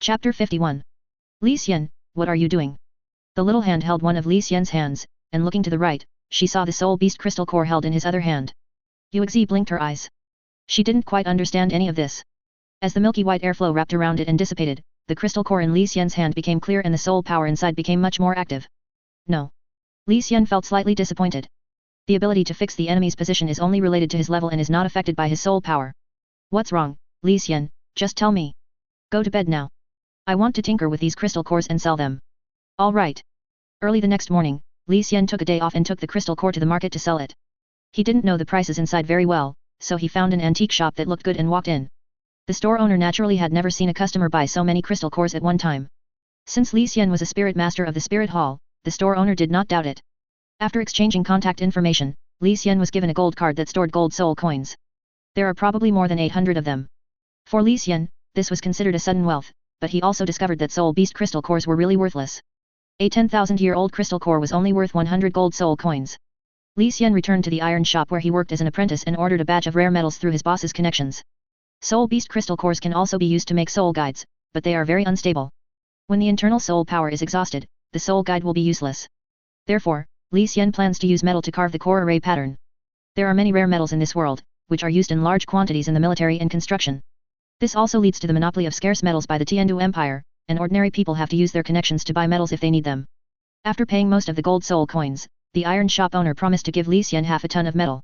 Chapter 51. Li Xian, what are you doing? The little hand held one of Li Xian's hands, and looking to the right, she saw the soul beast crystal core held in his other hand. Yuexi blinked her eyes. She didn't quite understand any of this. As the milky white airflow wrapped around it and dissipated, the crystal core in Li Xian's hand became clear and the soul power inside became much more active. No. Li Xian felt slightly disappointed. The ability to fix the enemy's position is only related to his level and is not affected by his soul power. What's wrong, Li Xian? Just tell me. Go to bed now. I want to tinker with these crystal cores and sell them. All right. Early the next morning, Li Xian took a day off and took the crystal core to the market to sell it. He didn't know the prices inside very well, so he found an antique shop that looked good and walked in. The store owner naturally had never seen a customer buy so many crystal cores at one time. Since Li Xian was a spirit master of the spirit hall, the store owner did not doubt it. After exchanging contact information, Li Xian was given a gold card that stored gold soul coins. There are probably more than 800 of them. For Li Xian, this was considered a sudden wealth, but he also discovered that soul beast crystal cores were really worthless. A 10,000-year-old crystal core was only worth 100 gold soul coins. Li Xian returned to the iron shop where he worked as an apprentice and ordered a batch of rare metals through his boss's connections. Soul beast crystal cores can also be used to make soul guides, but they are very unstable. When the internal soul power is exhausted, the soul guide will be useless. Therefore, Li Xian plans to use metal to carve the core array pattern. There are many rare metals in this world, which are used in large quantities in the military and construction. This also leads to the monopoly of scarce metals by the Tiandu Empire, and ordinary people have to use their connections to buy metals if they need them. After paying most of the gold soul coins, the iron shop owner promised to give Li Xian half a ton of metal.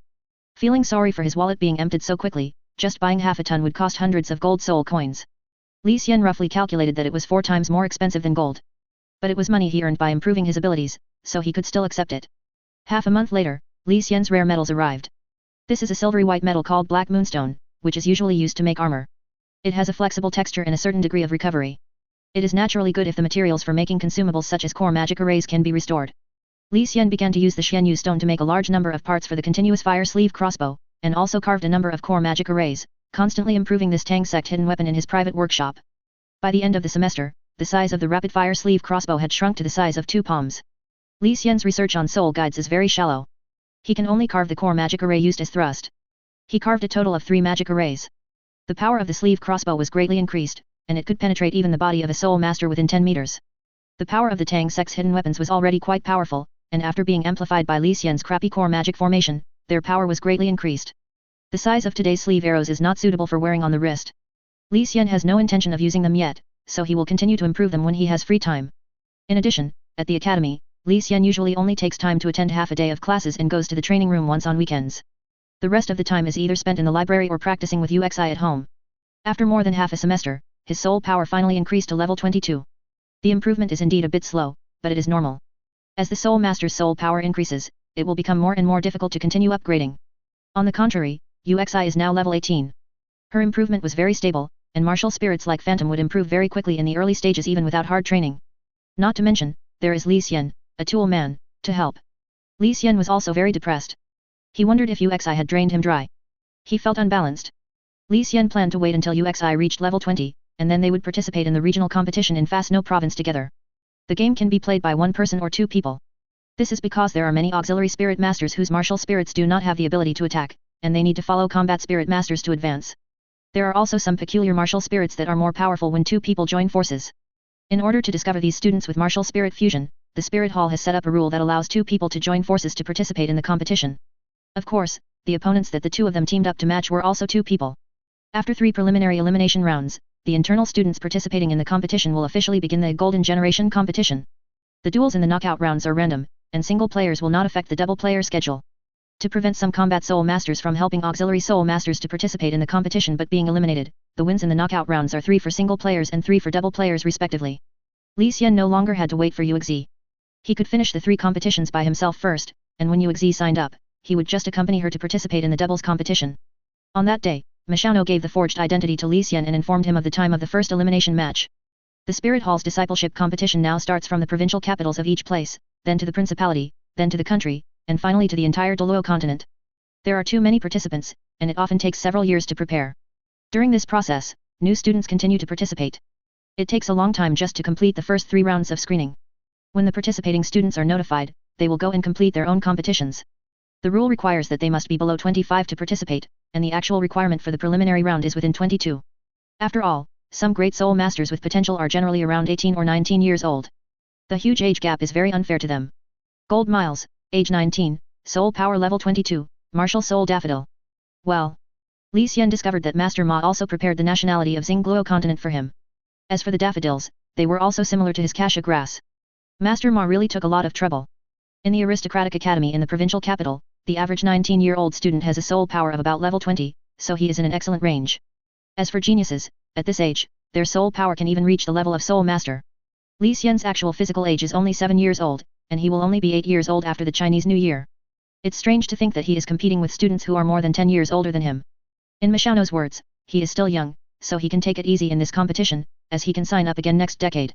Feeling sorry for his wallet being emptied so quickly, just buying half a ton would cost hundreds of gold soul coins. Li Xian roughly calculated that it was 4 times more expensive than gold. But it was money he earned by improving his abilities, so he could still accept it. Half a month later, Li Xian's rare metals arrived. This is a silvery white metal called black moonstone, which is usually used to make armor. It has a flexible texture and a certain degree of recovery. It is naturally good if the materials for making consumables such as core magic arrays can be restored. Li Xian began to use the Xianyu stone to make a large number of parts for the continuous fire sleeve crossbow, and also carved a number of core magic arrays, constantly improving this Tang sect hidden weapon in his private workshop. By the end of the semester, the size of the rapid fire sleeve crossbow had shrunk to the size of 2 palms. Li Xian's research on soul guides is very shallow. He can only carve the core magic array used as thrust. He carved a total of 3 magic arrays. The power of the sleeve crossbow was greatly increased, and it could penetrate even the body of a soul master within 10 meters. The power of the Tang sect's hidden weapons was already quite powerful, and after being amplified by Li Xian's crappy core magic formation, their power was greatly increased. The size of today's sleeve arrows is not suitable for wearing on the wrist. Li Xian has no intention of using them yet, so he will continue to improve them when he has free time. In addition, at the academy, Li Xian usually only takes time to attend half a day of classes and goes to the training room once on weekends. The rest of the time is either spent in the library or practicing with Uxi at home. After more than half a semester, his soul power finally increased to level 22. The improvement is indeed a bit slow, but it is normal. As the soul master's soul power increases, it will become more and more difficult to continue upgrading. On the contrary, Uxi is now level 18. Her improvement was very stable, and martial spirits like Phantom would improve very quickly in the early stages even without hard training. Not to mention, there is Li Xian, a tool man, to help. Li Xian was also very depressed. He wondered if Uxi had drained him dry. He felt unbalanced. Li Xian planned to wait until Uxi reached level 20, and then they would participate in the regional competition in Fast No province together. The game can be played by 1 person or 2 people. This is because there are many auxiliary spirit masters whose martial spirits do not have the ability to attack, and they need to follow combat spirit masters to advance. There are also some peculiar martial spirits that are more powerful when 2 people join forces. In order to discover these students with martial spirit fusion, the Spirit Hall has set up a rule that allows 2 people to join forces to participate in the competition. Of course, the opponents that the 2 of them teamed up to match were also 2 people. After 3 preliminary elimination rounds, the internal students participating in the competition will officially begin the Golden Generation competition. The duels in the knockout rounds are random, and single players will not affect the double player schedule. To prevent some combat soul masters from helping auxiliary soul masters to participate in the competition but being eliminated, the wins in the knockout rounds are 3 for single players and 3 for double players respectively. Li Xian no longer had to wait for Uxi. He could finish the 3 competitions by himself first, and when Uxi signed up, he would just accompany her to participate in the doubles competition. On that day, Mishano gave the forged identity to Li Xian and informed him of the time of the first elimination match. The Spirit Hall's discipleship competition now starts from the provincial capitals of each place, then to the principality, then to the country, and finally to the entire Douluo Continent. There are too many participants, and it often takes several years to prepare. During this process, new students continue to participate. It takes a long time just to complete the first 3 rounds of screening. When the participating students are notified, they will go and complete their own competitions. The rule requires that they must be below 25 to participate, and the actual requirement for the preliminary round is within 22. After all, some great soul masters with potential are generally around 18 or 19 years old. The huge age gap is very unfair to them. Gold Miles, age 19, soul power level 22, martial soul daffodil. Well, Li Xian discovered that Master Ma also prepared the nationality of Douluo Continent for him. As for the daffodils, they were also similar to his cassia grass. Master Ma really took a lot of trouble. In the aristocratic academy in the provincial capital, the average 19-year-old student has a soul power of about level 20, so he is in an excellent range. As for geniuses, at this age, their soul power can even reach the level of soul master. Li Xian's actual physical age is only 7 years old, and he will only be 8 years old after the Chinese New Year. It's strange to think that he is competing with students who are more than 10 years older than him. In Mixiao's words, he is still young, so he can take it easy in this competition, as he can sign up again next decade.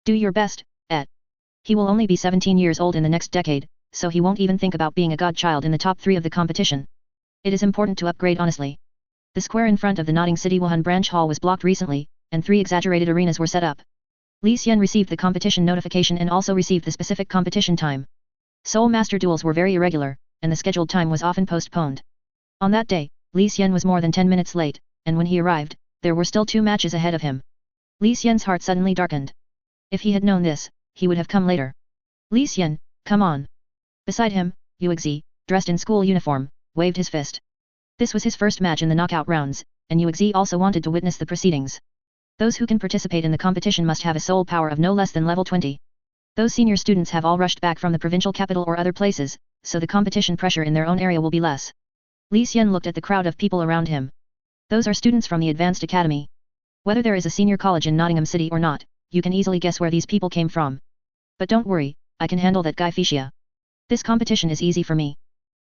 Do your best, et. He will only be 17 years old in the next decade, so he won't even think about being a godchild in the top 3 of the competition. It is important to upgrade honestly. The square in front of the nodding City Wuhan branch hall was blocked recently, and 3 exaggerated arenas were set up. Li Xian received the competition notification and also received the specific competition time. Soul Master duels were very irregular, and the scheduled time was often postponed. On that day, Li Xian was more than 10 minutes late, and when he arrived, there were still 2 matches ahead of him. Li Xian's heart suddenly darkened. If he had known this, he would have come later. Li Xian, come on. Beside him, Yuexi, dressed in school uniform, waved his fist. This was his first match in the knockout rounds, and Yuexi also wanted to witness the proceedings. Those who can participate in the competition must have a soul power of no less than level 20. Those senior students have all rushed back from the provincial capital or other places, so the competition pressure in their own area will be less. Li Xian looked at the crowd of people around him. Those are students from the Advanced Academy. Whether there is a senior college in Nottingham City or not, you can easily guess where these people came from. But don't worry, I can handle that guy Fischia. This competition is easy for me.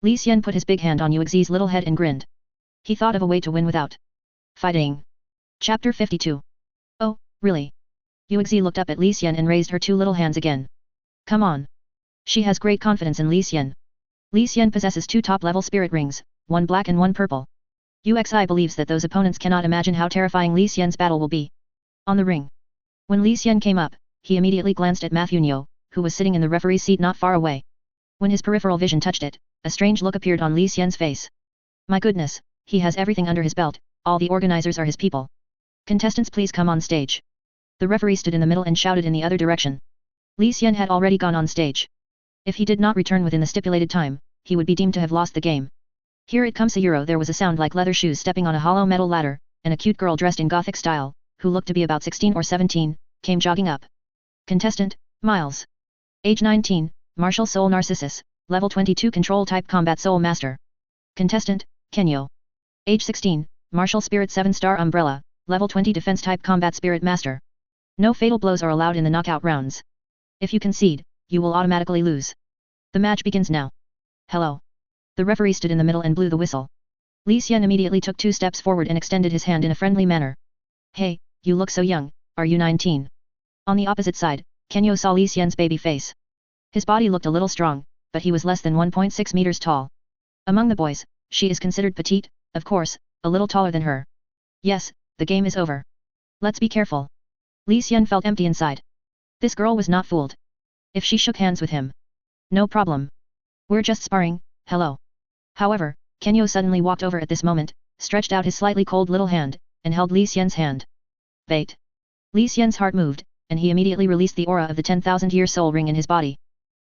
Li Xian put his big hand on Yuexi's little head and grinned. He thought of a way to win without fighting. Chapter 52. Oh, really? Yuexi looked up at Li Xian and raised her 2 little hands again. Come on. She has great confidence in Li Xian. Li Xian possesses 2 top-level spirit rings, 1 black and 1 purple. Uxi believes that those opponents cannot imagine how terrifying Li Xian's battle will be. On the ring. When Li Xian came up, he immediately glanced at Matthew, who was sitting in the referee's seat not far away. When his peripheral vision touched it, a strange look appeared on Li Xian's face. My goodness, he has everything under his belt, all the organizers are his people. Contestants, please come on stage. The referee stood in the middle and shouted in the other direction. Li Xian had already gone on stage. If he did not return within the stipulated time, he would be deemed to have lost the game. Here it comes Sayuro. There was a sound like leather shoes stepping on a hollow metal ladder, and a cute girl dressed in gothic style, who looked to be about 16 or 17, came jogging up. Contestant, Miles. Age 19, Martial Soul Narcissus, Level 22 Control Type Combat Soul Master. Contestant, Kenyo. Age 16, Martial Spirit 7-Star Umbrella, Level 20 Defense Type Combat Spirit Master. No fatal blows are allowed in the knockout rounds. If you concede, you will automatically lose. The match begins now. Hello. The referee stood in the middle and blew the whistle. Li Xian immediately took 2 steps forward and extended his hand in a friendly manner. Hey, you look so young, are you 19? On the opposite side, Kenyo saw Li Xian's baby face. His body looked a little strong, but he was less than 1.6 meters tall. Among the boys, she is considered petite, of course, a little taller than her. Yes, the game is over. Let's be careful. Li Xian felt empty inside. This girl was not fooled. If she shook hands with him. No problem. We're just sparring, hello. However, Kenyo suddenly walked over at this moment, stretched out his slightly cold little hand, and held Li Xian's hand. Bait. Li Xian's heart moved, and he immediately released the aura of the 10,000-year soul ring in his body.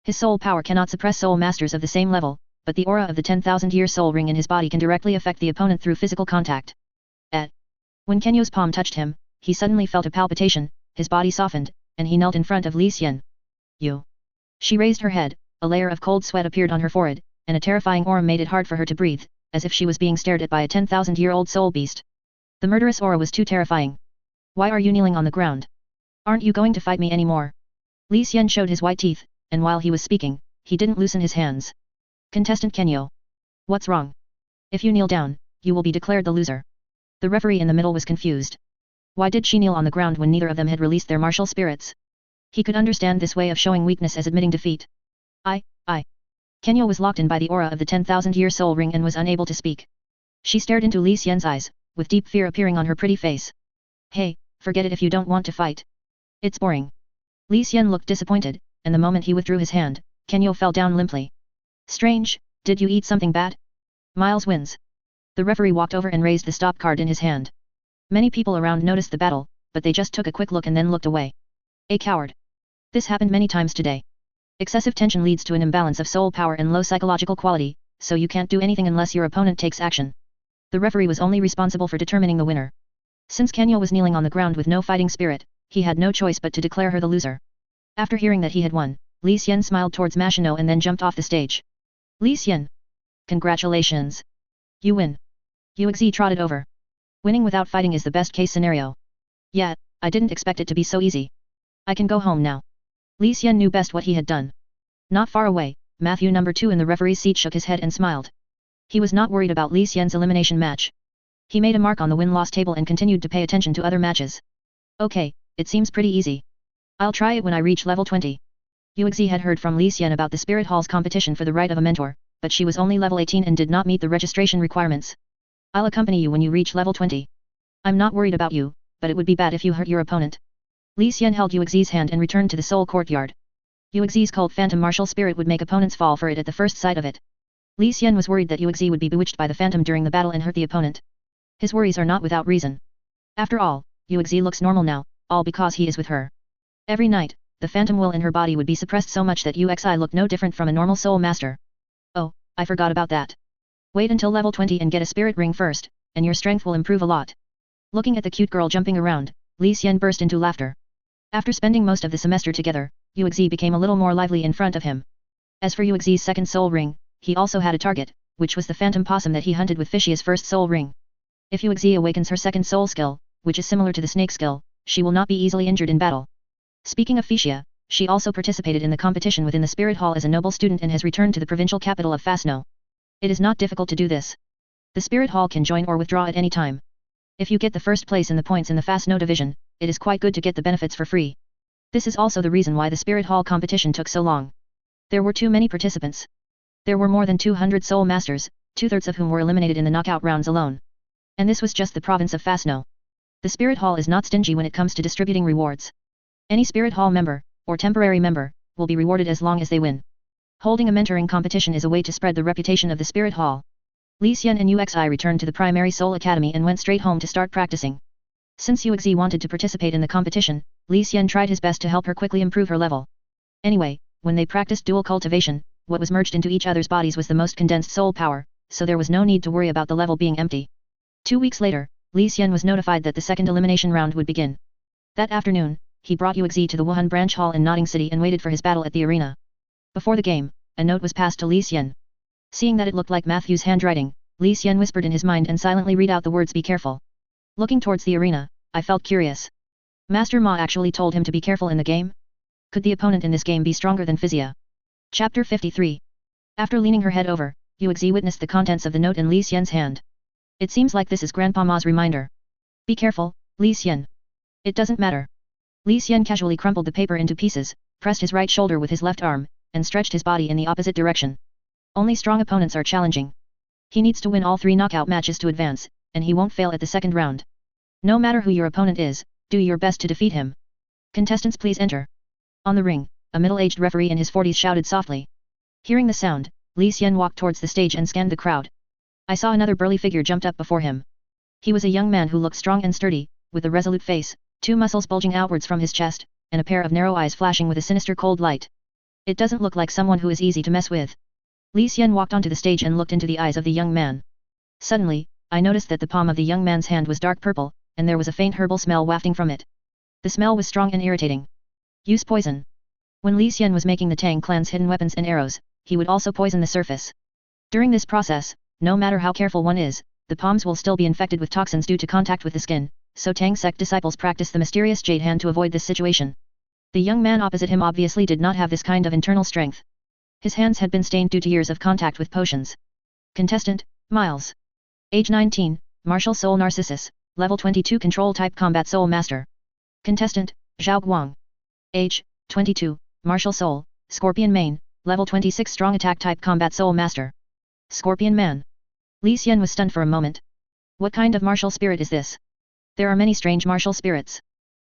His soul power cannot suppress soul masters of the same level, but the aura of the 10,000-year soul ring in his body can directly affect the opponent through physical contact. When Kenyo's palm touched him, he suddenly felt a palpitation, his body softened, and he knelt in front of Li Xian. You. She raised her head, a layer of cold sweat appeared on her forehead, and a terrifying aura made it hard for her to breathe, as if she was being stared at by a 10,000-year-old soul beast. The murderous aura was too terrifying. Why are you kneeling on the ground? Aren't you going to fight me anymore? Li Xian showed his white teeth, and while he was speaking, he didn't loosen his hands. Contestant Kenyo. What's wrong? If you kneel down, you will be declared the loser. The referee in the middle was confused. Why did she kneel on the ground when neither of them had released their martial spirits? He could understand this way of showing weakness as admitting defeat. Kenyo was locked in by the aura of the 10,000-year soul ring and was unable to speak. She stared into Li Xian's eyes, with deep fear appearing on her pretty face. Hey, forget it if you don't want to fight. It's boring. Li Xian looked disappointed, and the moment he withdrew his hand, Kenyo fell down limply. Strange, Did you eat something bad? Miles wins. The referee walked over and raised the stop card in his hand. Many people around noticed the battle, but they just took a quick look and then looked away. A coward. This happened many times today. Excessive tension leads to an imbalance of soul power and low psychological quality, so you can't do anything unless your opponent takes action. The referee was only responsible for determining the winner. Since Kenya was kneeling on the ground with no fighting spirit, he had no choice but to declare her the loser. After hearing that he had won, Li Xian smiled towards Machino and then jumped off the stage. Li Xian. Congratulations. You win. Yuexi trotted over. Winning without fighting is the best case scenario. Yeah, I didn't expect it to be so easy. I can go home now. Li Xian knew best what he had done. Not far away, Matthew number 2 in the referee's seat shook his head and smiled. He was not worried about Li Xian's elimination match. He made a mark on the win-loss table and continued to pay attention to other matches. Okay, it seems pretty easy. I'll try it when I reach level 20. Yuexi had heard from Li Xian about the Spirit Hall's competition for the right of a mentor, but she was only level 18 and did not meet the registration requirements. I'll accompany you when you reach level 20. I'm not worried about you, but it would be bad if you hurt your opponent. Li Xian held Yuexi's hand and returned to the Soul Courtyard. Yuexi's cult phantom martial spirit would make opponents fall for it at the first sight of it. Li Xian was worried that Yuexi would be bewitched by the phantom during the battle and hurt the opponent. His worries are not without reason. After all, Yuexi looks normal now, all because he is with her. Every night, the phantom will in her body would be suppressed so much that Yuexi looked no different from a normal soul master. Oh, I forgot about that. Wait until level 20 and get a spirit ring first, and your strength will improve a lot. Looking at the cute girl jumping around, Li Xian burst into laughter. After spending most of the semester together, Yuexi became a little more lively in front of him. As for Yuexi's second soul ring, he also had a target, which was the phantom possum that he hunted with Fishia's first soul ring. If Yuexi awakens her second soul skill, which is similar to the snake skill, she will not be easily injured in battle. Speaking of Fishia, she also participated in the competition within the Spirit Hall as a noble student and has returned to the provincial capital of Fasno. It is not difficult to do this. The Spirit Hall can join or withdraw at any time. If you get the first place in the points in the Fasno division, it is quite good to get the benefits for free. This is also the reason why the Spirit Hall competition took so long. There were too many participants. There were more than 200 soul masters, 2/3 of whom were eliminated in the knockout rounds alone. And this was just the province of Fasno. The Spirit Hall is not stingy when it comes to distributing rewards. Any Spirit Hall member, or temporary member, will be rewarded as long as they win. Holding a mentoring competition is a way to spread the reputation of the Spirit Hall. Li Xian and Yuexi returned to the primary Soul Academy and went straight home to start practicing. Since Yuexi wanted to participate in the competition, Li Xian tried his best to help her quickly improve her level. Anyway, when they practiced dual cultivation, what was merged into each other's bodies was the most condensed soul power, so there was no need to worry about the level being empty. 2 weeks later, Li Xian was notified that the second elimination round would begin. That afternoon, he brought Yuexi to the Wuhan branch hall in Notting City and waited for his battle at the arena. Before the game, a note was passed to Li Xian. Seeing that it looked like Matthew's handwriting, Li Xian whispered in his mind and silently read out the words "Be careful." Looking towards the arena, I felt curious. Master Ma actually told him to be careful in the game? Could the opponent in this game be stronger than Fizia? Chapter 53. After leaning her head over, Yuexi witnessed the contents of the note in Li Xian's hand. It seems like this is Grandpa Ma's reminder. Be careful, Li Xian. It doesn't matter. Li Xian casually crumpled the paper into pieces, pressed his right shoulder with his left arm, and stretched his body in the opposite direction. Only strong opponents are challenging. He needs to win all 3 knockout matches to advance, and he won't fail at the second round. No matter who your opponent is, do your best to defeat him. Contestants please enter. On the ring, a middle-aged referee in his 40s shouted softly. Hearing the sound, Li Xian walked towards the stage and scanned the crowd. I saw another burly figure jumped up before him. He was a young man who looked strong and sturdy, with a resolute face, 2 muscles bulging outwards from his chest, and a pair of narrow eyes flashing with a sinister cold light. It doesn't look like someone who is easy to mess with. Li Xian walked onto the stage and looked into the eyes of the young man. Suddenly, I noticed that the palm of the young man's hand was dark purple, and there was a faint herbal smell wafting from it. The smell was strong and irritating. Use poison. When Li Xian was making the Tang clan's hidden weapons and arrows, he would also poison the surface. During this process, no matter how careful one is, the palms will still be infected with toxins due to contact with the skin, so Tang sect disciples practice the mysterious jade hand to avoid this situation. The young man opposite him obviously did not have this kind of internal strength. His hands had been stained due to years of contact with potions. Contestant, Miles. Age 19, Martial Soul Narcissus, Level 22 Control Type Combat Soul Master. Contestant, Zhao Guang. Age, 22, Martial Soul, Scorpion Mane, Level 26 Strong Attack Type Combat Soul Master. Scorpion Man. Li Xian was stunned for a moment. What kind of martial spirit is this? There are many strange martial spirits.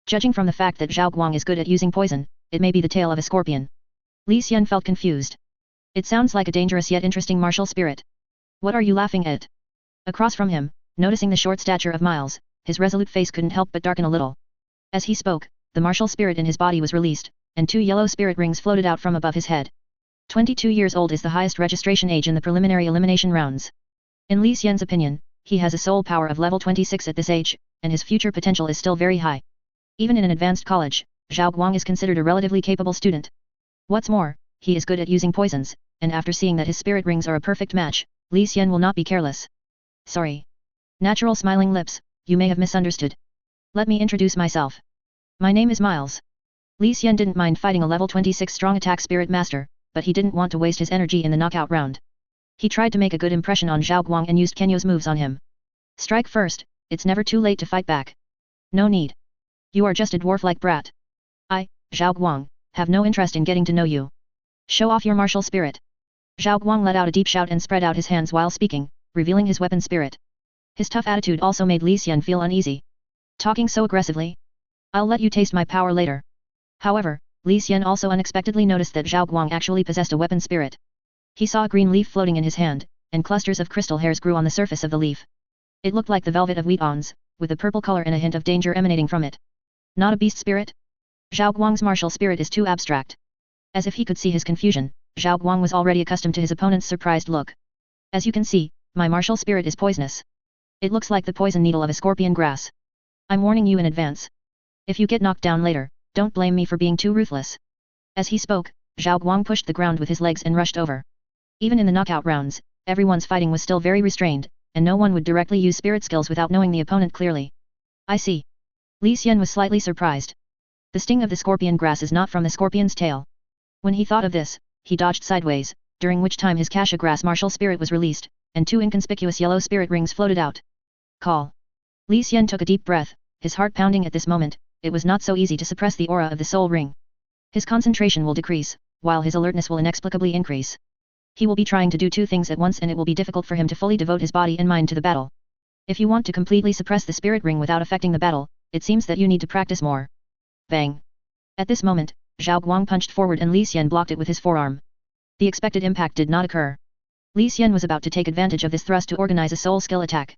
Judging from the fact that Zhao Guang is good at using poison, it may be the tail of a scorpion. Li Xian felt confused. It sounds like a dangerous yet interesting martial spirit. What are you laughing at? Across from him, noticing the short stature of Miles, his resolute face couldn't help but darken a little. As he spoke, the martial spirit in his body was released, and 2 yellow spirit rings floated out from above his head. 22 years old is the highest registration age in the preliminary elimination rounds. In Li Xian's opinion, he has a soul power of level 26 at this age, and his future potential is still very high. Even in an advanced college, Zhao Guang is considered a relatively capable student. What's more, he is good at using poisons, and after seeing that his spirit rings are a perfect match, Li Xian will not be careless. Sorry. Natural smiling lips, you may have misunderstood. Let me introduce myself. My name is Miles. Li Xian didn't mind fighting a level 26 strong attack spirit master, but he didn't want to waste his energy in the knockout round. He tried to make a good impression on Zhao Guang and used Kenyo's moves on him. Strike first, it's never too late to fight back. No need. You are just a dwarf-like brat. I, Zhao Guang, have no interest in getting to know you. Show off your martial spirit. Zhao Guang let out a deep shout and spread out his hands while speaking, revealing his weapon spirit. His tough attitude also made Li Xian feel uneasy. Talking so aggressively? I'll let you taste my power later. However, Li Xian also unexpectedly noticed that Zhao Guang actually possessed a weapon spirit. He saw a green leaf floating in his hand, and clusters of crystal hairs grew on the surface of the leaf. It looked like the velvet of wheat ons, with a purple color and a hint of danger emanating from it. Not a beast spirit? Zhao Guang's martial spirit is too abstract. As if he could see his confusion, Zhao Guang was already accustomed to his opponent's surprised look. As you can see, my martial spirit is poisonous. It looks like the poison needle of a scorpion grass. I'm warning you in advance. If you get knocked down later, don't blame me for being too ruthless. As he spoke, Zhao Guang pushed the ground with his legs and rushed over. Even in the knockout rounds, everyone's fighting was still very restrained, and no one would directly use spirit skills without knowing the opponent clearly. I see. Li Xian was slightly surprised. The sting of the scorpion grass is not from the scorpion's tail. When he thought of this, he dodged sideways, during which time his kasha grass martial spirit was released, and 2 inconspicuous yellow spirit rings floated out. Call. Li Xian took a deep breath, his heart pounding at this moment. It was not so easy to suppress the aura of the soul ring. His concentration will decrease, while his alertness will inexplicably increase. He will be trying to do 2 things at once and it will be difficult for him to fully devote his body and mind to the battle. If you want to completely suppress the spirit ring without affecting the battle, it seems that you need to practice more. Bang. At this moment, Zhao Guang punched forward and Li Xian blocked it with his forearm. The expected impact did not occur. Li Xian was about to take advantage of this thrust to organize a soul skill attack.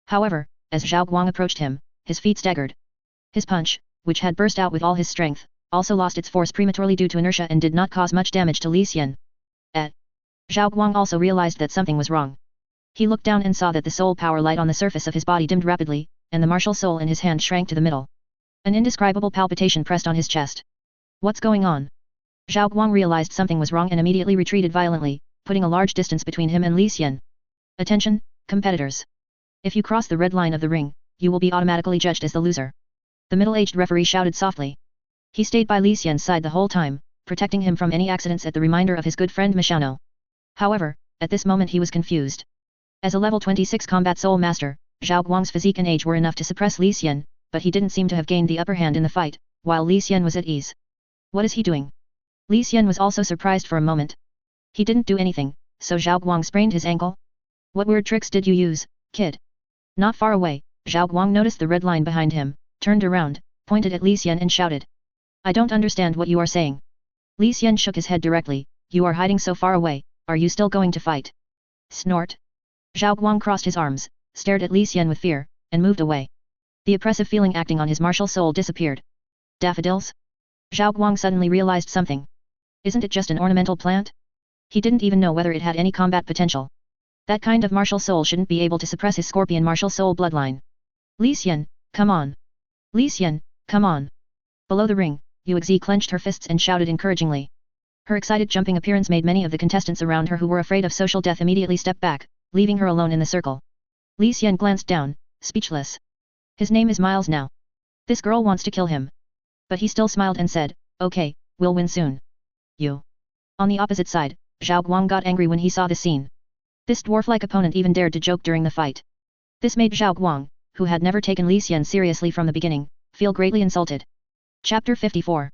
However, as Zhao Guang approached him, his feet staggered. His punch, which had burst out with all his strength, also lost its force prematurely due to inertia and did not cause much damage to Li Xian. Zhao Guang also realized that something was wrong. He looked down and saw that the soul power light on the surface of his body dimmed rapidly, and the martial soul in his hand shrank to the middle. An indescribable palpitation pressed on his chest. What's going on? Zhao Guang realized something was wrong and immediately retreated violently, putting a large distance between him and Li Xian. Attention, competitors. If you cross the red line of the ring, you will be automatically judged as the loser. The middle-aged referee shouted softly. He stayed by Li Xian's side the whole time, protecting him from any accidents at the reminder of his good friend Mishano. However, at this moment he was confused. As a level 26 combat soul master, Zhao Guang's physique and age were enough to suppress Li Xian, but he didn't seem to have gained the upper hand in the fight, while Li Xian was at ease. What is he doing? Li Xian was also surprised for a moment. He didn't do anything, so Zhao Guang sprained his ankle? What weird tricks did you use, kid? Not far away, Zhao Guang noticed the red line behind him, turned around, pointed at Li Xian and shouted. I don't understand what you are saying. Li Xian shook his head directly. You are hiding so far away, are you still going to fight? Snort. Zhao Guang crossed his arms, stared at Li Xian with fear, and moved away. The oppressive feeling acting on his martial soul disappeared. Daffodils? Zhao Guang suddenly realized something. Isn't it just an ornamental plant? He didn't even know whether it had any combat potential. That kind of martial soul shouldn't be able to suppress his scorpion martial soul bloodline. Li Xian, come on. Li Xian, come on. Below the ring, Yuexi clenched her fists and shouted encouragingly. Her excited jumping appearance made many of the contestants around her who were afraid of social death immediately step back, leaving her alone in the circle. Li Xian glanced down, speechless. His name is Miles now. This girl wants to kill him. But he still smiled and said, okay, we'll win soon. You. On the opposite side, Zhao Guang got angry when he saw the scene. This dwarf-like opponent even dared to joke during the fight. This made Zhao Guang, who had never taken Li Xian seriously from the beginning, feel greatly insulted. Chapter 54.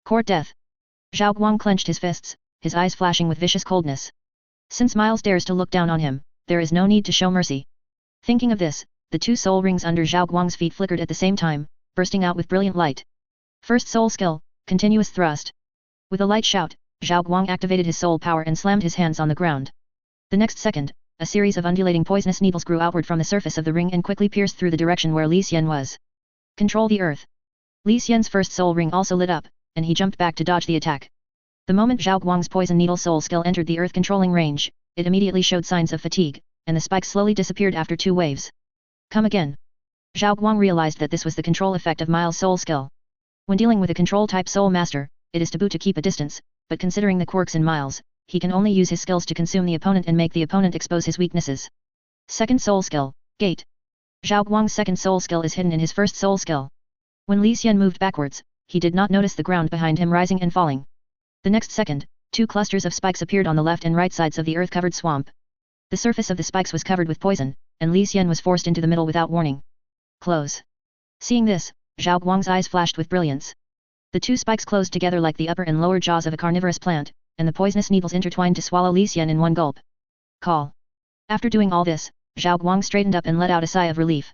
Court Death. Zhao Guang clenched his fists, his eyes flashing with vicious coldness. Since Miles dares to look down on him, there is no need to show mercy. Thinking of this, the 2 soul rings under Zhao Guang's feet flickered at the same time, bursting out with brilliant light. First soul skill, continuous thrust. With a light shout, Zhao Guang activated his soul power and slammed his hands on the ground. The next second, a series of undulating poisonous needles grew outward from the surface of the ring and quickly pierced through the direction where Li Xian was. Control the earth. Li Xian's first soul ring also lit up, and he jumped back to dodge the attack. The moment Zhao Guang's poison needle soul skill entered the earth controlling range, it immediately showed signs of fatigue, and the spike slowly disappeared after 2 waves. Come again. Zhao Guang realized that this was the control effect of Miles' soul skill. When dealing with a control-type soul master, it is taboo to keep a distance, but considering the quirks in Miles, he can only use his skills to consume the opponent and make the opponent expose his weaknesses. Second soul skill, Gate. Zhao Guang's second soul skill is hidden in his first soul skill. When Li Xian moved backwards, he did not notice the ground behind him rising and falling. The next second, 2 clusters of spikes appeared on the left and right sides of the earth-covered swamp. The surface of the spikes was covered with poison, and Li Xian was forced into the middle without warning. Close. Seeing this, Zhao Guang's eyes flashed with brilliance. The 2 spikes closed together like the upper and lower jaws of a carnivorous plant, and the poisonous needles intertwined to swallow Li Xian in one gulp. Call. After doing all this, Zhao Guang straightened up and let out a sigh of relief.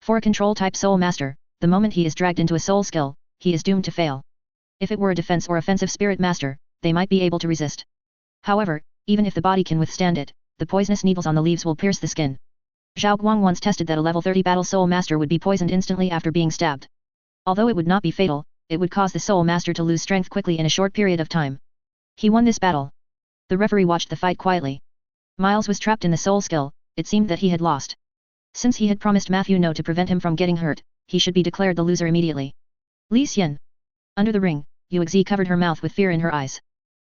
For a control-type soul master, the moment he is dragged into a soul skill, he is doomed to fail. If it were a defense or offensive spirit master, they might be able to resist. However, even if the body can withstand it, the poisonous needles on the leaves will pierce the skin. Zhao Guang once tested that a level 30 battle soul master would be poisoned instantly after being stabbed. Although it would not be fatal, it would cause the soul master to lose strength quickly in a short period of time. He won this battle. The referee watched the fight quietly. Miles was trapped in the soul skill, it seemed that he had lost. Since he had promised Matthew no to prevent him from getting hurt, he should be declared the loser immediately. Li Xian. Under the ring, Yuexi covered her mouth with fear in her eyes.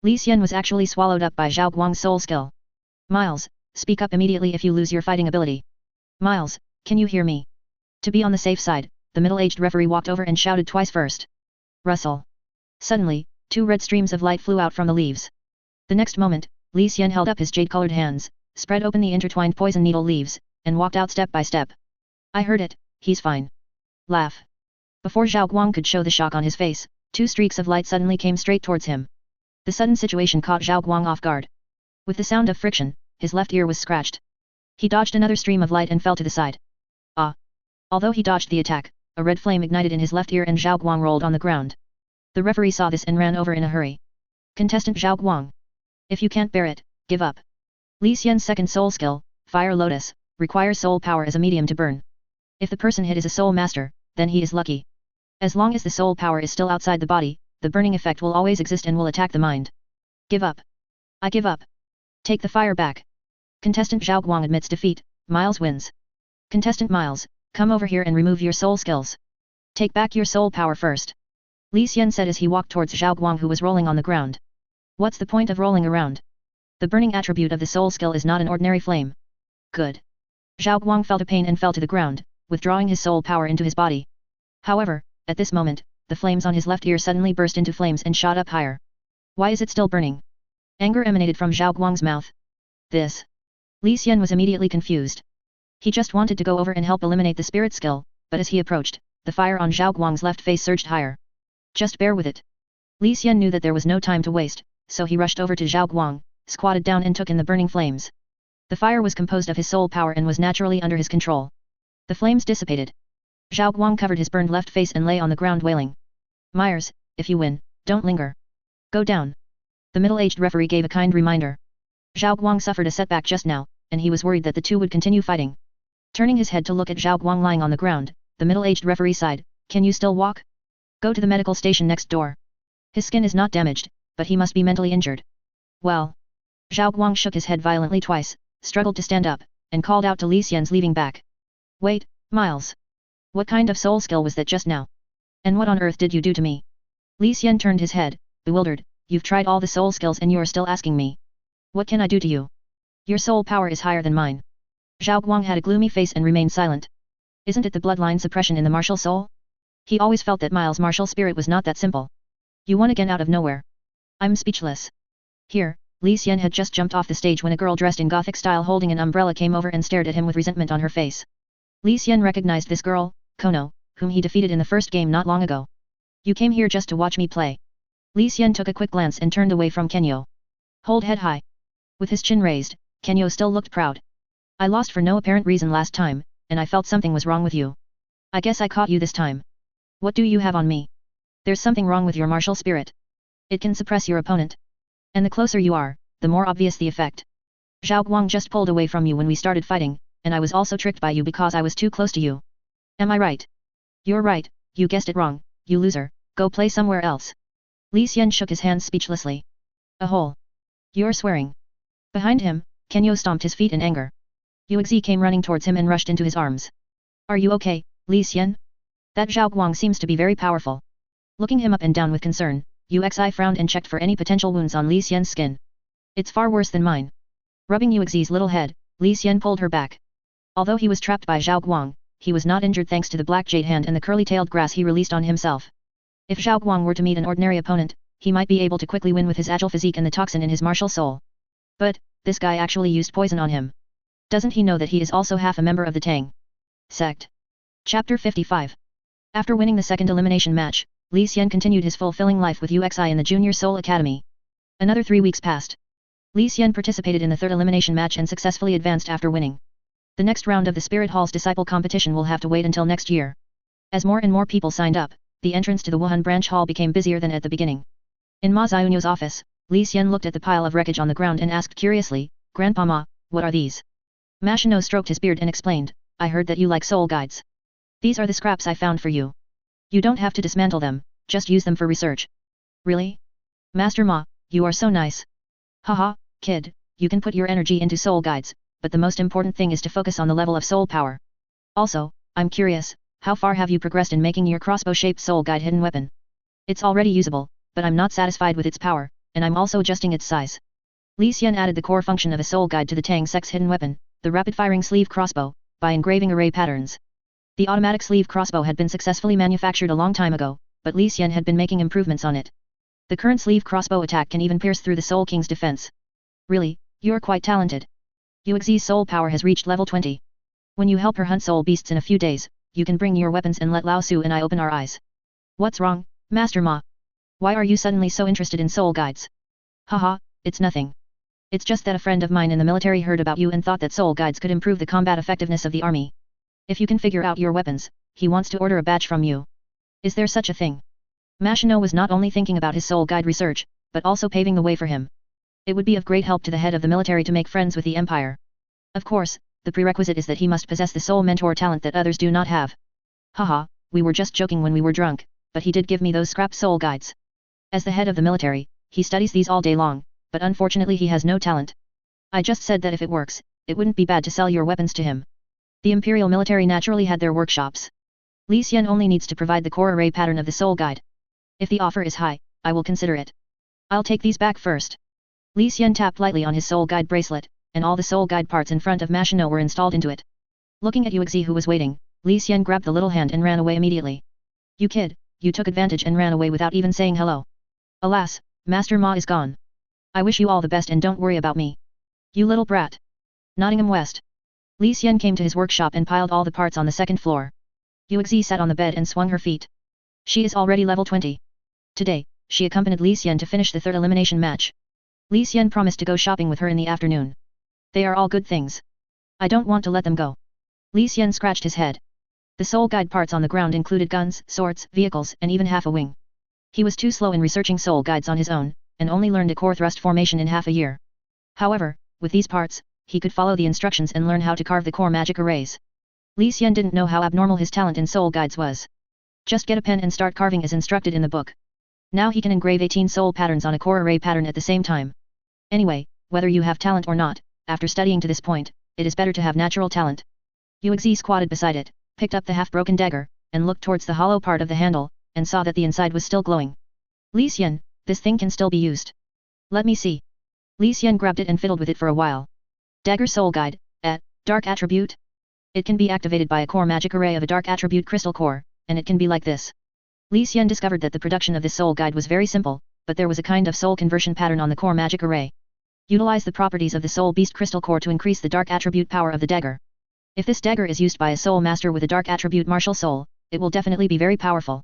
Li Xian was actually swallowed up by Zhao Guang's soul skill. Miles, speak up immediately if you lose your fighting ability. Miles, can you hear me? To be on the safe side, the middle-aged referee walked over and shouted twice first. Rustle. Suddenly, 2 red streams of light flew out from the leaves. The next moment, Li Xian held up his jade-colored hands, spread open the intertwined poison needle leaves, and walked out step by step. I heard it, he's fine. Laugh. Before Zhao Guang could show the shock on his face, 2 streaks of light suddenly came straight towards him. The sudden situation caught Zhao Guang off guard. With the sound of friction, his left ear was scratched. He dodged another stream of light and fell to the side. Ah! Although he dodged the attack, a red flame ignited in his left ear and Zhao Guang rolled on the ground. The referee saw this and ran over in a hurry. Contestant Zhao Guang. If you can't bear it, give up. Li Xian's second soul skill, Fire Lotus, requires soul power as a medium to burn. If the person hit is a soul master, then he is lucky. As long as the soul power is still outside the body, the burning effect will always exist and will attack the mind. Give up. I give up. Take the fire back. Contestant Zhao Guang admits defeat, Miles wins. Contestant Miles, come over here and remove your soul skills. Take back your soul power first. Li Xian said as he walked towards Zhao Guang who was rolling on the ground. What's the point of rolling around? The burning attribute of the soul skill is not an ordinary flame. Good. Zhao Guang felt a pain and fell to the ground, withdrawing his soul power into his body. However, at this moment, the flames on his left ear suddenly burst into flames and shot up higher. Why is it still burning? Anger emanated from Zhao Guang's mouth. This. Li Xian was immediately confused. He just wanted to go over and help eliminate the spirit skill, but as he approached, the fire on Zhao Guang's left face surged higher. Just bear with it. Li Xian knew that there was no time to waste, so he rushed over to Zhao Guang, squatted down and took in the burning flames. The fire was composed of his soul power and was naturally under his control. The flames dissipated. Zhao Guang covered his burned left face and lay on the ground wailing. Myers, if you win, don't linger. Go down. The middle-aged referee gave a kind reminder. Zhao Guang suffered a setback just now, and he was worried that the two would continue fighting. Turning his head to look at Zhao Guang lying on the ground, the middle-aged referee sighed, "Can you still walk? Go to the medical station next door. His skin is not damaged, but he must be mentally injured." Well. Zhao Guang shook his head violently twice, struggled to stand up, and called out to Li Xian's leaving back. "Wait, Miles. What kind of soul skill was that just now? And what on earth did you do to me?" Li Xian turned his head, bewildered. "You've tried all the soul skills and you're still asking me. What can I do to you? Your soul power is higher than mine." Zhao Guang had a gloomy face and remained silent. Isn't it the bloodline suppression in the martial soul? He always felt that Miles' martial spirit was not that simple. You won again out of nowhere. I'm speechless. Here, Li Xian had just jumped off the stage when a girl dressed in Gothic style holding an umbrella came over and stared at him with resentment on her face. Li Xian recognized this girl, Kono, whom he defeated in the first game not long ago. "You came here just to watch me play." Li Xian took a quick glance and turned away from Kenyo. "Hold head high." With his chin raised, Kenyo still looked proud. "I lost for no apparent reason last time, and I felt something was wrong with you. I guess I caught you this time. What do you have on me? There's something wrong with your martial spirit. It can suppress your opponent. And the closer you are, the more obvious the effect. Zhao Guang just pulled away from you when we started fighting, and I was also tricked by you because I was too close to you. Am I right? You're right, you guessed it wrong, you loser, go play somewhere else. Li Xian shook his hands speechlessly. A hole. You're swearing. Behind him, Kenyo stomped his feet in anger. Yuexi came running towards him and rushed into his arms. Are you okay, Li Xian? That Zhao Guang seems to be very powerful. Looking him up and down with concern, Yuexi frowned and checked for any potential wounds on Li Xian's skin. It's far worse than mine. Rubbing Yuexi's little head, Li Xian pulled her back. Although he was trapped by Zhao Guang, he was not injured thanks to the black jade hand and the curly-tailed grass he released on himself. If Zhao Guang were to meet an ordinary opponent, he might be able to quickly win with his agile physique and the toxin in his martial soul. But, this guy actually used poison on him. Doesn't he know that he is also half a member of the Tang sect? Chapter 55. After winning the second elimination match, Li Xian continued his fulfilling life with Yuexi in the Junior Soul Academy. Another 3 weeks passed. Li Xian participated in the third elimination match and successfully advanced after winning. The next round of the Spirit Hall's Disciple competition will have to wait until next year. As more and more people signed up, the entrance to the Wuhan branch hall became busier than at the beginning. In Ma Xiaonu's office, Li Xian looked at the pile of wreckage on the ground and asked curiously, Grandpa Ma, what are these? Ma Xiaonu stroked his beard and explained, I heard that you like soul guides. These are the scraps I found for you. You don't have to dismantle them, just use them for research. Really? Master Ma, you are so nice. Haha, kid, you can put your energy into soul guides, but the most important thing is to focus on the level of soul power. Also, I'm curious, how far have you progressed in making your crossbow-shaped soul guide hidden weapon? It's already usable, but I'm not satisfied with its power, and I'm also adjusting its size. Li Xian added the core function of a soul guide to the Tang sect's hidden weapon, the rapid-firing sleeve crossbow, by engraving array patterns. The automatic sleeve crossbow had been successfully manufactured a long time ago, but Li Xian had been making improvements on it. The current sleeve crossbow attack can even pierce through the Soul King's defense. Really, you're quite talented. Yuexi's soul power has reached level 20. When you help her hunt soul beasts in a few days, you can bring your weapons and let Lao Su and I open our eyes. What's wrong, Master Ma? Why are you suddenly so interested in soul guides? Haha, it's nothing. It's just that a friend of mine in the military heard about you and thought that soul guides could improve the combat effectiveness of the army. If you can figure out your weapons, he wants to order a badge from you. Is there such a thing? Ma Xiaonu was not only thinking about his soul guide research, but also paving the way for him. It would be of great help to the head of the military to make friends with the empire. Of course, the prerequisite is that he must possess the soul mentor talent that others do not have. Haha, we were just joking when we were drunk, but he did give me those scrap soul guides. As the head of the military, he studies these all day long, but unfortunately he has no talent. I just said that if it works, it wouldn't be bad to sell your weapons to him. The imperial military naturally had their workshops. Li Xian only needs to provide the core array pattern of the soul guide. If the offer is high, I will consider it. I'll take these back first. Li Xian tapped lightly on his soul guide bracelet, and all the soul guide parts in front of Ma Xiaonu were installed into it. Looking at Yuexi who was waiting, Li Xian grabbed the little hand and ran away immediately. You kid, you took advantage and ran away without even saying hello. Alas, Master Ma is gone. I wish you all the best and don't worry about me. You little brat. Nottingham West. Li Xian came to his workshop and piled all the parts on the second floor. Yuexi sat on the bed and swung her feet. She is already level 20. Today, she accompanied Li Xian to finish the third elimination match. Li Xian promised to go shopping with her in the afternoon. They are all good things. I don't want to let them go. Li Xian scratched his head. The soul guide parts on the ground included guns, swords, vehicles, and even half a wing. He was too slow in researching soul guides on his own, and only learned a core thrust formation in half a year. However, with these parts, he could follow the instructions and learn how to carve the core magic arrays. Li Xian didn't know how abnormal his talent in soul guides was. Just get a pen and start carving as instructed in the book. Now he can engrave 18 soul patterns on a core array pattern at the same time. Anyway, whether you have talent or not, after studying to this point, it is better to have natural talent. Yuexi squatted beside it, picked up the half-broken dagger, and looked towards the hollow part of the handle, and saw that the inside was still glowing. Li Xian, this thing can still be used. Let me see. Li Xian grabbed it and fiddled with it for a while. Dagger Soul Guide, Dark Attribute. It can be activated by a core magic array of a Dark Attribute crystal core, and it can be like this. Li Xian discovered that the production of this Soul Guide was very simple, but there was a kind of soul conversion pattern on the core magic array. Utilize the properties of the Soul Beast crystal core to increase the Dark Attribute power of the dagger. If this dagger is used by a soul master with a Dark Attribute martial soul, it will definitely be very powerful.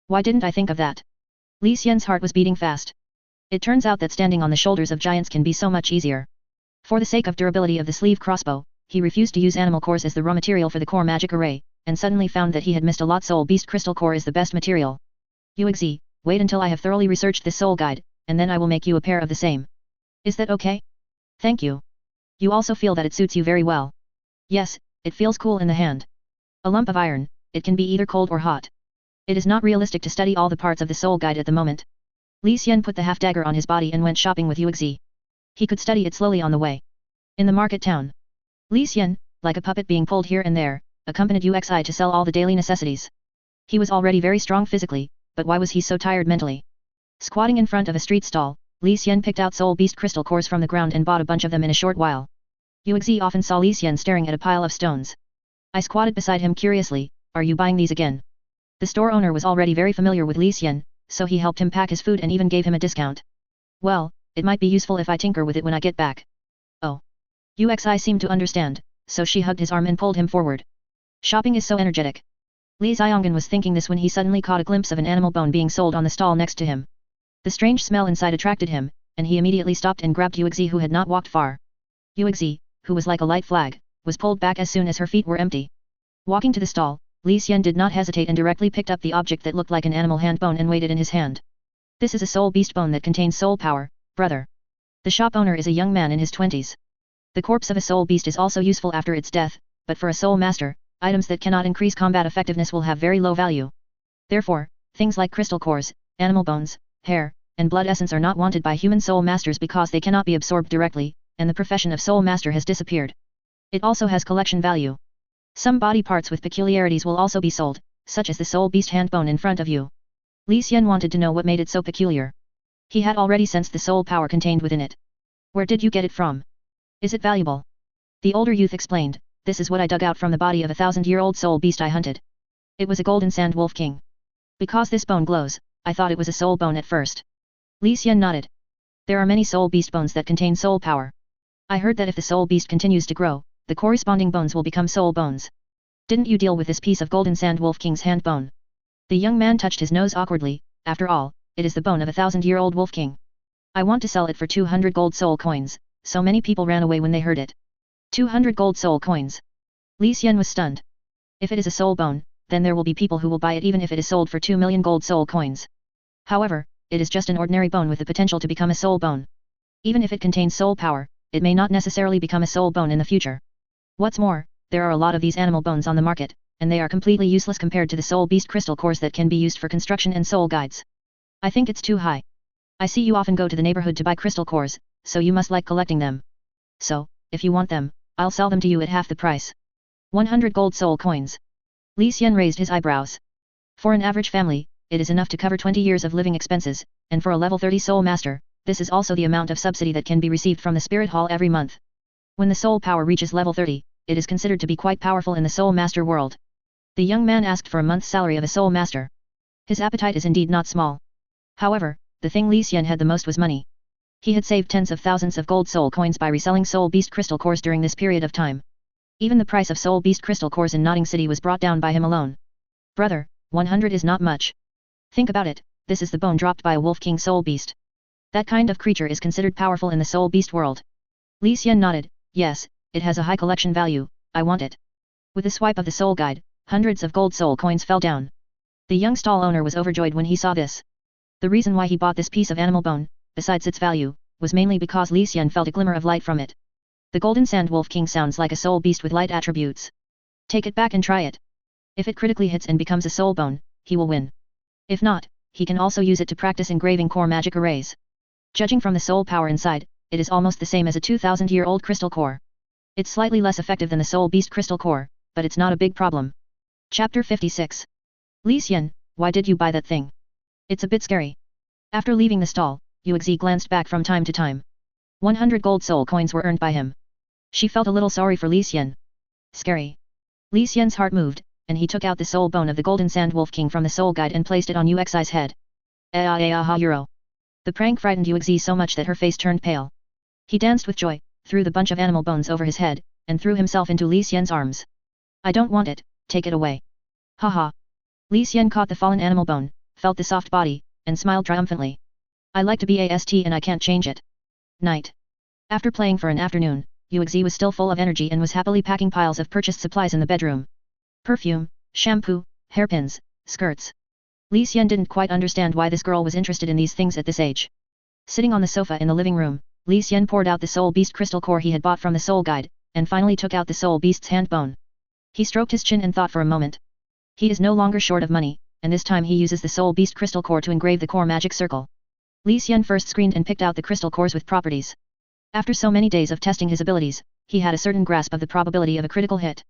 Why didn't I think of that? Li Xian's heart was beating fast. It turns out that standing on the shoulders of giants can be so much easier. For the sake of durability of the sleeve crossbow, he refused to use animal cores as the raw material for the core magic array, and suddenly found that he had missed a lot. Soul Beast crystal core is the best material. Yuexi, wait until I have thoroughly researched this soul guide, and then I will make you a pair of the same. Is that okay? Thank you. You also feel that it suits you very well. Yes, it feels cool in the hand. A lump of iron, it can be either cold or hot. It is not realistic to study all the parts of the soul guide at the moment. Li Xian put the half dagger on his body and went shopping with Yuexi. He could study it slowly on the way. In the market town, Li Xian, like a puppet being pulled here and there, accompanied Yuexi to sell all the daily necessities. He was already very strong physically, but why was he so tired mentally? Squatting in front of a street stall, Li Xian picked out soul beast crystal cores from the ground and bought a bunch of them in a short while. Yuexi often saw Li Xian staring at a pile of stones. I squatted beside him curiously, are you buying these again? The store owner was already very familiar with Li Xian, so he helped him pack his food and even gave him a discount. Well, it might be useful if I tinker with it when I get back. Oh. Yuexi seemed to understand, so she hugged his arm and pulled him forward. Shopping is so energetic. Li Xionghan was thinking this when he suddenly caught a glimpse of an animal bone being sold on the stall next to him. The strange smell inside attracted him, and he immediately stopped and grabbed Yuexi who had not walked far. Yuexi, who was like a light flag, was pulled back as soon as her feet were empty. Walking to the stall, Li Xian did not hesitate and directly picked up the object that looked like an animal hand bone and weighed it in his hand. This is a soul beast bone that contains soul power, brother. The shop owner is a young man in his 20s. The corpse of a soul beast is also useful after its death, but for a soul master, items that cannot increase combat effectiveness will have very low value. Therefore, things like crystal cores, animal bones, hair, and blood essence are not wanted by human soul masters because they cannot be absorbed directly, and the profession of soul master has disappeared. It also has collection value. Some body parts with peculiarities will also be sold, such as the soul beast hand bone in front of you. Li Xian wanted to know what made it so peculiar. He had already sensed the soul power contained within it. Where did you get it from? Is it valuable? The older youth explained, this is what I dug out from the body of a 1,000-year-old soul beast I hunted. It was a golden sand wolf king. Because this bone glows, I thought it was a soul bone at first. Li Xian nodded. There are many soul beast bones that contain soul power. I heard that if the soul beast continues to grow, the corresponding bones will become soul bones. Didn't you deal with this piece of golden sand wolf king's hand bone? The young man touched his nose awkwardly, after all, it is the bone of a 1,000-year-old wolf king. I want to sell it for 200 gold soul coins, so many people ran away when they heard it. 200 gold soul coins. Li Xian was stunned. If it is a soul bone, then there will be people who will buy it even if it is sold for 2 million gold soul coins. However, it is just an ordinary bone with the potential to become a soul bone. Even if it contains soul power, it may not necessarily become a soul bone in the future. What's more, there are a lot of these animal bones on the market, and they are completely useless compared to the soul beast crystal cores that can be used for construction and soul guides. I think it's too high. I see you often go to the neighborhood to buy crystal cores, so you must like collecting them. So, if you want them, I'll sell them to you at half the price. 100 gold soul coins. Li Xian raised his eyebrows. For an average family, it is enough to cover 20 years of living expenses, and for a level 30 soul master, this is also the amount of subsidy that can be received from the spirit hall every month. When the soul power reaches level 30, it is considered to be quite powerful in the soul master world. The young man asked for a month's salary of a soul master. His appetite is indeed not small. However, the thing Li Xian had the most was money. He had saved tens of thousands of gold soul coins by reselling soul beast crystal cores during this period of time. Even the price of soul beast crystal cores in Notting City was brought down by him alone. Brother, 100 is not much. Think about it, this is the bone dropped by a wolf king soul beast. That kind of creature is considered powerful in the soul beast world. Li Xian nodded, yes, it has a high collection value, I want it. With a swipe of the soul guide, hundreds of gold soul coins fell down. The young stall owner was overjoyed when he saw this. The reason why he bought this piece of animal bone, besides its value, was mainly because Li Xian felt a glimmer of light from it. The golden sand wolf king sounds like a soul beast with light attributes. Take it back and try it. If it critically hits and becomes a soul bone, he will win. If not, he can also use it to practice engraving core magic arrays. Judging from the soul power inside, it is almost the same as a 2,000-year-old crystal core. It's slightly less effective than the soul beast crystal core, but it's not a big problem. Chapter 56. Li Xian, why did you buy that thing? It's a bit scary. After leaving the stall, Yuexi glanced back from time to time. 100 gold soul coins were earned by him. She felt a little sorry for Li Xian. Scary. Li Xian's heart moved, and he took out the soul bone of the golden sand wolf king from the soul guide and placed it on Yuexi's head. Euro. The prank frightened Yuexi so much that her face turned pale. He danced with joy, threw the bunch of animal bones over his head, and threw himself into Li Xian's arms. I don't want it, take it away. Haha. Li Xian caught the fallen animal bone, felt the soft body, and smiled triumphantly. I like to be AST and I can't change it. Night. After playing for an afternoon, Yuexi was still full of energy and was happily packing piles of purchased supplies in the bedroom. Perfume, shampoo, hairpins, skirts. Li Xian didn't quite understand why this girl was interested in these things at this age. Sitting on the sofa in the living room, Li Xian poured out the soul beast crystal core he had bought from the soul guide, and finally took out the soul beast's hand bone. He stroked his chin and thought for a moment. He is no longer short of money, and this time he uses the soul beast crystal core to engrave the core magic circle. Li Xian first screened and picked out the crystal cores with properties. After so many days of testing his abilities, he had a certain grasp of the probability of a critical hit.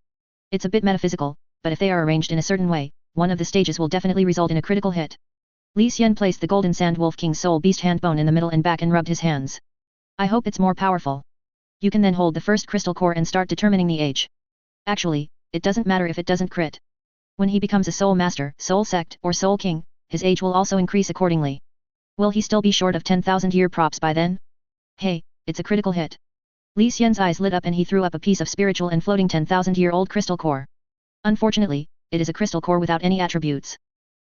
It's a bit metaphysical, but if they are arranged in a certain way, one of the stages will definitely result in a critical hit. Li Xian placed the golden sand wolf king's soul beast hand bone in the middle and back and rubbed his hands. I hope it's more powerful. You can then hold the first crystal core and start determining the age. Actually, it doesn't matter if it doesn't crit. When he becomes a soul master, soul sect, or soul king, his age will also increase accordingly. Will he still be short of 10,000-year props by then? Hey, it's a critical hit. Li Xian's eyes lit up and he threw up a piece of spiritual and floating 10,000-year-old crystal core. Unfortunately, it is a crystal core without any attributes.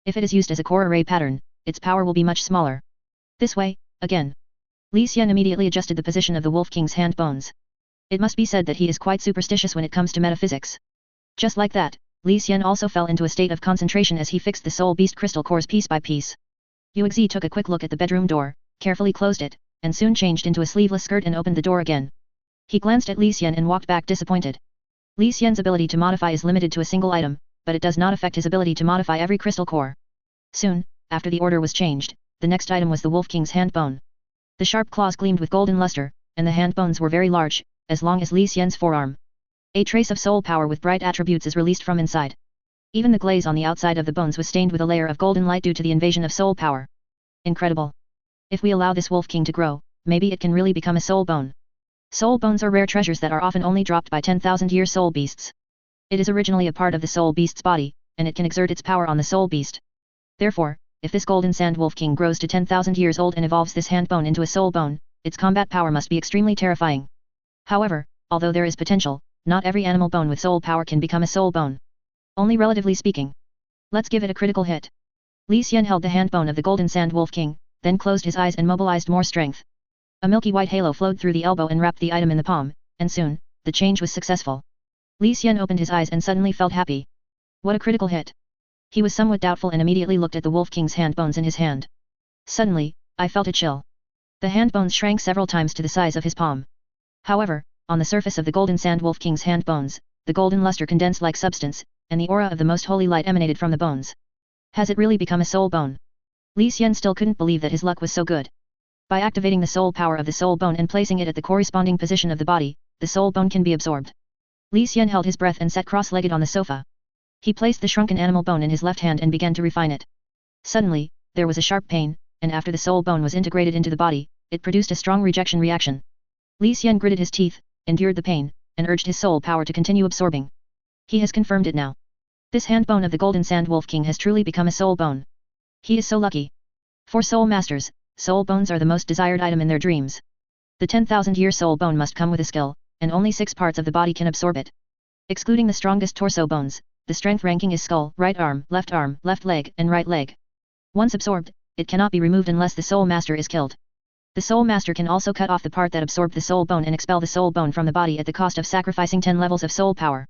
If it is used as a core array pattern, its power will be much smaller. This way, again. Li Xian immediately adjusted the position of the Wolf King's hand bones. It must be said that he is quite superstitious when it comes to metaphysics. Just like that, Li Xian also fell into a state of concentration as he fixed the soul beast crystal cores piece by piece. Yuexi took a quick look at the bedroom door, carefully closed it, and soon changed into a sleeveless skirt and opened the door again. He glanced at Li Xian and walked back disappointed. Li Xian's ability to modify is limited to a single item, but it does not affect his ability to modify every crystal core. Soon, after the order was changed, the next item was the Wolf King's hand bone. The sharp claws gleamed with golden luster, and the hand bones were very large, as long as Li Xian's forearm. A trace of soul power with bright attributes is released from inside. Even the glaze on the outside of the bones was stained with a layer of golden light due to the invasion of soul power. Incredible. If we allow this Wolf King to grow, maybe it can really become a soul bone. Soul bones are rare treasures that are often only dropped by 10,000-year soul beasts. It is originally a part of the soul beast's body, and it can exert its power on the soul beast. Therefore, if this golden sand Wolf King grows to 10,000 years old and evolves this hand bone into a soul bone, its combat power must be extremely terrifying. However, although there is potential, not every animal bone with soul power can become a soul bone. Only relatively speaking. Let's give it a critical hit. Li Xian held the hand bone of the golden sand Wolf King, then closed his eyes and mobilized more strength. A milky white halo flowed through the elbow and wrapped the item in the palm, and soon, the change was successful. Li Xian opened his eyes and suddenly felt happy. What a critical hit. He was somewhat doubtful and immediately looked at the Wolf King's hand bones in his hand. Suddenly, I felt a chill. The hand bones shrank several times to the size of his palm. However, on the surface of the golden sand Wolf King's hand bones, the golden luster condensed like substance, and the aura of the most holy light emanated from the bones. Has it really become a soul bone? Li Xian still couldn't believe that his luck was so good. By activating the soul power of the soul bone and placing it at the corresponding position of the body, the soul bone can be absorbed. Li Xian held his breath and sat cross-legged on the sofa. He placed the shrunken animal bone in his left hand and began to refine it. Suddenly, there was a sharp pain, and after the soul bone was integrated into the body, it produced a strong rejection reaction. Li Xian gritted his teeth, endured the pain, and urged his soul power to continue absorbing. He has confirmed it now. This hand bone of the golden sand Wolf King has truly become a soul bone. He is so lucky. For soul masters, soul bones are the most desired item in their dreams. The 10,000-year soul bone must come with a skill, and only 6 parts of the body can absorb it. Excluding the strongest torso bones, the strength ranking is skull, right arm, left leg, and right leg. Once absorbed, it cannot be removed unless the soul master is killed. The soul master can also cut off the part that absorbed the soul bone and expel the soul bone from the body at the cost of sacrificing 10 levels of soul power.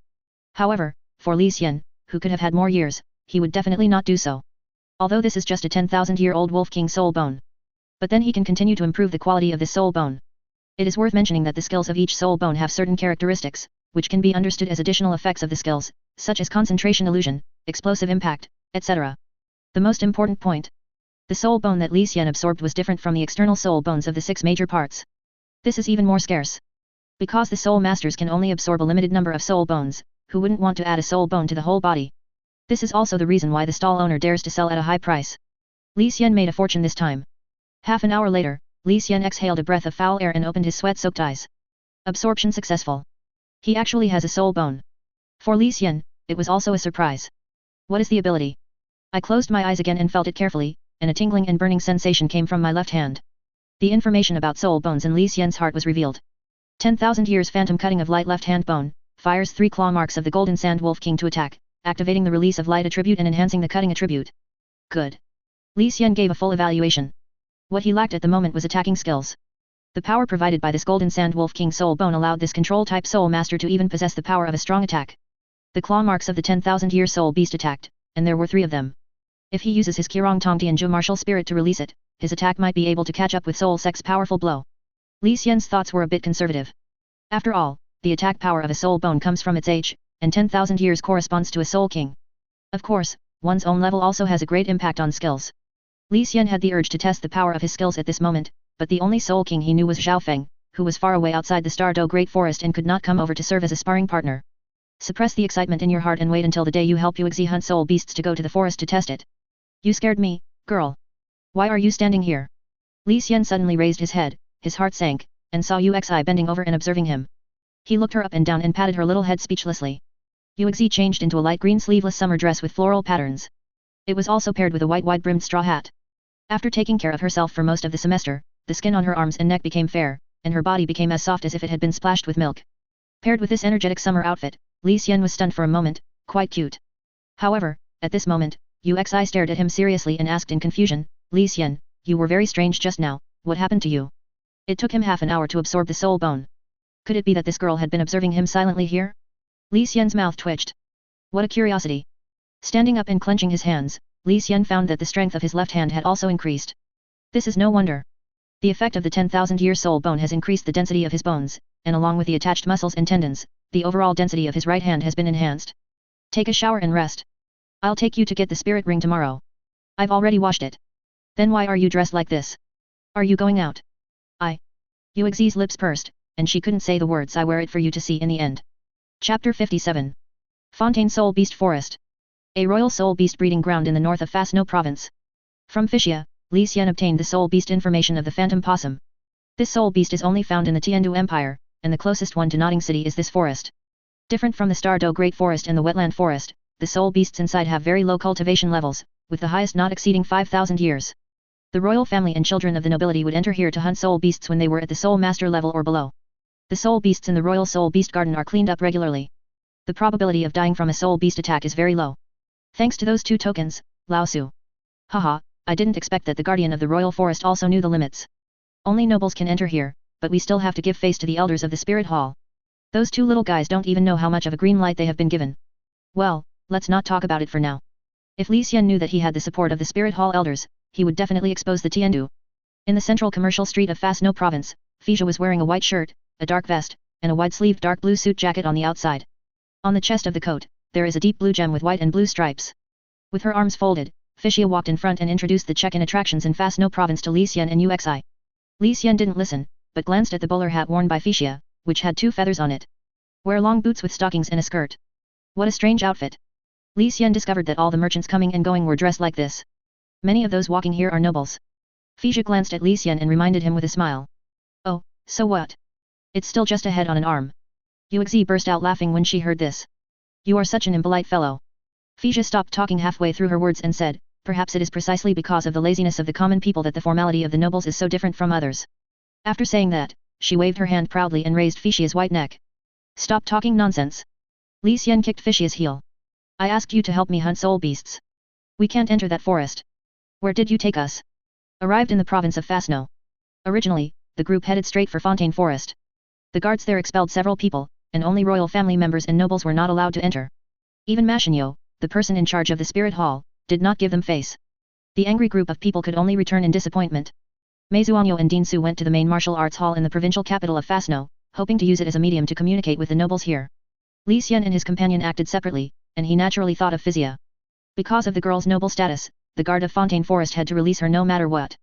However, for Li Xian, who could have had more years, he would definitely not do so. Although this is just a 10,000-year-old Wolf King soul bone. But then he can continue to improve the quality of this soul bone. It is worth mentioning that the skills of each soul bone have certain characteristics, which can be understood as additional effects of the skills, such as concentration illusion, explosive impact, etc. The most important point. The soul bone that Li Xian absorbed was different from the external soul bones of the 6 major parts. This is even more scarce. Because the soul masters can only absorb a limited number of soul bones, who wouldn't want to add a soul bone to the whole body? This is also the reason why the stall owner dares to sell at a high price. Li Xian made a fortune this time. Half an hour later, Li Xian exhaled a breath of foul air and opened his sweat-soaked eyes. Absorption successful. He actually has a soul bone. For Li Xian, it was also a surprise. What is the ability? I closed my eyes again and felt it carefully, and a tingling and burning sensation came from my left hand. The information about soul bones in Li Xian's heart was revealed. 10,000 years phantom cutting of light left hand bone, fires 3 claw marks of the golden sand Wolf King to attack, activating the release of light attribute and enhancing the cutting attribute. Good. Li Xian gave a full evaluation. What he lacked at the moment was attacking skills. The power provided by this golden sand Wolf King soul bone allowed this control-type soul master to even possess the power of a strong attack. The claw marks of the 10,000-year soul beast attacked, and there were 3 of them. If he uses his Qirong Tongtianzhu martial spirit to release it, his attack might be able to catch up with Soul Sect's powerful blow. Li Xian's thoughts were a bit conservative. After all, the attack power of a soul bone comes from its age, and 10,000 years corresponds to a soul king. Of course, one's own level also has a great impact on skills. Li Xian had the urge to test the power of his skills at this moment, but the only soul king he knew was Zhao Feng, who was far away outside the Douluo Great Forest and could not come over to serve as a sparring partner. Suppress the excitement in your heart and wait until the day you help Yuexi hunt soul beasts to go to the forest to test it. You scared me, girl. Why are you standing here? Li Xian suddenly raised his head, his heart sank, and saw Yuexi bending over and observing him. He looked her up and down and patted her little head speechlessly. Yuexi changed into a light green sleeveless summer dress with floral patterns. It was also paired with a white wide-brimmed straw hat. After taking care of herself for most of the semester, the skin on her arms and neck became fair, and her body became as soft as if it had been splashed with milk. Paired with this energetic summer outfit, Li Xian was stunned for a moment, quite cute. However, at this moment, Yuexi stared at him seriously and asked in confusion, Li Xian, you were very strange just now, what happened to you? It took him half an hour to absorb the soul bone. Could it be that this girl had been observing him silently here? Li Xian's mouth twitched. What a curiosity. Standing up and clenching his hands, Li Xian found that the strength of his left hand had also increased. This is no wonder. The effect of the 10,000-year soul bone has increased the density of his bones, and along with the attached muscles and tendons, the overall density of his right hand has been enhanced. Take a shower and rest. I'll take you to get the spirit ring tomorrow. I've already washed it. Then why are you dressed like this? Are you going out? Yuexi's lips pursed, and she couldn't say the words I wear it for you to see in the end. Chapter 57. Fontaine Soul Beast Forest. A royal soul beast breeding ground in the north of Fasno province. From Fishia, Li Xian obtained the soul beast information of the phantom possum. This soul beast is only found in the Tiandu Empire, and the closest one to Notting City is this forest. Different from the Douluo Great Forest and the Wetland Forest, the soul beasts inside have very low cultivation levels, with the highest not exceeding 5,000 years. The royal family and children of the nobility would enter here to hunt soul beasts when they were at the soul master level or below. The soul beasts in the royal soul beast garden are cleaned up regularly. The probability of dying from a soul beast attack is very low. Thanks to those two tokens, Lao Su. Haha, I didn't expect that the guardian of the royal forest also knew the limits. Only nobles can enter here, but we still have to give face to the elders of the spirit hall. Those two little guys don't even know how much of a green light they have been given. Well, let's not talk about it for now. If Li Xian knew that he had the support of the spirit hall elders, he would definitely expose the Tiandu. In the central commercial street of Fasno province, Fija was wearing a white shirt, a dark vest, and a wide-sleeved dark blue suit jacket on the outside. On the chest of the coat, there is a deep blue gem with white and blue stripes. With her arms folded, Fishia walked in front and introduced the check-in attractions in Fasno province to Li Xian and Yuexi. Li Xian didn't listen, but glanced at the bowler hat worn by Fishia, which had 2 feathers on it. Wear long boots with stockings and a skirt. What a strange outfit. Li Xian discovered that all the merchants coming and going were dressed like this. Many of those walking here are nobles. Fija glanced at Li Xian and reminded him with a smile. Oh, so what? It's still just a head on an arm. Yuexi burst out laughing when she heard this. You are such an impolite fellow. Fija stopped talking halfway through her words and said, perhaps it is precisely because of the laziness of the common people that the formality of the nobles is so different from others. After saying that, she waved her hand proudly and raised Fishia's white neck. Stop talking nonsense. Li Xian kicked Fishia's heel. I asked you to help me hunt soul beasts. We can't enter that forest. Where did you take us? Arrived in the province of Fasno. Originally, the group headed straight for Fontaine Forest. The guards there expelled several people, and only royal family members and nobles were not allowed to enter. Even Machinyo, the person in charge of the spirit hall, did not give them face. The angry group of people could only return in disappointment. Meizuanyo and Dinsu went to the main martial arts hall in the provincial capital of Fasno, hoping to use it as a medium to communicate with the nobles here. Li Xian and his companion acted separately, and he naturally thought of Fizia. Because of the girl's noble status, the guard of Fontaine Forest had to release her no matter what.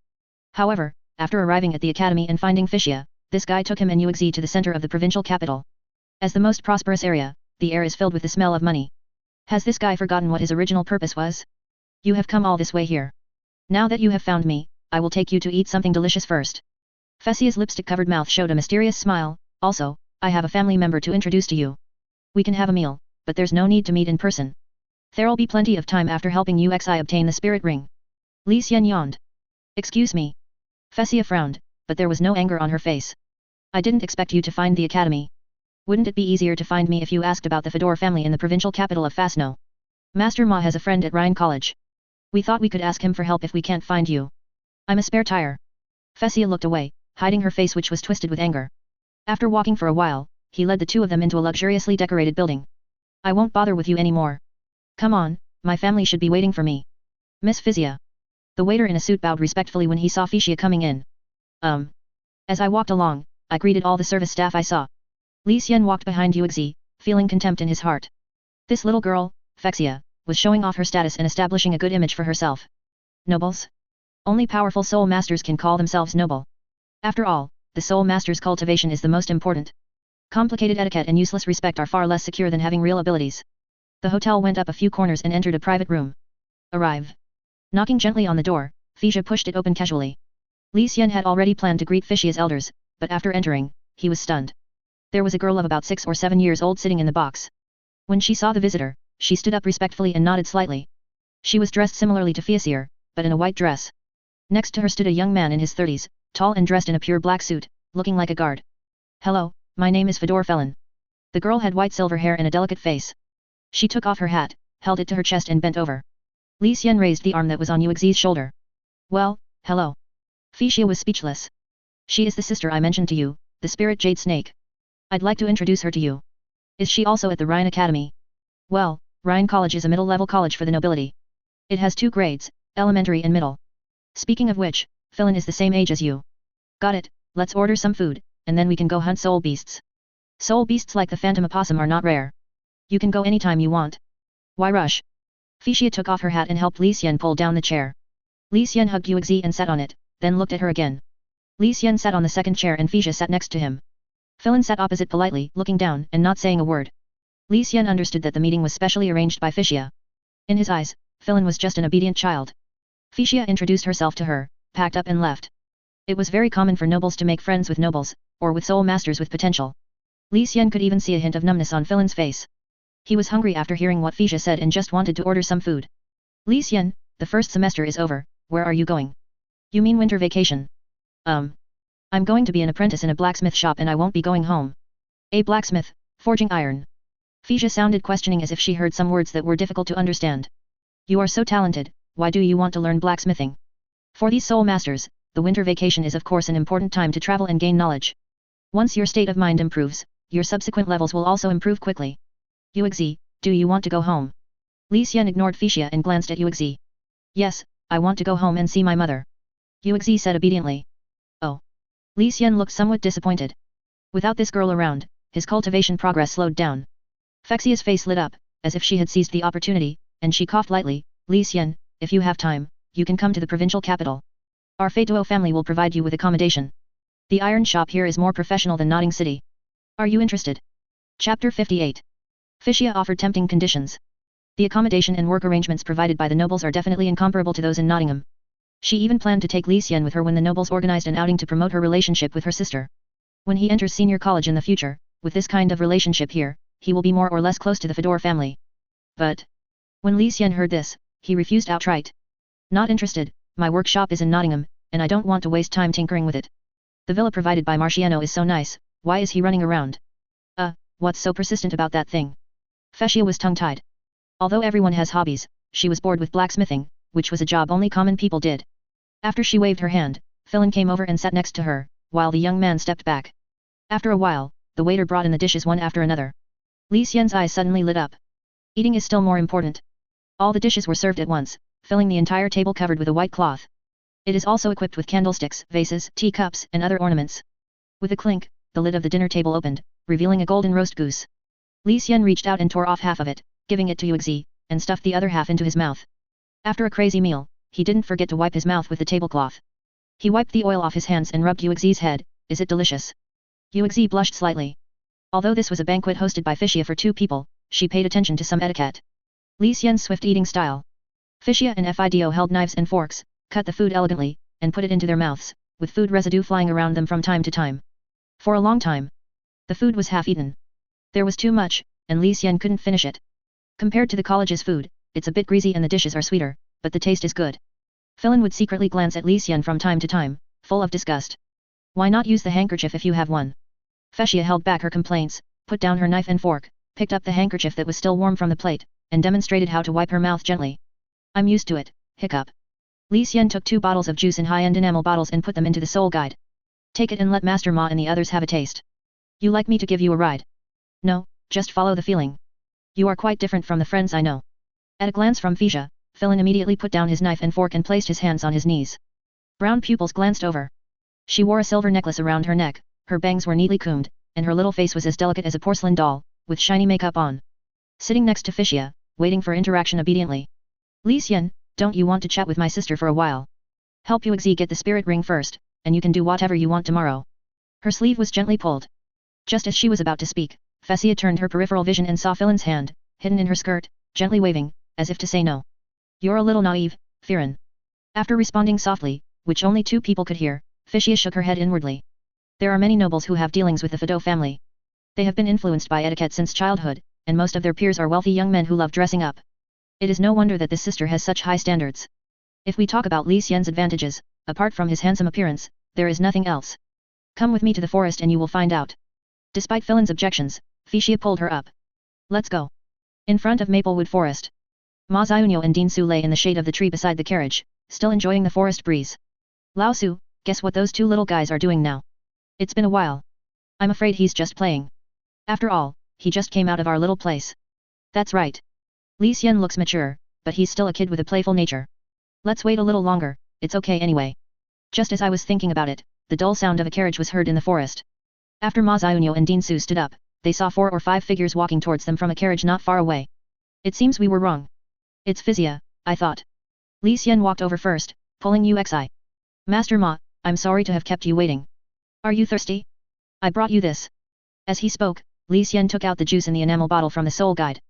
However, after arriving at the academy and finding Fishia, this guy took him and Yuexi to the center of the provincial capital. As the most prosperous area, the air is filled with the smell of money. Has this guy forgotten what his original purpose was? You have come all this way here. Now that you have found me, I will take you to eat something delicious first. Fessia's lipstick-covered mouth showed a mysterious smile. Also, I have a family member to introduce to you. We can have a meal, but there's no need to meet in person. There'll be plenty of time after helping Yuexi obtain the spirit ring. Li Xian yawned. Excuse me. Fessia frowned, but there was no anger on her face. I didn't expect you to find the academy. Wouldn't it be easier to find me if you asked about the Fedor family in the provincial capital of Fasno? Master Ma has a friend at Rhine College. We thought we could ask him for help if we can't find you. I'm a spare tire. Fessia looked away, hiding her face which was twisted with anger. After walking for a while, he led the two of them into a luxuriously decorated building. I won't bother with you anymore. Come on, my family should be waiting for me. Miss Fizia. The waiter in a suit bowed respectfully when he saw Fishia coming in. As I walked along, I greeted all the service staff I saw. Li Xian walked behind Yuexi, feeling contempt in his heart. This little girl, Fexia, was showing off her status and establishing a good image for herself. Nobles? Only powerful soul masters can call themselves noble. After all, the soul master's cultivation is the most important. Complicated etiquette and useless respect are far less secure than having real abilities. The hotel went up a few corners and entered a private room. Arrive. Knocking gently on the door, Fexia pushed it open casually. Li Xian had already planned to greet Fexia's elders, but after entering, he was stunned. There was a girl of about 6 or 7 years old sitting in the box. When she saw the visitor, she stood up respectfully and nodded slightly. She was dressed similarly to Fexia, but in a white dress. Next to her stood a young man in his 30s, tall and dressed in a pure black suit, looking like a guard. Hello, my name is Fedor Felon. The girl had white silver hair and a delicate face. She took off her hat, held it to her chest and bent over. Li Xian raised the arm that was on Yuexi's shoulder. Well, hello. Fexia was speechless. She is the sister I mentioned to you, the spirit jade snake. I'd like to introduce her to you. Is she also at the Rhine Academy? Well, Rhine College is a middle-level college for the nobility. It has 2 grades, elementary and middle. Speaking of which, Felon is the same age as you. Got it, let's order some food, and then we can go hunt soul beasts. Soul beasts like the phantom opossum are not rare. You can go anytime you want. Why rush? Fexia took off her hat and helped Li Xian pull down the chair. Li Xian hugged Yuexi and sat on it, then looked at her again. Li Xian sat on the second chair and Fexia sat next to him. Felon sat opposite politely, looking down and not saying a word. Li Xian understood that the meeting was specially arranged by Fexia. In his eyes, Felon was just an obedient child. Fexia introduced herself to her, packed up and left. It was very common for nobles to make friends with nobles, or with soul masters with potential. Li Xian could even see a hint of numbness on Felon's face. He was hungry after hearing what Fexia said and just wanted to order some food. Li Xian, the first semester is over, where are you going? You mean winter vacation? I'm going to be an apprentice in a blacksmith shop and I won't be going home. A blacksmith, forging iron. Fexia sounded questioning as if she heard some words that were difficult to understand. You are so talented, why do you want to learn blacksmithing? For these soul masters, the winter vacation is of course an important time to travel and gain knowledge. Once your state of mind improves, your subsequent levels will also improve quickly. Yuexi, do you want to go home? Li Xian ignored Fexia and glanced at Yuexi. Yes, I want to go home and see my mother. Yuexi said obediently. Oh. Li Xian looked somewhat disappointed. Without this girl around, his cultivation progress slowed down. Fexia's face lit up, as if she had seized the opportunity, and she coughed lightly. Li Xian, if you have time, you can come to the provincial capital. Our Feiduo family will provide you with accommodation. The iron shop here is more professional than Notting City. Are you interested? Chapter 58. Fexia offered tempting conditions. The accommodation and work arrangements provided by the nobles are definitely incomparable to those in Nottingham. She even planned to take Li Xian with her when the nobles organized an outing to promote her relationship with her sister. When he enters senior college in the future, with this kind of relationship here, he will be more or less close to the Fedor family. But when Li Xian heard this, he refused outright. Not interested, my workshop is in Nottingham, and I don't want to waste time tinkering with it. The villa provided by Marciano is so nice, why is he running around? What's so persistent about that thing? Fexia was tongue-tied. Although everyone has hobbies, she was bored with blacksmithing, which was a job only common people did. After she waved her hand, Felon came over and sat next to her, while the young man stepped back. After a while, the waiter brought in the dishes one after another. Li Xian's eyes suddenly lit up. Eating is still more important. All the dishes were served at once, filling the entire table covered with a white cloth. It is also equipped with candlesticks, vases, teacups, and other ornaments. With a clink, the lid of the dinner table opened, revealing a golden roast goose. Li Xian reached out and tore off half of it, giving it to Yuexi, and stuffed the other half into his mouth. After a crazy meal, he didn't forget to wipe his mouth with the tablecloth. He wiped the oil off his hands and rubbed Yuexi's head. Is it delicious? Yuexi blushed slightly. Although this was a banquet hosted by Fexia for 2 people, she paid attention to some etiquette. Li Xian's swift eating style. Fexia and Fido held knives and forks, cut the food elegantly, and put it into their mouths, with food residue flying around them from time to time. For a long time, the food was half-eaten. There was too much, and Li Xian couldn't finish it. Compared to the college's food, it's a bit greasy and the dishes are sweeter, but the taste is good. Felon would secretly glance at Li Xian from time to time, full of disgust. Why not use the handkerchief if you have one? Fexia held back her complaints, put down her knife and fork, picked up the handkerchief that was still warm from the plate, and demonstrated how to wipe her mouth gently. I'm used to it, hiccup. Li Xian took 2 bottles of juice in high-end enamel bottles and put them into the soul guide. Take it and let Master Ma and the others have a taste. You like me to give you a ride? No, just follow the feeling. You are quite different from the friends I know. At a glance from Fexia, Felon immediately put down his knife and fork and placed his hands on his knees. Brown pupils glanced over. She wore a silver necklace around her neck, her bangs were neatly combed, and her little face was as delicate as a porcelain doll, with shiny makeup on. Sitting next to Fixia, waiting for interaction obediently. Li Xian, don't you want to chat with my sister for a while? Help Yuexi get the spirit ring first, and you can do whatever you want tomorrow. Her sleeve was gently pulled. Just as she was about to speak, Fixia turned her peripheral vision and saw Filan's hand, hidden in her skirt, gently waving, as if to say no. You're a little naive, Firan. After responding softly, which only two people could hear, Fixia shook her head inwardly. There are many nobles who have dealings with the Fido family. They have been influenced by etiquette since childhood, and most of their peers are wealthy young men who love dressing up. It is no wonder that this sister has such high standards. If we talk about Li Xian's advantages, apart from his handsome appearance, there is nothing else. Come with me to the forest and you will find out. Despite Filan's objections, Fixia pulled her up. Let's go. In front of Maplewood Forest. Ma Xiaonuo and Dean Su lay in the shade of the tree beside the carriage, still enjoying the forest breeze. Lao Su, guess what those two little guys are doing now? It's been a while. I'm afraid he's just playing. After all, he just came out of our little place. That's right. Li Xian looks mature, but he's still a kid with a playful nature. Let's wait a little longer, it's okay anyway. Just as I was thinking about it, the dull sound of a carriage was heard in the forest. After Ma Xiaonuo and Dean Su stood up, they saw 4 or 5 figures walking towards them from a carriage not far away. It seems we were wrong. It's Fixia, I thought. Li Xian walked over first, pulling Uxi. Master Ma, I'm sorry to have kept you waiting. Are you thirsty? I brought you this. As he spoke, Li Xian took out the juice in the enamel bottle from the soul guide.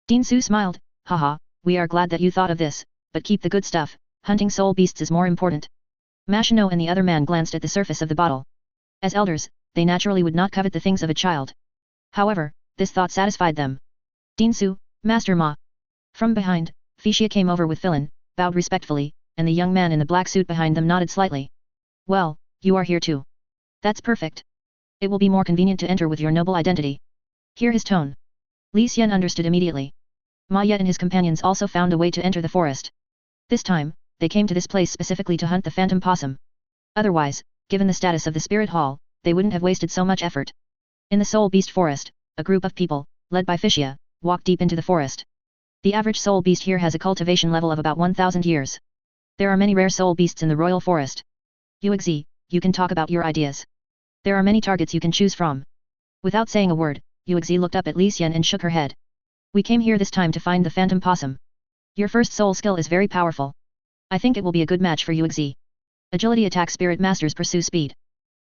Dean Su smiled, haha, we are glad that you thought of this, but keep the good stuff, hunting soul beasts is more important. Machino and the other man glanced at the surface of the bottle. As elders, they naturally would not covet the things of a child. However, this thought satisfied them. Dean Su, Master Ma. From behind, Fixia came over with Filan, bowed respectfully, and the young man in the black suit behind them nodded slightly. Well, you are here too. That's perfect. It will be more convenient to enter with your noble identity. Hear his tone. Li Xian understood immediately. Ma Ye and his companions also found a way to enter the forest. This time, they came to this place specifically to hunt the phantom possum. Otherwise, given the status of the spirit hall, they wouldn't have wasted so much effort. In the soul beast forest, a group of people, led by Fixia, walked deep into the forest. The average soul beast here has a cultivation level of about 1,000 years. There are many rare soul beasts in the royal forest. Yuexi, you can talk about your ideas. There are many targets you can choose from. Without saying a word, Yuexi looked up at Li Xian and shook her head. We came here this time to find the phantom possum. Your first soul skill is very powerful. I think it will be a good match for Yuexi. Agility attack spirit masters pursue speed.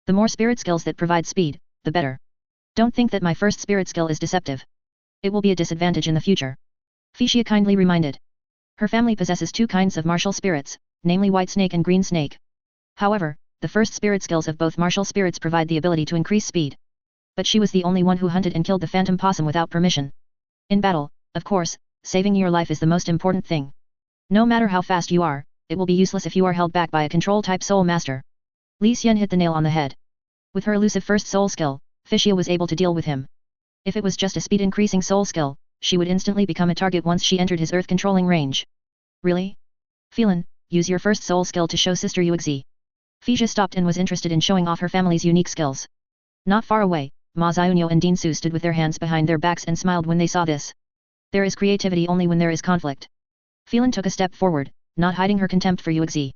The more spirit skills that provide speed, the better. Don't think that my first spirit skill is deceptive. It will be a disadvantage in the future. Fixia kindly reminded. Her family possesses 2 kinds of martial spirits, namely white snake and green snake. However, the first spirit skills of both martial spirits provide the ability to increase speed. But she was the only one who hunted and killed the phantom possum without permission. In battle, of course, saving your life is the most important thing. No matter how fast you are, it will be useless if you are held back by a control-type soul master. Li Xian hit the nail on the head. With her elusive first soul skill, Fixia was able to deal with him. If it was just a speed-increasing soul skill, she would instantly become a target once she entered his earth-controlling range. Really? Filan, use your first soul skill to show Sister Yuexi. Fixia stopped and was interested in showing off her family's unique skills. Not far away, Ma Xiaonuo and Dean Su stood with their hands behind their backs and smiled when they saw this. There is creativity only when there is conflict. Filan took a step forward, not hiding her contempt for Yuexi.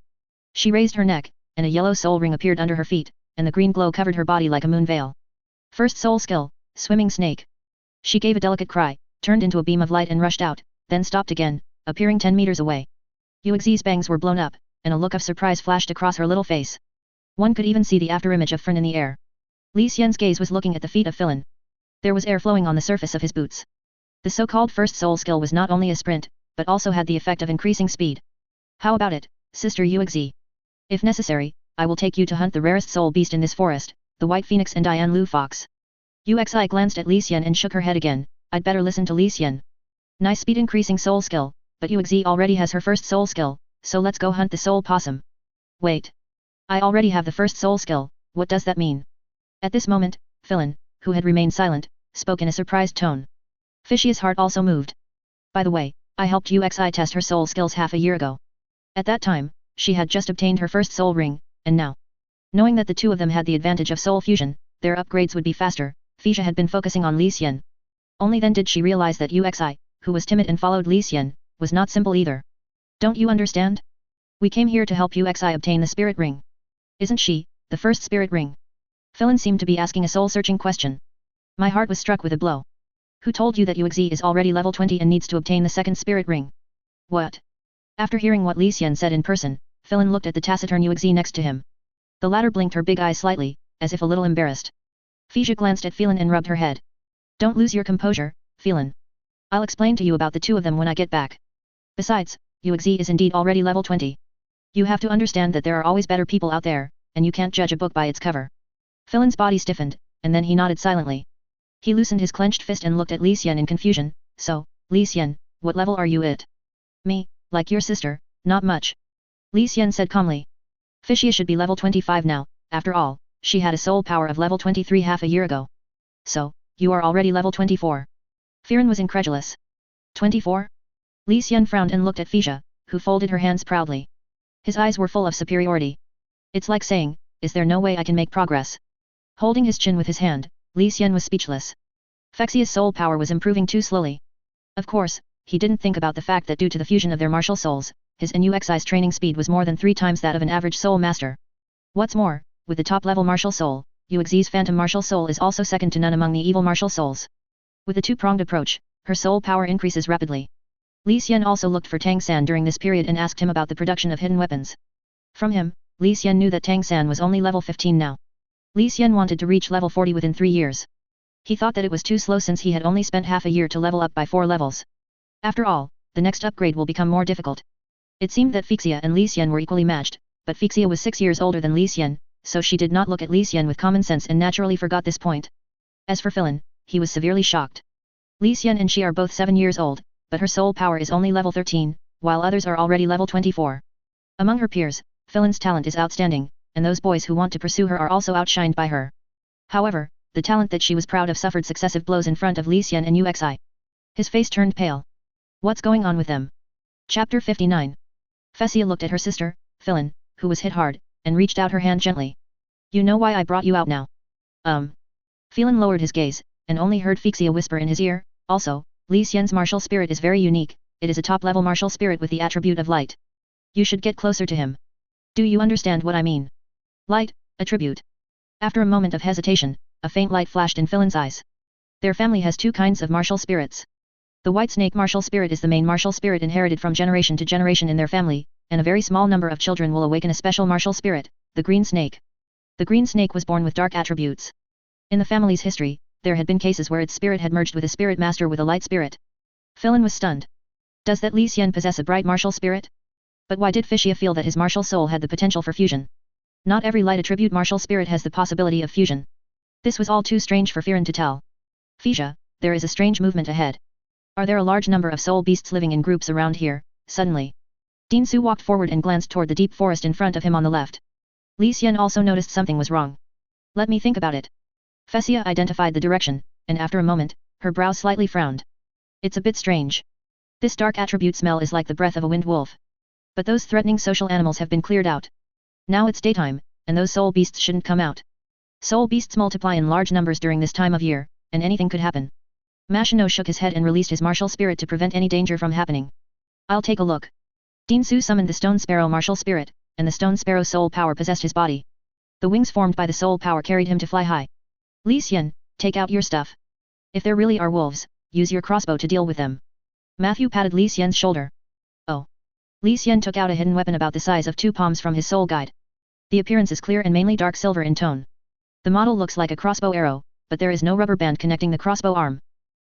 She raised her neck, and a yellow soul ring appeared under her feet, and the green glow covered her body like a moon veil. First soul skill, swimming snake. She gave a delicate cry, turned into a beam of light and rushed out, then stopped again, appearing 10 meters away. Yuexi's bangs were blown up, and a look of surprise flashed across her little face. One could even see the afterimage of Fern in the air. Li Xian's gaze was looking at the feet of Filan. There was air flowing on the surface of his boots. The so-called first soul skill was not only a sprint, but also had the effect of increasing speed. How about it, Sister Yuexi? If necessary, I will take you to hunt the rarest soul beast in this forest, the white phoenix and Dian Lu fox. Uxi glanced at Li Xian and shook her head again. I'd better listen to Li Xian. Nice speed increasing soul skill, but Yuexi already has her first soul skill, so let's go hunt the soul possum. Wait. I already have the first soul skill, what does that mean? At this moment, Filan, who had remained silent, spoke in a surprised tone. Fixia's heart also moved. By the way, I helped Uxi test her soul skills half a year ago. At that time, she had just obtained her first soul ring, and now, knowing that the two of them had the advantage of soul fusion, their upgrades would be faster, Fixia had been focusing on Li Xian. Only then did she realize that Uxi, who was timid and followed Li Xian, was not simple either. Don't you understand? We came here to help Uxi obtain the spirit ring. Isn't she, the first spirit ring? Philin seemed to be asking a soul-searching question. My heart was struck with a blow. Who told you that Yuexi is already level 20 and needs to obtain the second spirit ring? What? After hearing what Li Xian said in person, Philin looked at the taciturn Yuexi next to him. The latter blinked her big eyes slightly, as if a little embarrassed. Fija glanced at Philin and rubbed her head. Don't lose your composure, Philin. I'll explain to you about the two of them when I get back. Besides, Yuexi is indeed already level 20. You have to understand that there are always better people out there, and you can't judge a book by its cover. Philin's body stiffened, and then he nodded silently. He loosened his clenched fist and looked at Li Xian in confusion. So, Li Xian, what level are you at? Me, like your sister, not much. Li Xian said calmly. Fisia should be level 25 now, after all, she had a soul power of level 23 half a year ago. So, you are already level 24. Firen was incredulous. 24? Li Xian frowned and looked at Fisia, who folded her hands proudly. His eyes were full of superiority. It's like saying, is there no way I can make progress? Holding his chin with his hand, Li Xian was speechless. Fexia's soul power was improving too slowly. Of course, he didn't think about the fact that due to the fusion of their martial souls, his NUXI's training speed was more than 3 times that of an average soul master. What's more, with the top-level martial soul, Yuexi's phantom martial soul is also second to none among the evil martial souls. With a two-pronged approach, her soul power increases rapidly. Li Xian also looked for Tang San during this period and asked him about the production of hidden weapons. From him, Li Xian knew that Tang San was only level 15 now. Li Xian wanted to reach level 40 within 3 years. He thought that it was too slow since he had only spent half a year to level up by 4 levels. After all, the next upgrade will become more difficult. It seemed that Fixia and Li Xian were equally matched, but Fixia was 6 years older than Li Xian, so she did not look at Li Xian with common sense and naturally forgot this point. As for Philin, he was severely shocked. Li Xian and she are both 7 years old, but her soul power is only level 13, while others are already level 24. Among her peers, Philin's talent is outstanding, and those boys who want to pursue her are also outshined by her. However, the talent that she was proud of suffered successive blows in front of Li Xian and Uxi. His face turned pale. What's going on with them? Chapter 59. Fexia looked at her sister, Philin, who was hit hard, and reached out her hand gently. You know why I brought you out now? Philin lowered his gaze, and only heard Fexia whisper in his ear, also, Li Xian's martial spirit is very unique, it is a top-level martial spirit with the attribute of light. You should get closer to him. Do you understand what I mean? Light, attribute. After a moment of hesitation, a faint light flashed in Philin's eyes. Their family has 2 kinds of martial spirits. The white snake martial spirit is the main martial spirit inherited from generation to generation in their family, and a very small number of children will awaken a special martial spirit, the green snake. The green snake was born with dark attributes. In the family's history, there had been cases where its spirit had merged with a spirit master with a light spirit. Philin was stunned. Does that Li Xian possess a bright martial spirit? But why did Fixia feel that his martial soul had the potential for fusion? Not every light attribute martial spirit has the possibility of fusion. This was all too strange for Firen to tell. Fixia, there is a strange movement ahead. Are there a large number of soul beasts living in groups around here? Suddenly, Dinsu walked forward and glanced toward the deep forest in front of him on the left. Li Xian also noticed something was wrong. Let me think about it. Fexia identified the direction, and after a moment, her brow slightly frowned. It's a bit strange. This dark attribute smell is like the breath of a wind wolf. But those threatening social animals have been cleared out. Now it's daytime, and those soul beasts shouldn't come out. Soul beasts multiply in large numbers during this time of year, and anything could happen. Machino shook his head and released his martial spirit to prevent any danger from happening. I'll take a look. Dinsu summoned the stone sparrow martial spirit, and the stone sparrow's soul power possessed his body. The wings formed by the soul power carried him to fly high. Li Xian, take out your stuff. If there really are wolves, use your crossbow to deal with them. Matthew patted Li Xian's shoulder. Oh. Li Xian took out a hidden weapon about the size of 2 palms from his soul guide. The appearance is clear and mainly dark silver in tone. The model looks like a crossbow arrow, but there is no rubber band connecting the crossbow arm.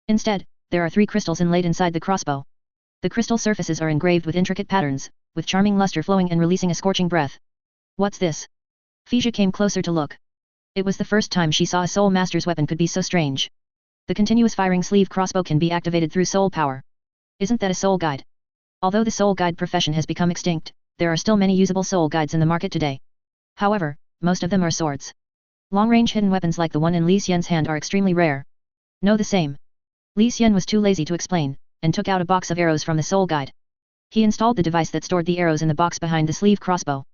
Instead, there are 3 crystals inlaid inside the crossbow. The crystal surfaces are engraved with intricate patterns, with charming luster flowing and releasing a scorching breath. What's this? Fixia came closer to look. It was the first time she saw a soul master's weapon could be so strange. The continuous firing sleeve crossbow can be activated through soul power. Isn't that a soul guide? Although the soul guide profession has become extinct, there are still many usable soul guides in the market today. However, most of them are swords. Long-range hidden weapons like the one in Li Xian's hand are extremely rare. No, the same. Li Xian was too lazy to explain, and took out a box of arrows from the soul guide. He installed the device that stored the arrows in the box behind the sleeve crossbow.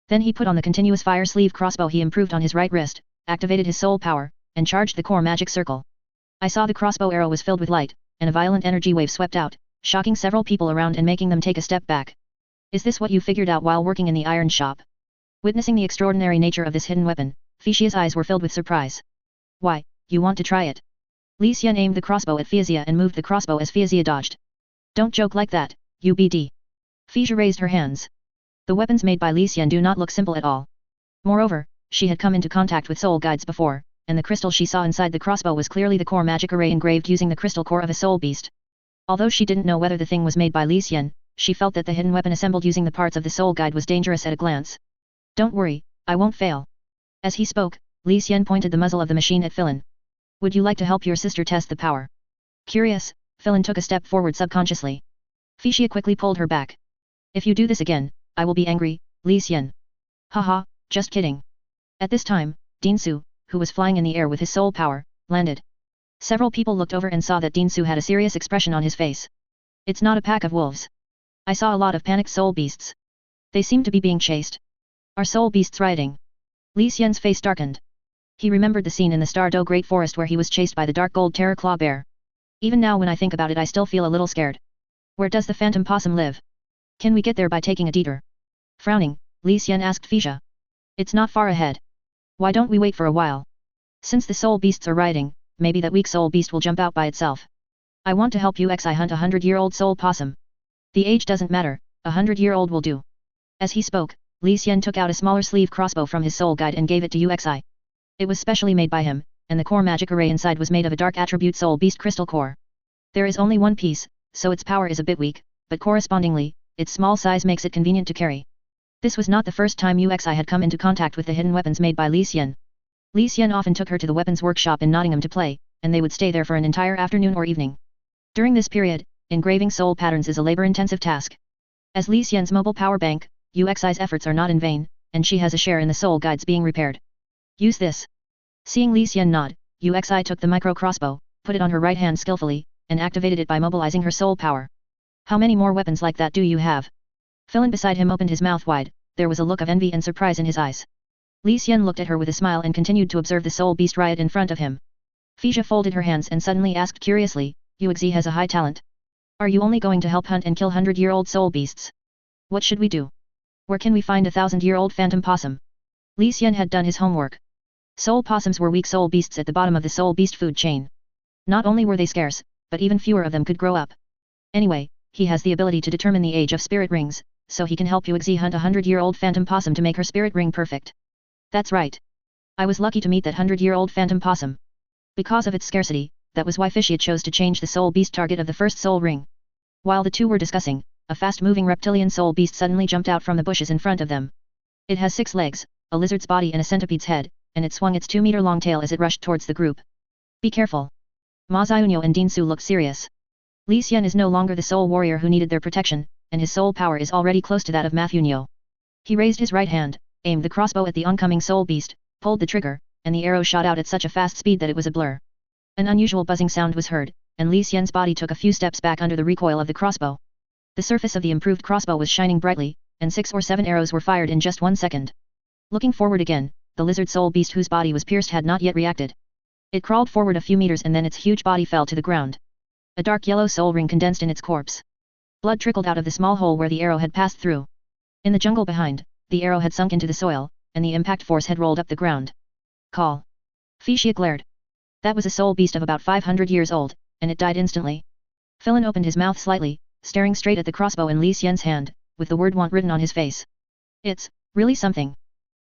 Then he put on the continuous fire sleeve crossbow he improved on his right wrist, activated his soul power, and charged the core magic circle. I saw the crossbow arrow was filled with light, and a violent energy wave swept out, shocking several people around and making them take a step back. Is this what you figured out while working in the iron shop? Witnessing the extraordinary nature of this hidden weapon, Fixia's eyes were filled with surprise. Why, you want to try it? Li Xian aimed the crossbow at Fixia and moved the crossbow as Fixia dodged. Don't joke like that, UBD. Fixia raised her hands. The weapons made by Li Xian do not look simple at all. Moreover, she had come into contact with soul guides before, and the crystal she saw inside the crossbow was clearly the core magic array engraved using the crystal core of a soul beast. Although she didn't know whether the thing was made by Li Xian, she felt that the hidden weapon assembled using the parts of the soul guide was dangerous at a glance. Don't worry, I won't fail. As he spoke, Li Xian pointed the muzzle of the machine at Philin. Would you like to help your sister test the power? Curious, Philin took a step forward subconsciously. Fixia quickly pulled her back. If you do this again, I will be angry, Li Xian. Haha, just kidding. At this time, Dinsu, who was flying in the air with his soul power, landed. Several people looked over and saw that Dinsu had a serious expression on his face. It's not a pack of wolves. I saw a lot of panicked soul beasts. They seem to be being chased. Are soul beasts rioting? Li Xian's face darkened. He remembered the scene in the Star Do Great Forest where he was chased by the dark gold terror claw bear. Even now when I think about it I still feel a little scared. Where does the phantom possum live? Can we get there by taking a detour? Frowning, Li Xian asked Fixia. It's not far ahead. Why don't we wait for a while? Since the soul beasts are rioting, maybe that weak soul beast will jump out by itself. I want to help UXI hunt a 100-year-old soul possum. The age doesn't matter, 100-year-old will do. As he spoke, Li Xian took out a smaller sleeve crossbow from his soul guide and gave it to UXI. It was specially made by him, and the core magic array inside was made of a dark attribute soul beast crystal core. There is only one piece, so its power is a bit weak, but correspondingly, its small size makes it convenient to carry. This was not the first time UXI had come into contact with the hidden weapons made by Li Xian. Li Xian often took her to the weapons workshop in Nottingham to play, and they would stay there for an entire afternoon or evening. During this period, engraving soul patterns is a labor-intensive task. As Li Xian's mobile power bank, UXI's efforts are not in vain, and she has a share in the soul guides being repaired. Use this. Seeing Li Xian nod, UXI took the micro crossbow, put it on her right hand skillfully, and activated it by mobilizing her soul power. How many more weapons like that do you have? Philin beside him opened his mouth wide, there was a look of envy and surprise in his eyes. Li Xian looked at her with a smile and continued to observe the soul beast riot in front of him. Fixia folded her hands and suddenly asked curiously, UXI has a high talent. Are you only going to help hunt and kill 100-year-old soul beasts? What should we do? Where can we find a 1000-year-old phantom possum? Li Xian had done his homework. Soul possums were weak soul beasts at the bottom of the soul beast food chain. Not only were they scarce, but even fewer of them could grow up. Anyway, he has the ability to determine the age of spirit rings, so he can help UXI hunt a 100-year-old phantom possum to make her spirit ring perfect. That's right. I was lucky to meet that 100-year-old phantom possum. Because of its scarcity, that was why Fixia chose to change the soul beast target of the first soul ring. While the two were discussing, a fast-moving reptilian soul beast suddenly jumped out from the bushes in front of them. It has 6 legs, a lizard's body and a centipede's head, and it swung its 2-meter-long tail as it rushed towards the group. Be careful. Ma Xiaoyunyo and Dinsu looked serious. Li Xian is no longer the soul warrior who needed their protection, and his soul power is already close to that of Ma Xiaoyunyo. He raised his right hand, aimed the crossbow at the oncoming soul beast, pulled the trigger, and the arrow shot out at such a fast speed that it was a blur. An unusual buzzing sound was heard, and Li Xian's body took a few steps back under the recoil of the crossbow. The surface of the improved crossbow was shining brightly, and 6 or 7 arrows were fired in just 1 second. Looking forward again, the lizard soul beast whose body was pierced had not yet reacted. It crawled forward a few meters and then its huge body fell to the ground. A dark yellow soul ring condensed in its corpse. Blood trickled out of the small hole where the arrow had passed through. In the jungle behind, the arrow had sunk into the soil, and the impact force had rolled up the ground. Call. Fixia glared. That was a soul beast of about 500 years old, and it died instantly. Philin opened his mouth slightly, staring straight at the crossbow in Li Xian's hand, with the word want written on his face. It's really something.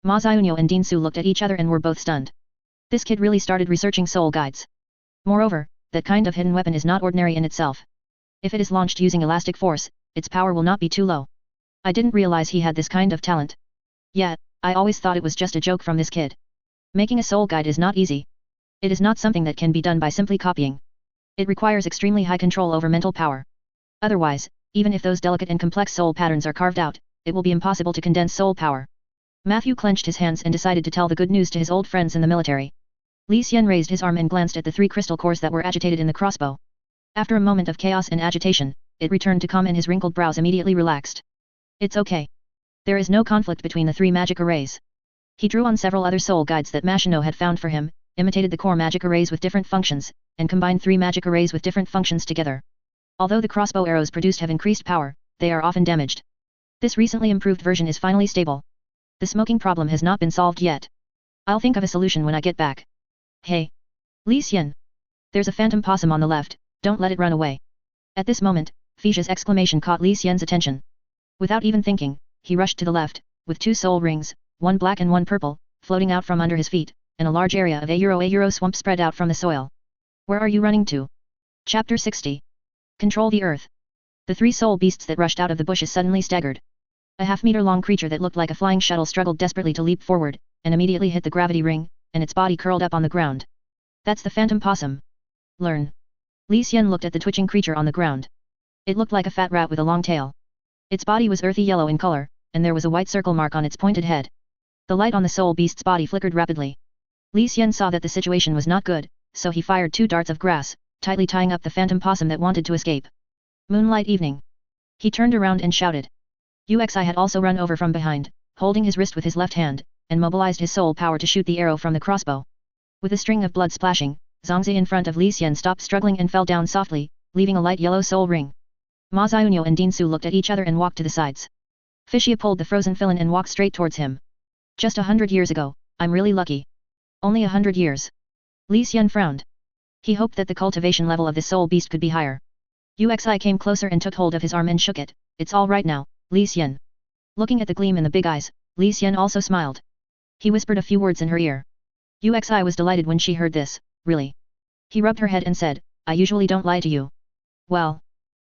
Ma Xiaoyunyo and Dinsu looked at each other and were both stunned. This kid really started researching soul guides. Moreover, that kind of hidden weapon is not ordinary in itself. If it is launched using elastic force, its power will not be too low. I didn't realize he had this kind of talent. Yet, I always thought it was just a joke from this kid. Making a soul guide is not easy. It is not something that can be done by simply copying. It requires extremely high control over mental power. Otherwise, even if those delicate and complex soul patterns are carved out, it will be impossible to condense soul power. Matthew clenched his hands and decided to tell the good news to his old friends in the military. Li Xian raised his arm and glanced at the 3 crystal cores that were agitated in the crossbow. After a moment of chaos and agitation, it returned to calm and his wrinkled brows immediately relaxed. It's okay. There is no conflict between the 3 magic arrays. He drew on several other soul guides that Mashino had found for him, imitated the core magic arrays with different functions, and combined 3 magic arrays with different functions together. Although the crossbow arrows produced have increased power, they are often damaged. This recently improved version is finally stable. The smoking problem has not been solved yet. I'll think of a solution when I get back. Hey! Li Xian! There's a phantom possum on the left, don't let it run away. At this moment, Feixia's exclamation caught Li Xian's attention. Without even thinking, he rushed to the left, with 2 soul rings, one black and one purple, floating out from under his feet, and a large area of a swamp spread out from the soil. Where are you running to? Chapter 60. Control the earth. The 3 soul beasts that rushed out of the bushes suddenly staggered. A half-meter-long creature that looked like a flying shuttle struggled desperately to leap forward, and immediately hit the gravity ring, and its body curled up on the ground. That's the phantom possum. Learn. Li Xian looked at the twitching creature on the ground. It looked like a fat rat with a long tail. Its body was earthy yellow in color, and there was a white circle mark on its pointed head. The light on the soul beast's body flickered rapidly. Li Xian saw that the situation was not good, so he fired 2 darts of grass, tightly tying up the phantom possum that wanted to escape. Moonlight evening. He turned around and shouted. Uxi had also run over from behind, holding his wrist with his left hand, and mobilized his soul power to shoot the arrow from the crossbow. With a string of blood splashing, Zhongzi in front of Li Xian stopped struggling and fell down softly, leaving a light yellow soul ring. Ma Xiaoyunyo and Dean Su looked at each other and walked to the sides. Fishia pulled the frozen filin and walked straight towards him. Just 100 years ago, I'm really lucky. Only 100 years. Li Xian frowned. He hoped that the cultivation level of the soul beast could be higher. Uxi came closer and took hold of his arm and shook it. It's all right now, Li Xian. Looking at the gleam in the big eyes, Li Xian also smiled. He whispered a few words in her ear. Uxi was delighted when she heard this, really. He rubbed her head and said, I usually don't lie to you. Well.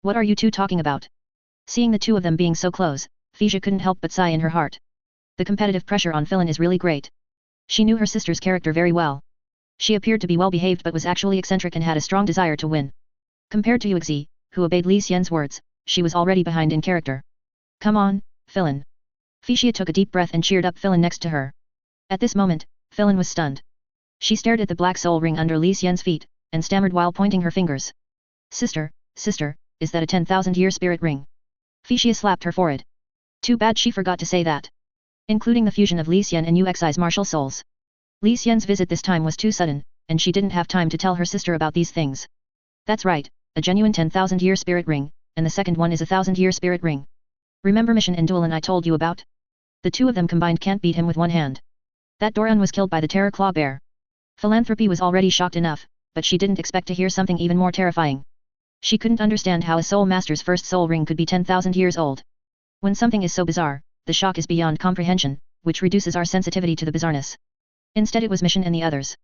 What are you two talking about? Seeing the two of them being so close, Feixia couldn't help but sigh in her heart. The competitive pressure on Filin is really great. She knew her sister's character very well. She appeared to be well behaved but was actually eccentric and had a strong desire to win. Compared to Uxi, who obeyed Li Xian's words, she was already behind in character. Come on, Filin. Feixia took a deep breath and cheered up Filin next to her. At this moment, Filin was stunned. She stared at the black soul ring under Li Xian's feet, and stammered while pointing her fingers. Sister, is that a 10,000-year spirit ring? Feixia slapped her forehead. Too bad she forgot to say that. Including the fusion of Li Xian and Uxi's martial souls. Li Xian's visit this time was too sudden, and she didn't have time to tell her sister about these things. That's right, a genuine 10,000-year spirit ring, and the second one is a 1,000-year spirit ring. Remember mission in Douluo I told you about? The two of them combined can't beat him with one hand. That Doran was killed by the terror claw bear. Philanthropy was already shocked enough, but she didn't expect to hear something even more terrifying. She couldn't understand how a soul master's first soul ring could be 10,000 years old. When something is so bizarre, the shock is beyond comprehension, which reduces our sensitivity to the bizarreness. Instead it was Mission and the others.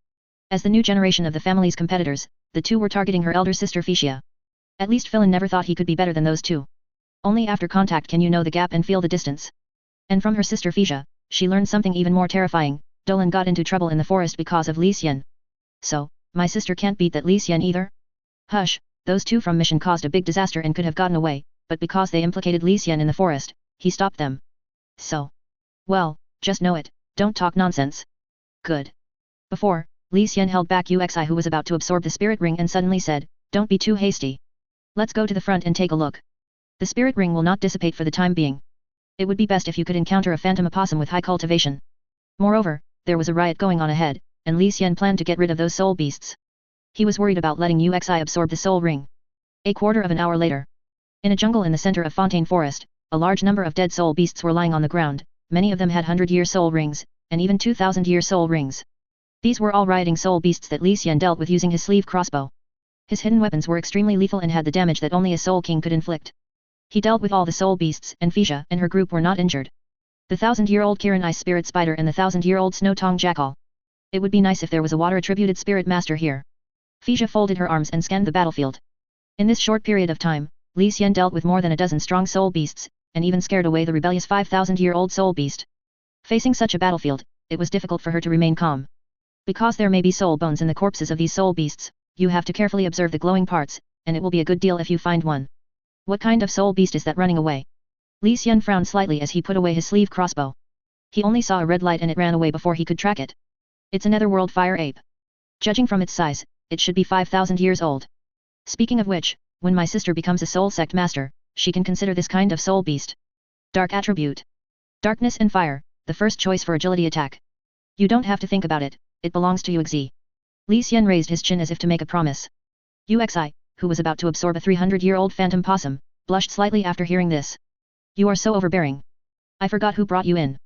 As the new generation of the family's competitors, the two were targeting her elder sister Feixia. At least Filin never thought he could be better than those two. Only after contact can you know the gap and feel the distance. And from her sister Feixia, she learned something even more terrifying. Dolan got into trouble in the forest because of Li Xian. So, my sister can't beat that Li Xian either? Hush, those two from Mission caused a big disaster and could have gotten away, but because they implicated Li Xian in the forest, he stopped them. So. Well, just know it, don't talk nonsense. Good. Before, Li Xian held back Uxi who was about to absorb the spirit ring and suddenly said, don't be too hasty. Let's go to the front and take a look. The spirit ring will not dissipate for the time being. It would be best if you could encounter a phantom opossum with high cultivation. Moreover, there was a riot going on ahead, and Li Xian planned to get rid of those soul beasts. He was worried about letting Uxi absorb the soul ring. A quarter of an hour later. In a jungle in the center of Fontaine Forest, a large number of dead soul beasts were lying on the ground, many of them had 100-year soul rings, and even 2,000-year soul rings. These were all rioting soul beasts that Li Xian dealt with using his sleeve crossbow. His hidden weapons were extremely lethal and had the damage that only a soul king could inflict. He dealt with all the soul beasts and Feixia and her group were not injured. The 1,000-year-old Kirin Ice Spirit Spider and the 1,000-year-old Snow Tong Jackal. It would be nice if there was a water-attributed spirit master here. Feixia folded her arms and scanned the battlefield. In this short period of time, Li Xian dealt with more than a dozen strong soul beasts, and even scared away the rebellious 5,000-year-old soul beast. Facing such a battlefield, it was difficult for her to remain calm. Because there may be soul bones in the corpses of these soul beasts, you have to carefully observe the glowing parts, and it will be a good deal if you find one. What kind of soul beast is that running away? Li Xian frowned slightly as he put away his sleeve crossbow. He only saw a red light and it ran away before he could track it. It's a netherworld fire ape. Judging from its size, it should be 5,000 years old. Speaking of which, when my sister becomes a soul sect master, she can consider this kind of soul beast. Dark attribute. Darkness and fire, the first choice for agility attack. You don't have to think about it, it belongs to Uxi. Li Xian raised his chin as if to make a promise. Uxi, who was about to absorb a 300-year-old phantom possum, blushed slightly after hearing this. You are so overbearing. I forgot who brought you in.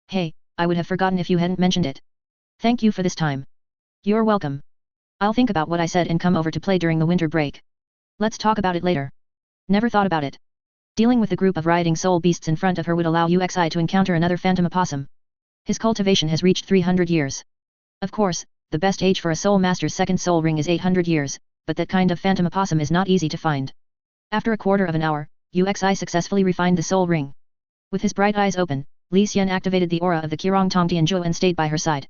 Hey, I would have forgotten if you hadn't mentioned it. Thank you for this time. You're welcome. I'll think about what I said and come over to play during the winter break. Let's talk about it later. Never thought about it. Dealing with the group of rioting soul beasts in front of her would allow UXI to encounter another phantom opossum. His cultivation has reached 300 years. Of course, the best age for a soul master's second soul ring is 800 years, but that kind of phantom opossum is not easy to find. After a quarter of an hour, UXI successfully refined the soul ring. With his bright eyes open, Li Xian activated the aura of the Qirong Tong Tianzhuo and stayed by her side.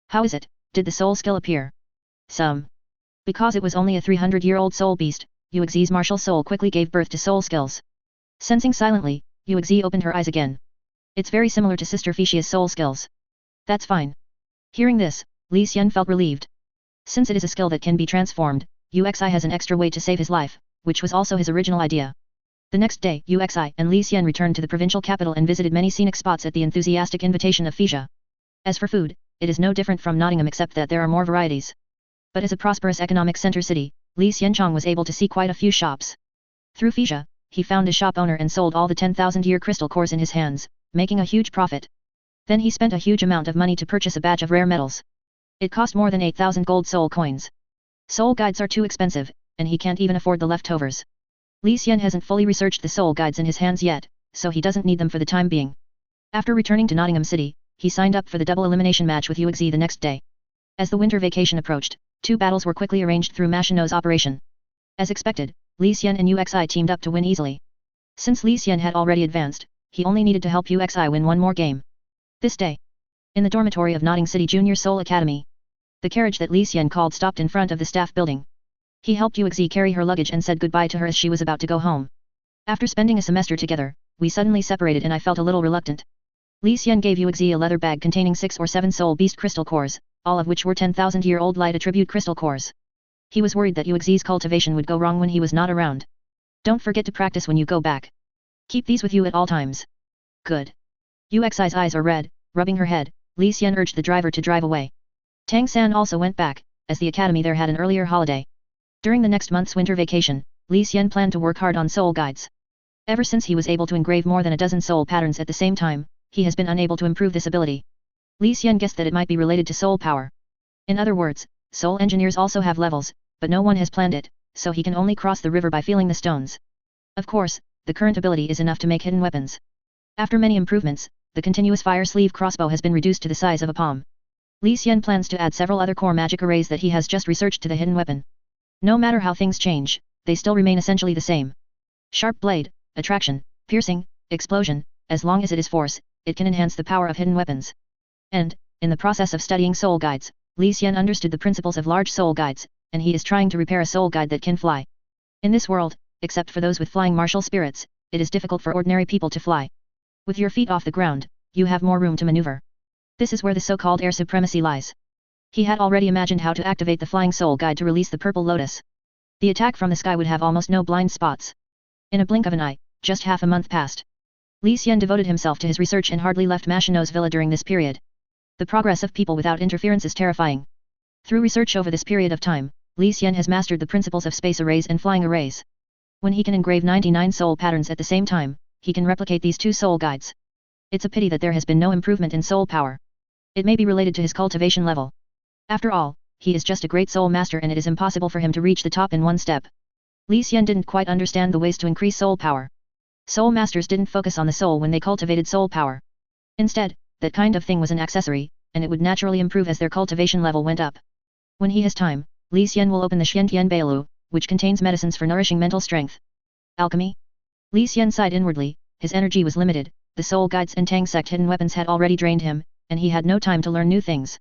How is it, did the soul skill appear? Because it was only a 300-year-old soul beast, Yuexi's martial soul quickly gave birth to soul skills. Sensing silently, Yuexi opened her eyes again. It's very similar to Sister Fishia's soul skills. That's fine. Hearing this, Li Xian felt relieved. Since it is a skill that can be transformed, UXI has an extra way to save his life, which was also his original idea. The next day, UXI and Li Xian returned to the provincial capital and visited many scenic spots at the enthusiastic invitation of Fisia. As for food, it is no different from Nottingham except that there are more varieties. But as a prosperous economic center city, Li Xianchong was able to see quite a few shops. Through Fisia, he found a shop owner and sold all the 10,000-year crystal cores in his hands, making a huge profit. Then he spent a huge amount of money to purchase a batch of rare metals. It cost more than 8,000 gold soul coins. Soul guides are too expensive, and he can't even afford the leftovers. Li Xian hasn't fully researched the soul guides in his hands yet, so he doesn't need them for the time being. After returning to Nottingham City, he signed up for the double elimination match with Yuexi the next day. As the winter vacation approached, 2 battles were quickly arranged through Machino's operation. As expected, Li Xian and UXI teamed up to win easily. Since Li Xian had already advanced, he only needed to help UXI win one more game. This day, in the dormitory of Notting City Junior Soul Academy, the carriage that Li Xian called stopped in front of the staff building. He helped Yuexi carry her luggage and said goodbye to her as she was about to go home. After spending a semester together, we suddenly separated and I felt a little reluctant. Li Xian gave Yuexi a leather bag containing 6 or 7 soul beast crystal cores, all of which were 10,000-year-old light attribute crystal cores. He was worried that Yuexi's cultivation would go wrong when he was not around. Don't forget to practice when you go back. Keep these with you at all times. Good. UXI's eyes are red, rubbing her head, Li Xian urged the driver to drive away. Tang San also went back, as the academy there had an earlier holiday. During the next month's winter vacation, Li Xian planned to work hard on soul guides. Ever since he was able to engrave more than a dozen soul patterns at the same time, he has been unable to improve this ability. Li Xian guessed that it might be related to soul power. In other words, soul engineers also have levels, but no one has planned it, so he can only cross the river by feeling the stones. Of course, the current ability is enough to make hidden weapons. After many improvements, the continuous fire sleeve crossbow has been reduced to the size of a palm. Li Xian plans to add several other core magic arrays that he has just researched to the hidden weapon. No matter how things change, they still remain essentially the same. Sharp blade, attraction, piercing, explosion, as long as it is force, it can enhance the power of hidden weapons. And, in the process of studying soul guides, Li Xian understood the principles of large soul guides, and he is trying to repair a soul guide that can fly. In this world, except for those with flying martial spirits, it is difficult for ordinary people to fly. With your feet off the ground, you have more room to maneuver. This is where the so-called air supremacy lies. He had already imagined how to activate the flying soul guide to release the purple lotus. The attack from the sky would have almost no blind spots. In a blink of an eye, just half a month passed. Li Xian devoted himself to his research and hardly left Machino's villa during this period. The progress of people without interference is terrifying. Through research over this period of time, Li Xian has mastered the principles of space arrays and flying arrays. When he can engrave 99 soul patterns at the same time, he can replicate these 2 soul guides. It's a pity that there has been no improvement in soul power. It may be related to his cultivation level. After all, he is just a great soul master and it is impossible for him to reach the top in one step. Li Xian didn't quite understand the ways to increase soul power. Soul masters didn't focus on the soul when they cultivated soul power. Instead, that kind of thing was an accessory, and it would naturally improve as their cultivation level went up. When he has time, Li Xian will open the Xiantian Bailu, which contains medicines for nourishing mental strength. Alchemy? Li Xian sighed inwardly, his energy was limited, the soul guides and Tang sect hidden weapons had already drained him, and he had no time to learn new things.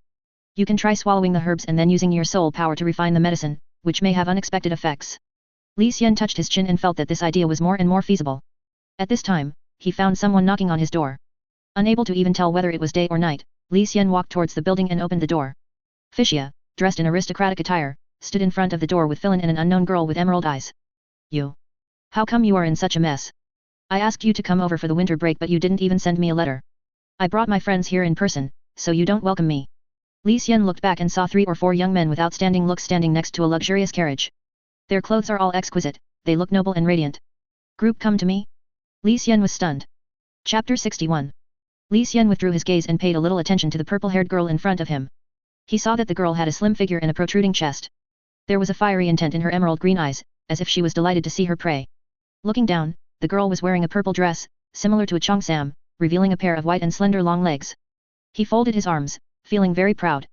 You can try swallowing the herbs and then using your soul power to refine the medicine, which may have unexpected effects. Li Xian touched his chin and felt that this idea was more and more feasible. At this time, he found someone knocking on his door. Unable to even tell whether it was day or night, Li Xian walked towards the building and opened the door. Fisia, dressed in aristocratic attire, stood in front of the door with Philin and an unknown girl with emerald eyes. You? How come you are in such a mess? I asked you to come over for the winter break but you didn't even send me a letter. I brought my friends here in person, so you don't welcome me. Li Xian looked back and saw 3 or 4 young men with outstanding looks standing next to a luxurious carriage. Their clothes are all exquisite, they look noble and radiant. Group come to me? Li Xian was stunned. Chapter 61. Li Xian withdrew his gaze and paid a little attention to the purple-haired girl in front of him. He saw that the girl had a slim figure and a protruding chest. There was a fiery intent in her emerald green eyes, as if she was delighted to see her prey. Looking down, the girl was wearing a purple dress, similar to a Tang San, revealing a pair of white and slender long legs. He folded his arms, feeling very proud.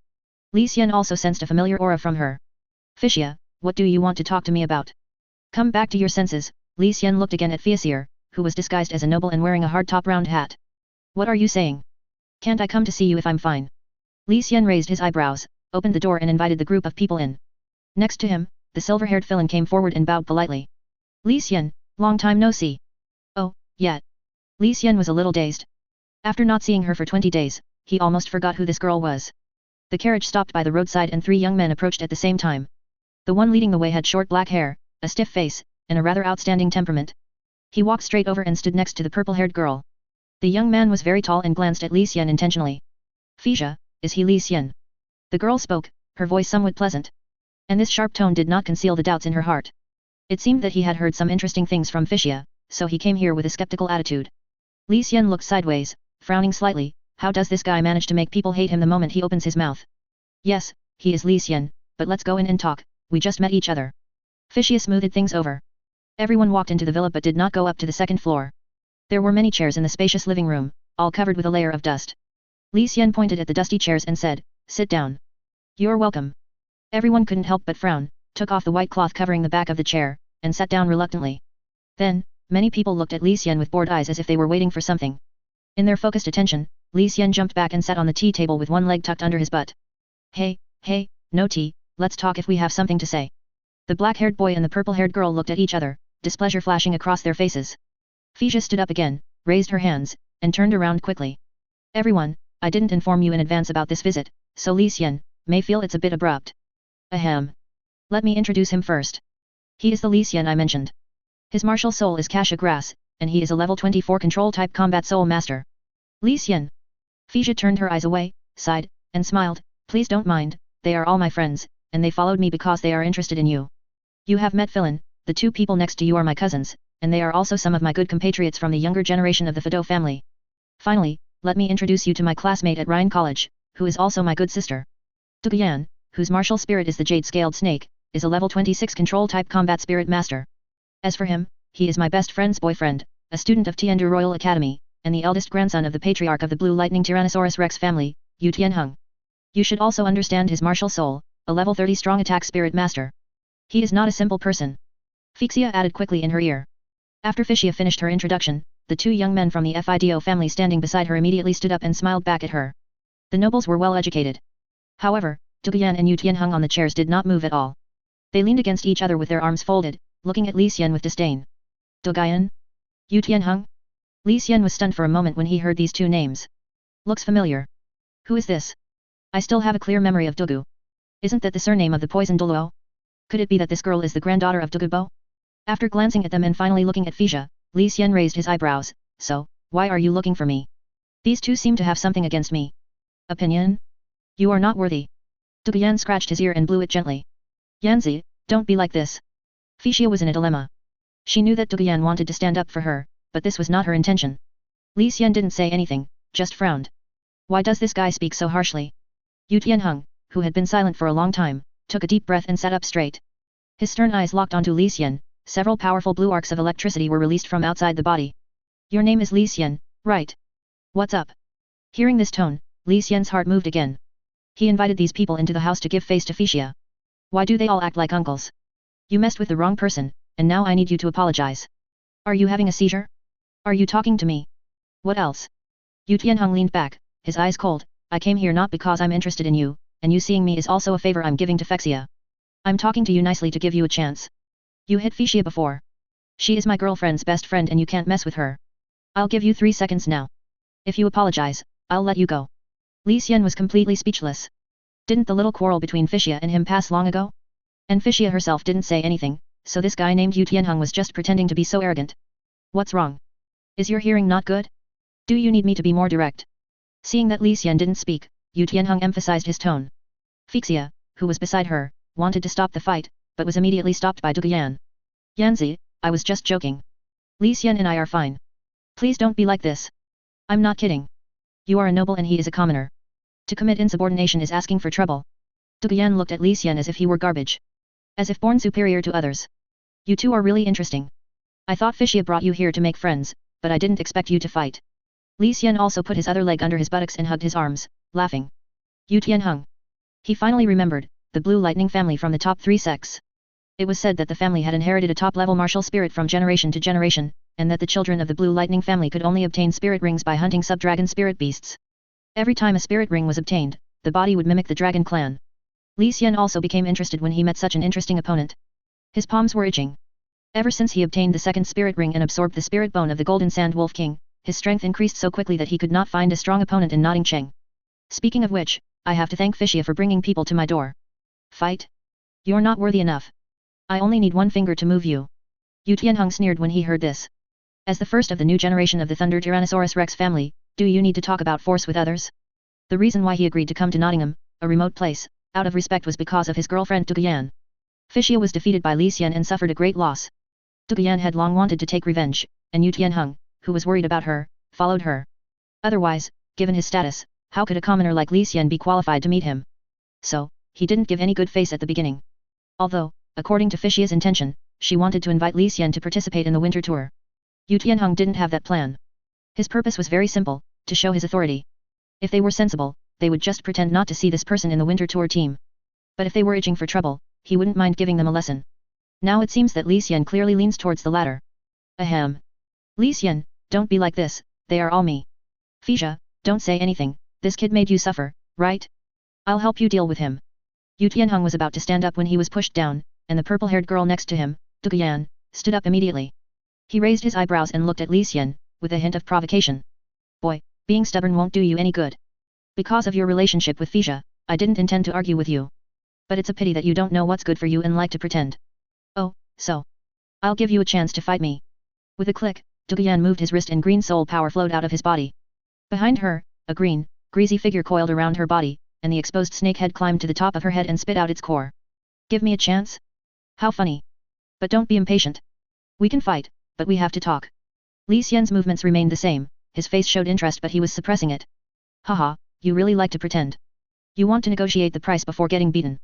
Li Xian also sensed a familiar aura from her. Fixia, what do you want to talk to me about? Come back to your senses. Li Xian looked again at Fixia, who was disguised as a noble and wearing a hard-top round hat. What are you saying? Can't I come to see you if I'm fine? Li Xian raised his eyebrows, opened the door and invited the group of people in. Next to him, the silver-haired villain came forward and bowed politely. Li Xian, long time no see. Oh, yeah. Li Xian was a little dazed. After not seeing her for 20 days, he almost forgot who this girl was. The carriage stopped by the roadside and 3 young men approached at the same time. The one leading the way had short black hair, a stiff face, and a rather outstanding temperament. He walked straight over and stood next to the purple-haired girl. The young man was very tall and glanced at Li Xian intentionally. Fixia, is he Li Xian? The girl spoke, her voice somewhat pleasant. And this sharp tone did not conceal the doubts in her heart. It seemed that he had heard some interesting things from Fixia, so he came here with a skeptical attitude. Li Xian looked sideways, frowning slightly. How does this guy manage to make people hate him the moment he opens his mouth? Yes, he is Li Xian, but let's go in and talk, we just met each other. Fixia smoothed things over. Everyone walked into the villa but did not go up to the second floor. There were many chairs in the spacious living room, all covered with a layer of dust. Li Xian pointed at the dusty chairs and said, sit down. You're welcome. Everyone couldn't help but frown, took off the white cloth covering the back of the chair, and sat down reluctantly. Then, many people looked at Li Xian with bored eyes as if they were waiting for something. In their focused attention, Li Xian jumped back and sat on the tea table with one leg tucked under his butt. Hey, no tea, let's talk if we have something to say. The black-haired boy and the purple-haired girl looked at each other, displeasure flashing across their faces. Fixia stood up again, raised her hands, and turned around quickly. Everyone, I didn't inform you in advance about this visit, so Li Xian may feel it's a bit abrupt. Ahem. Let me introduce him first. He is the Li Xian I mentioned. His martial soul is Cassia Grass, and he is a level 24 control-type combat soul master. Li Xian. Fixia turned her eyes away, sighed, and smiled. Please don't mind, they are all my friends, and they followed me because they are interested in you. You have met Philin, the 2 people next to you are my cousins, and they are also some of my good compatriots from the younger generation of the Fido family. Finally, let me introduce you to my classmate at Rhine College, who is also my good sister. Douluo, whose martial spirit is the jade-scaled snake, is a level 26 control-type combat spirit master. As for him, he is my best friend's boyfriend, a student of Tiandu Royal Academy, and the eldest grandson of the patriarch of the Blue Lightning Tyrannosaurus Rex family, Yu Tianheng. You should also understand his martial soul, a level 30 strong attack spirit master. He is not a simple person. Fixia added quickly in her ear. After Fixia finished her introduction, the 2 young men from the Fido family standing beside her immediately stood up and smiled back at her. The nobles were well educated. However, Douluo and Yu Tianheng on the chairs did not move at all. They leaned against each other with their arms folded, looking at Li Xian with disdain. Douluo? Yu Tianheng? Li Xian was stunned for a moment when he heard these 2 names. Looks familiar. Who is this? I still have a clear memory of Douluo. Isn't that the surname of the poison Douluo? Could it be that this girl is the granddaughter of Douluo? After glancing at them and finally looking at Fixia, Li Xian raised his eyebrows. So, why are you looking for me? These 2 seem to have something against me. Opinion? You are not worthy. Douluo scratched his ear and blew it gently. Yanzi, don't be like this. Fixia was in a dilemma. She knew that Douluo wanted to stand up for her, but this was not her intention. Li Xian didn't say anything, just frowned. Why does this guy speak so harshly? Yu Tianheng, who had been silent for a long time, took a deep breath and sat up straight. His stern eyes locked onto Li Xian. Several powerful blue arcs of electricity were released from outside the body. Your name is Li Xian, right? What's up? Hearing this tone, Li Xian's heart moved again. He invited these people into the house to give face to Fixia. Why do they all act like uncles? You messed with the wrong person, and now I need you to apologize. Are you having a seizure? Are you talking to me? What else? Yu Tianheng leaned back, his eyes cold. I came here not because I'm interested in you, and you seeing me is also a favor I'm giving to Fixia. I'm talking to you nicely to give you a chance. You hit Fixia before. She is my girlfriend's best friend and you can't mess with her. I'll give you 3 seconds now. If you apologize, I'll let you go. Li Xian was completely speechless. Didn't the little quarrel between Fixia and him pass long ago? And Fixia herself didn't say anything, so this guy named Yu Tianheng was just pretending to be so arrogant. What's wrong? Is your hearing not good? Do you need me to be more direct? Seeing that Li Xian didn't speak, Yu Tianheng emphasized his tone. Fixia, who was beside her, wanted to stop the fight, but was immediately stopped by Douluo. Yanzi, I was just joking. Li Xian and I are fine. Please don't be like this. I'm not kidding. You are a noble and he is a commoner. To commit insubordination is asking for trouble. Duguyan looked at Li Xian as if he were garbage. As if born superior to others. You two are really interesting. I thought Fishia brought you here to make friends, but I didn't expect you to fight. Li Xian also put his other leg under his buttocks and hugged his arms, laughing. Yu Tianheng. He finally remembered, the Blue Lightning family from the top 3 sects. It was said that the family had inherited a top-level martial spirit from generation to generation, and that the children of the Blue Lightning family could only obtain spirit rings by hunting sub-dragon spirit beasts. Every time a spirit ring was obtained, the body would mimic the dragon clan. Li Xian also became interested when he met such an interesting opponent. His palms were itching. Ever since he obtained the second spirit ring and absorbed the spirit bone of the Golden Sand Wolf King, his strength increased so quickly that he could not find a strong opponent in Notting Cheng. Speaking of which, I have to thank Fishia for bringing people to my door. Fight? You're not worthy enough. I only need one finger to move you. Yu Tianheng sneered when he heard this. As the first of the new generation of the Thunder Tyrannosaurus Rex family, do you need to talk about force with others? The reason why he agreed to come to Nottingham, a remote place, out of respect was because of his girlfriend Duguyan. Fishia was defeated by Li Xian and suffered a great loss. Duguyan had long wanted to take revenge, and Yu Tianheng, who was worried about her, followed her. Otherwise, given his status, how could a commoner like Li Xian be qualified to meet him? So, he didn't give any good face at the beginning. Although, according to Fishia's intention, she wanted to invite Li Xian to participate in the winter tour. Yu Tianheng didn't have that plan. His purpose was very simple, to show his authority. If they were sensible, they would just pretend not to see this person in the winter tour team. But if they were itching for trouble, he wouldn't mind giving them a lesson. Now it seems that Li Xian clearly leans towards the latter. Ahem. Li Xian, don't be like this, they are all me. Fishia, don't say anything, this kid made you suffer, right? I'll help you deal with him. Yu Tianheng was about to stand up when he was pushed down, and the purple-haired girl next to him, Duguyan, stood up immediately. He raised his eyebrows and looked at Li Xian, with a hint of provocation. Boy, being stubborn won't do you any good. Because of your relationship with Fishia, I didn't intend to argue with you. But it's a pity that you don't know what's good for you and like to pretend. Oh, so. I'll give you a chance to fight me. With a click, Duguyan moved his wrist and green soul power flowed out of his body. Behind her, a green, greasy figure coiled around her body, and the exposed snake head climbed to the top of her head and spit out its core. Give me a chance? How funny. But don't be impatient. We can fight, but we have to talk. Li Xian's movements remained the same, his face showed interest but he was suppressing it. Haha, you really like to pretend. You want to negotiate the price before getting beaten.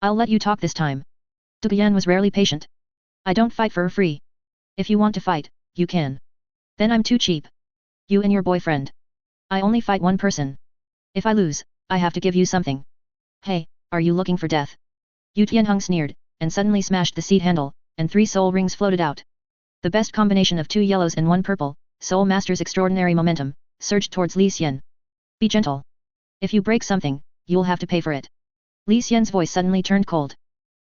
I'll let you talk this time. Duguyan was rarely patient. I don't fight for free. If you want to fight, you can. Then I'm too cheap. You and your boyfriend. I only fight one person. If I lose, I have to give you something. Hey, are you looking for death? Yu Tianheng sneered, and suddenly smashed the seat handle, and 3 soul rings floated out. The best combination of 2 yellows and 1 purple, Soul Master's extraordinary momentum, surged towards Li Xian. Be gentle. If you break something, you'll have to pay for it. Li Xian's voice suddenly turned cold.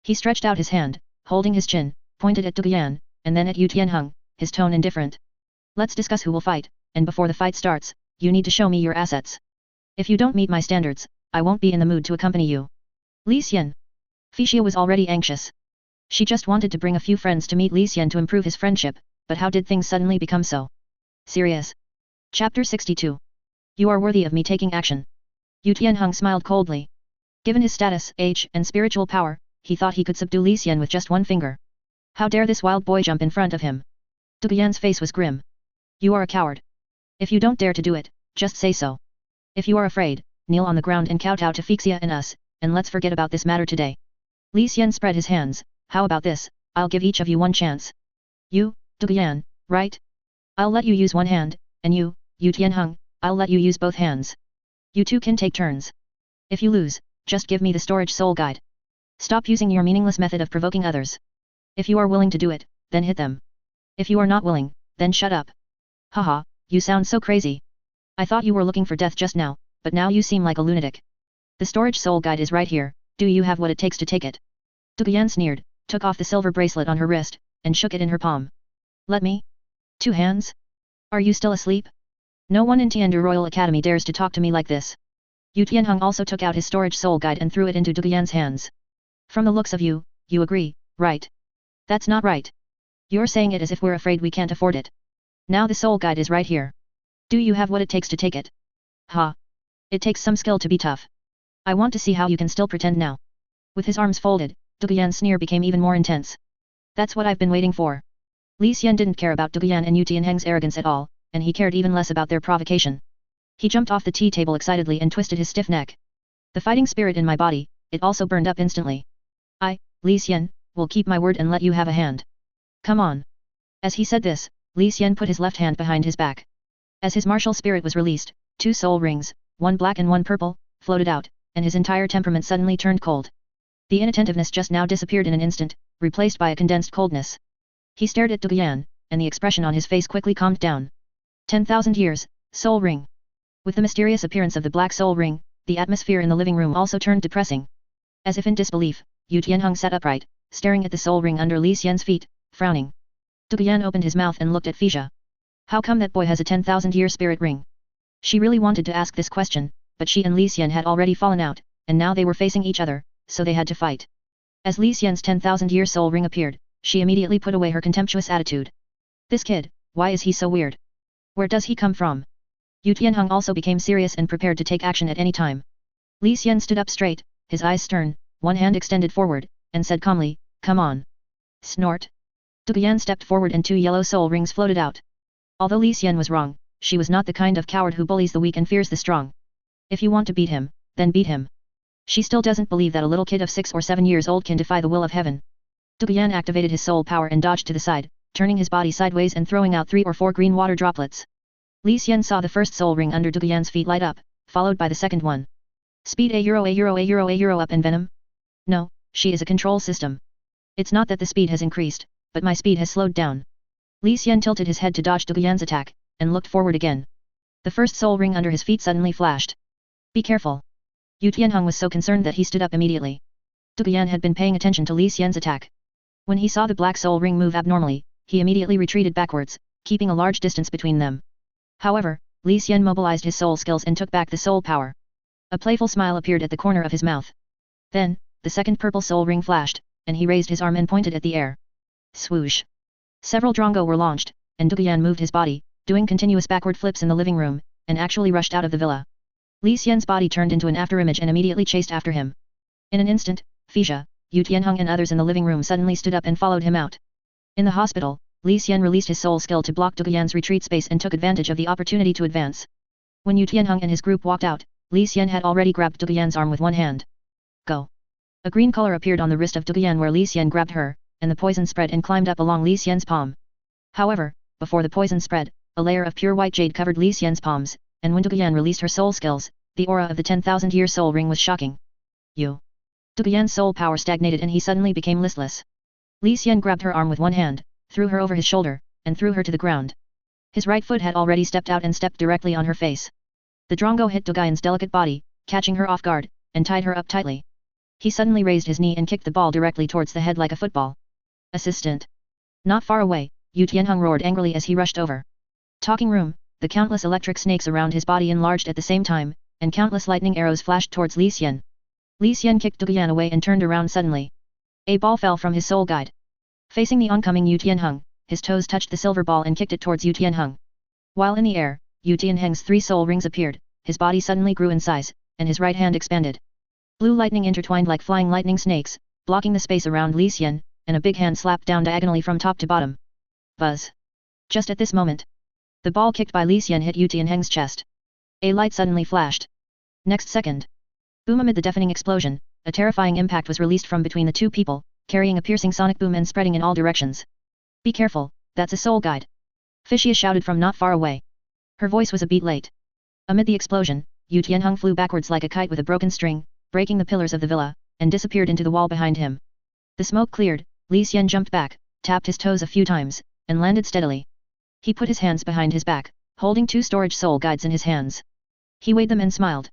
He stretched out his hand, holding his chin, pointed at Duguyan, and then at Yu Tianheng, his tone indifferent. Let's discuss who will fight, and before the fight starts, you need to show me your assets. If you don't meet my standards, I won't be in the mood to accompany you. Li Xian. Fishia was already anxious. She just wanted to bring a few friends to meet Li Xian to improve his friendship, but how did things suddenly become so serious? Chapter 62. You are worthy of me taking action. Yu Tianheng smiled coldly. Given his status, age, and spiritual power, he thought he could subdue Li Xian with just one finger. How dare this wild boy jump in front of him? Duguyan's face was grim. You are a coward. If you don't dare to do it, just say so. If you are afraid, kneel on the ground and kowtow to Fixia and us, and let's forget about this matter today. Li Xian spread his hands. How about this, I'll give each of you one chance. You, Duguyan, right? I'll let you use one hand, and you, Yu Tianheng, I'll let you use both hands. You two can take turns. If you lose, just give me the storage soul guide. Stop using your meaningless method of provoking others. If you are willing to do it, then hit them. If you are not willing, then shut up. Haha, you sound so crazy. I thought you were looking for death just now, but now you seem like a lunatic. The storage soul guide is right here, do you have what it takes to take it? Duguyan sneered, took off the silver bracelet on her wrist, and shook it in her palm. Let me? 2 hands? Are you still asleep? No one in Tiandu Royal Academy dares to talk to me like this. Yu Tianheng also took out his storage soul guide and threw it into Duguyan's hands. From the looks of you, you agree, right? That's not right. You're saying it as if we're afraid we can't afford it. Now the soul guide is right here. Do you have what it takes to take it? Ha! It takes some skill to be tough. I want to see how you can still pretend now. With his arms folded, Duguyan's sneer became even more intense. That's what I've been waiting for. Li Xian didn't care about Duguyan and Yu Tianheng's arrogance at all, and he cared even less about their provocation. He jumped off the tea table excitedly and twisted his stiff neck. The fighting spirit in my body, it also burned up instantly. I, Li Xian, will keep my word and let you have a hand. Come on. As he said this, Li Xian put his left hand behind his back. As his martial spirit was released, 2 soul rings, one black and one purple, floated out, and his entire temperament suddenly turned cold. The inattentiveness just now disappeared in an instant, replaced by a condensed coldness. He stared at Douluo, and the expression on his face quickly calmed down. 10,000 years, soul ring. With the mysterious appearance of the black soul ring, the atmosphere in the living room also turned depressing. As if in disbelief, Yu Tianheng sat upright, staring at the soul ring under Li Xian's feet, frowning. Douluo opened his mouth and looked at Fisia. How come that boy has a 10,000-year spirit ring? She really wanted to ask this question, but she and Li Xian had already fallen out, and now they were facing each other, so they had to fight. As Li Xian's 10,000-year soul ring appeared, she immediately put away her contemptuous attitude. This kid, why is he so weird? Where does he come from? Yu Tianheng also became serious and prepared to take action at any time. Li Xian stood up straight, his eyes stern, one hand extended forward, and said calmly, come on. Snort. Douluo stepped forward and 2 yellow soul rings floated out. Although Li Xian was wrong, she was not the kind of coward who bullies the weak and fears the strong. If you want to beat him, then beat him. She still doesn't believe that a little kid of 6 or 7 years old can defy the will of heaven. Douluo activated his soul power and dodged to the side, turning his body sideways and throwing out 3 or 4 green water droplets. Li Xian saw the first soul ring under Douluo's feet light up, followed by the second one. Speed a up and venom? No, she is a control system. It's not that the speed has increased, but my speed has slowed down. Li Xian tilted his head to dodge Douluo's attack, and looked forward again. The first soul ring under his feet suddenly flashed. Be careful. Yu Tianheng was so concerned that he stood up immediately. Douluo had been paying attention to Li Xian's attack. When he saw the black soul ring move abnormally, he immediately retreated backwards, keeping a large distance between them. However, Li Xian mobilized his soul skills and took back the soul power. A playful smile appeared at the corner of his mouth. Then, the second purple soul ring flashed, and he raised his arm and pointed at the air. Swoosh. Several drongo were launched, and Douluo moved his body, doing continuous backward flips in the living room, and actually rushed out of the villa. Li Xian's body turned into an afterimage and immediately chased after him. In an instant, Fisia, Yu Tianheng and others in the living room suddenly stood up and followed him out. In the hospital, Li Xian released his soul skill to block Douluo's retreat space and took advantage of the opportunity to advance. When Yu Tianheng and his group walked out, Li Xian had already grabbed Douluo's arm with one hand. Go. A green color appeared on the wrist of Douluo where Li Xian grabbed her, and the poison spread and climbed up along Li Xian's palm. However, before the poison spread, a layer of pure white jade covered Li Xian's palms, and when Douluo released her soul skills, the aura of the 10,000-year soul ring was shocking. Douluo's soul power stagnated and he suddenly became listless. Li Xian grabbed her arm with one hand, threw her over his shoulder, and threw her to the ground. His right foot had already stepped out and stepped directly on her face. The drongo hit Douluo's delicate body, catching her off guard, and tied her up tightly. He suddenly raised his knee and kicked the ball directly towards the head like a football. Assistant. Not far away, Yu Tianheng roared angrily as he rushed over. Talking room, the countless electric snakes around his body enlarged at the same time, and countless lightning arrows flashed towards Li Xian. Li Xian kicked Douluo away and turned around suddenly. A ball fell from his soul guide. Facing the oncoming Yu Tianheng, his toes touched the silver ball and kicked it towards Yu Tianheng. While in the air, Yu Tianheng's 3 soul rings appeared, his body suddenly grew in size, and his right hand expanded. Blue lightning intertwined like flying lightning snakes, blocking the space around Li Xian, and a big hand slapped down diagonally from top to bottom. Buzz. Just at this moment, the ball kicked by Li Xian hit Yu Tianheng's chest. A light suddenly flashed. Next second. Boom! Amid the deafening explosion, a terrifying impact was released from between the two people, carrying a piercing sonic boom and spreading in all directions. Be careful, that's a soul guide. Fisia shouted from not far away. Her voice was a beat late. Amid the explosion, Yu Tianheng flew backwards like a kite with a broken string, breaking the pillars of the villa, and disappeared into the wall behind him. The smoke cleared, Li Xian jumped back, tapped his toes a few times, and landed steadily. He put his hands behind his back, holding 2 storage soul guides in his hands. He weighed them and smiled.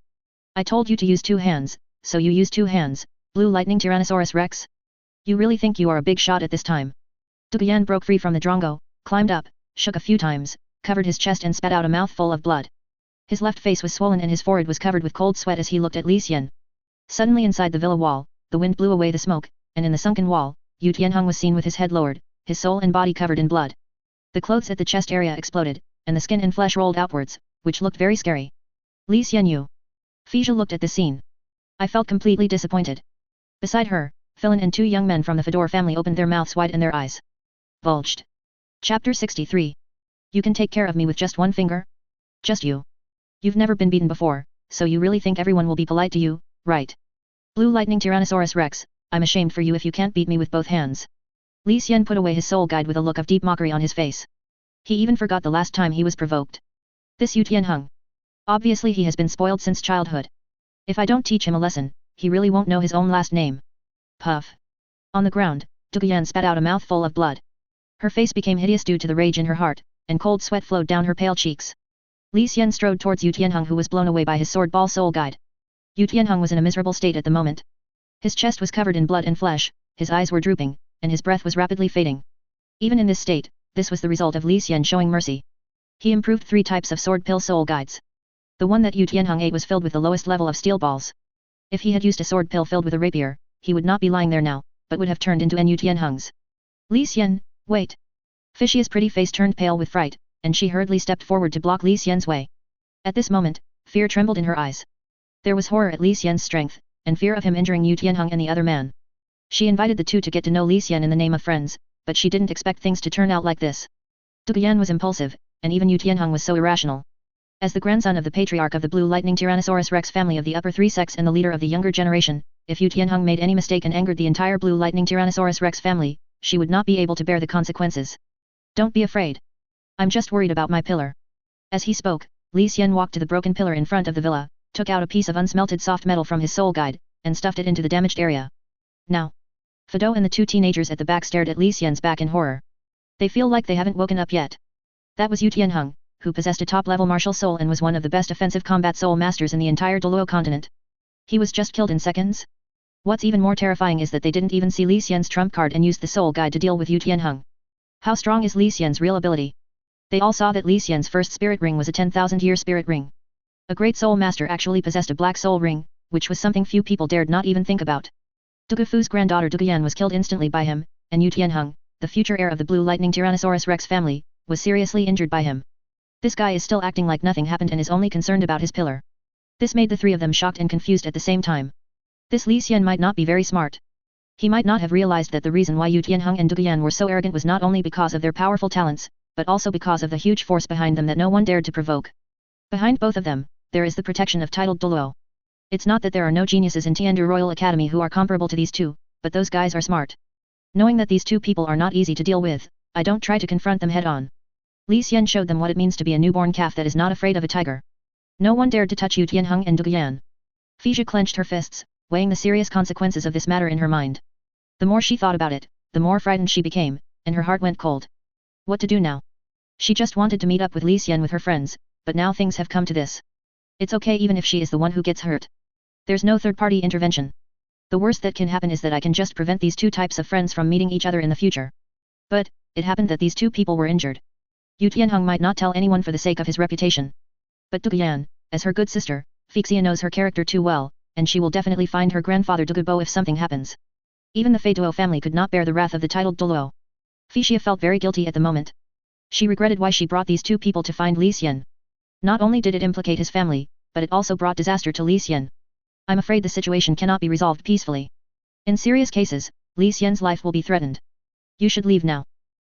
I told you to use 2 hands, so you use 2 hands, Blue Lightning Tyrannosaurus Rex? You really think you are a big shot at this time? Douluo broke free from the drongo, climbed up, shook a few times, covered his chest and spat out a mouthful of blood. His left face was swollen and his forehead was covered with cold sweat as he looked at Li Xian. Suddenly inside the villa wall, the wind blew away the smoke, and in the sunken wall, Yu Tianheng was seen with his head lowered, his soul and body covered in blood. The clothes at the chest area exploded, and the skin and flesh rolled outwards, which looked very scary. Li Xian Yu. Fisia looked at the scene. I felt completely disappointed. Beside her, Philin and 2 young men from the Fedor family opened their mouths wide and their eyes bulged. Chapter 63. You can take care of me with just 1 finger? Just you. You've never been beaten before, so you really think everyone will be polite to you, right? Blue Lightning Tyrannosaurus Rex, I'm ashamed for you if you can't beat me with both hands. Li Xian put away his soul guide with a look of deep mockery on his face. He even forgot the last time he was provoked. This Yu Tianheng. Obviously he has been spoiled since childhood. If I don't teach him a lesson, he really won't know his own last name. Puff. On the ground, Duguyan spat out a mouthful of blood. Her face became hideous due to the rage in her heart, and cold sweat flowed down her pale cheeks. Li Xian strode towards Yu Tianheng, who was blown away by his sword ball soul guide. Yu Tianheng was in a miserable state at the moment. His chest was covered in blood and flesh, his eyes were drooping, and his breath was rapidly fading. Even in this state, this was the result of Li Xian showing mercy. He improved 3 types of sword pill soul guides. The one that Yu Tianheng ate was filled with the lowest level of steel balls. If he had used a sword pill filled with a rapier, he would not be lying there now, but would have turned into Yu Tianheng's. Li Xian, wait. Fishia's pretty face turned pale with fright, and she hurriedly stepped forward to block Li Xian's way. At this moment, fear trembled in her eyes. There was horror at Li Xian's strength, and fear of him injuring Yu Tianheng and the other man. She invited the two to get to know Li Xian in the name of friends, but she didn't expect things to turn out like this. Duguyan was impulsive, and even Yu Tianheng was so irrational. As the grandson of the patriarch of the Blue Lightning Tyrannosaurus Rex family of the upper 3 sex and the leader of the younger generation, if Yu Tianheng made any mistake and angered the entire Blue Lightning Tyrannosaurus Rex family, she would not be able to bear the consequences. Don't be afraid. I'm just worried about my pillar. As he spoke, Li Xian walked to the broken pillar in front of the villa, took out a piece of unsmelted soft metal from his soul guide, and stuffed it into the damaged area. Now, Fido and the 2 teenagers at the back stared at Li Xian's back in horror. They feel like they haven't woken up yet. That was Yu Tianheng, who possessed a top-level martial soul and was one of the best offensive combat soul masters in the entire Douluo Continent. He was just killed in seconds? What's even more terrifying is that they didn't even see Li Xian's trump card and used the soul guide to deal with Yu Tianheng. How strong is Li Xian's real ability? They all saw that Li Xian's first spirit ring was a 10,000-year spirit ring. A great soul master actually possessed a black soul ring, which was something few people dared not even think about. Dugufu's granddaughter Duguyan was killed instantly by him, and Yu Tianheng, the future heir of the Blue Lightning Tyrannosaurus Rex family, was seriously injured by him. This guy is still acting like nothing happened and is only concerned about his pillar. This made the 3 of them shocked and confused at the same time. This Li Xian might not be very smart. He might not have realized that the reason why Yu Tianheng and Duguyan were so arrogant was not only because of their powerful talents, but also because of the huge force behind them that no one dared to provoke. Behind both of them, there is the protection of titled Douluo. It's not that there are no geniuses in Tiandu Royal Academy who are comparable to these 2, but those guys are smart. Knowing that these 2 people are not easy to deal with, I don't try to confront them head-on. Li Xian showed them what it means to be a newborn calf that is not afraid of a tiger. No one dared to touch Yu Tianheng and Duguyan. Fija clenched her fists, weighing the serious consequences of this matter in her mind. The more she thought about it, the more frightened she became, and her heart went cold. What to do now? She just wanted to meet up with Li Xian with her friends, but now things have come to this. It's okay even if she is the one who gets hurt. There's no third-party intervention. The worst that can happen is that I can just prevent these 2 types of friends from meeting each other in the future. But, it happened that these 2 people were injured. Yu Tianheng might not tell anyone for the sake of his reputation. But Duguyan, as her good sister, Fixia knows her character too well, and she will definitely find her grandfather Dugubo if something happens. Even the Fei Duo family could not bear the wrath of the titled Douluo. Fixia felt very guilty at the moment. She regretted why she brought these 2 people to find Li Xian. Not only did it implicate his family, but it also brought disaster to Li Xian. I'm afraid the situation cannot be resolved peacefully. In serious cases, Li Xian's life will be threatened. You should leave now.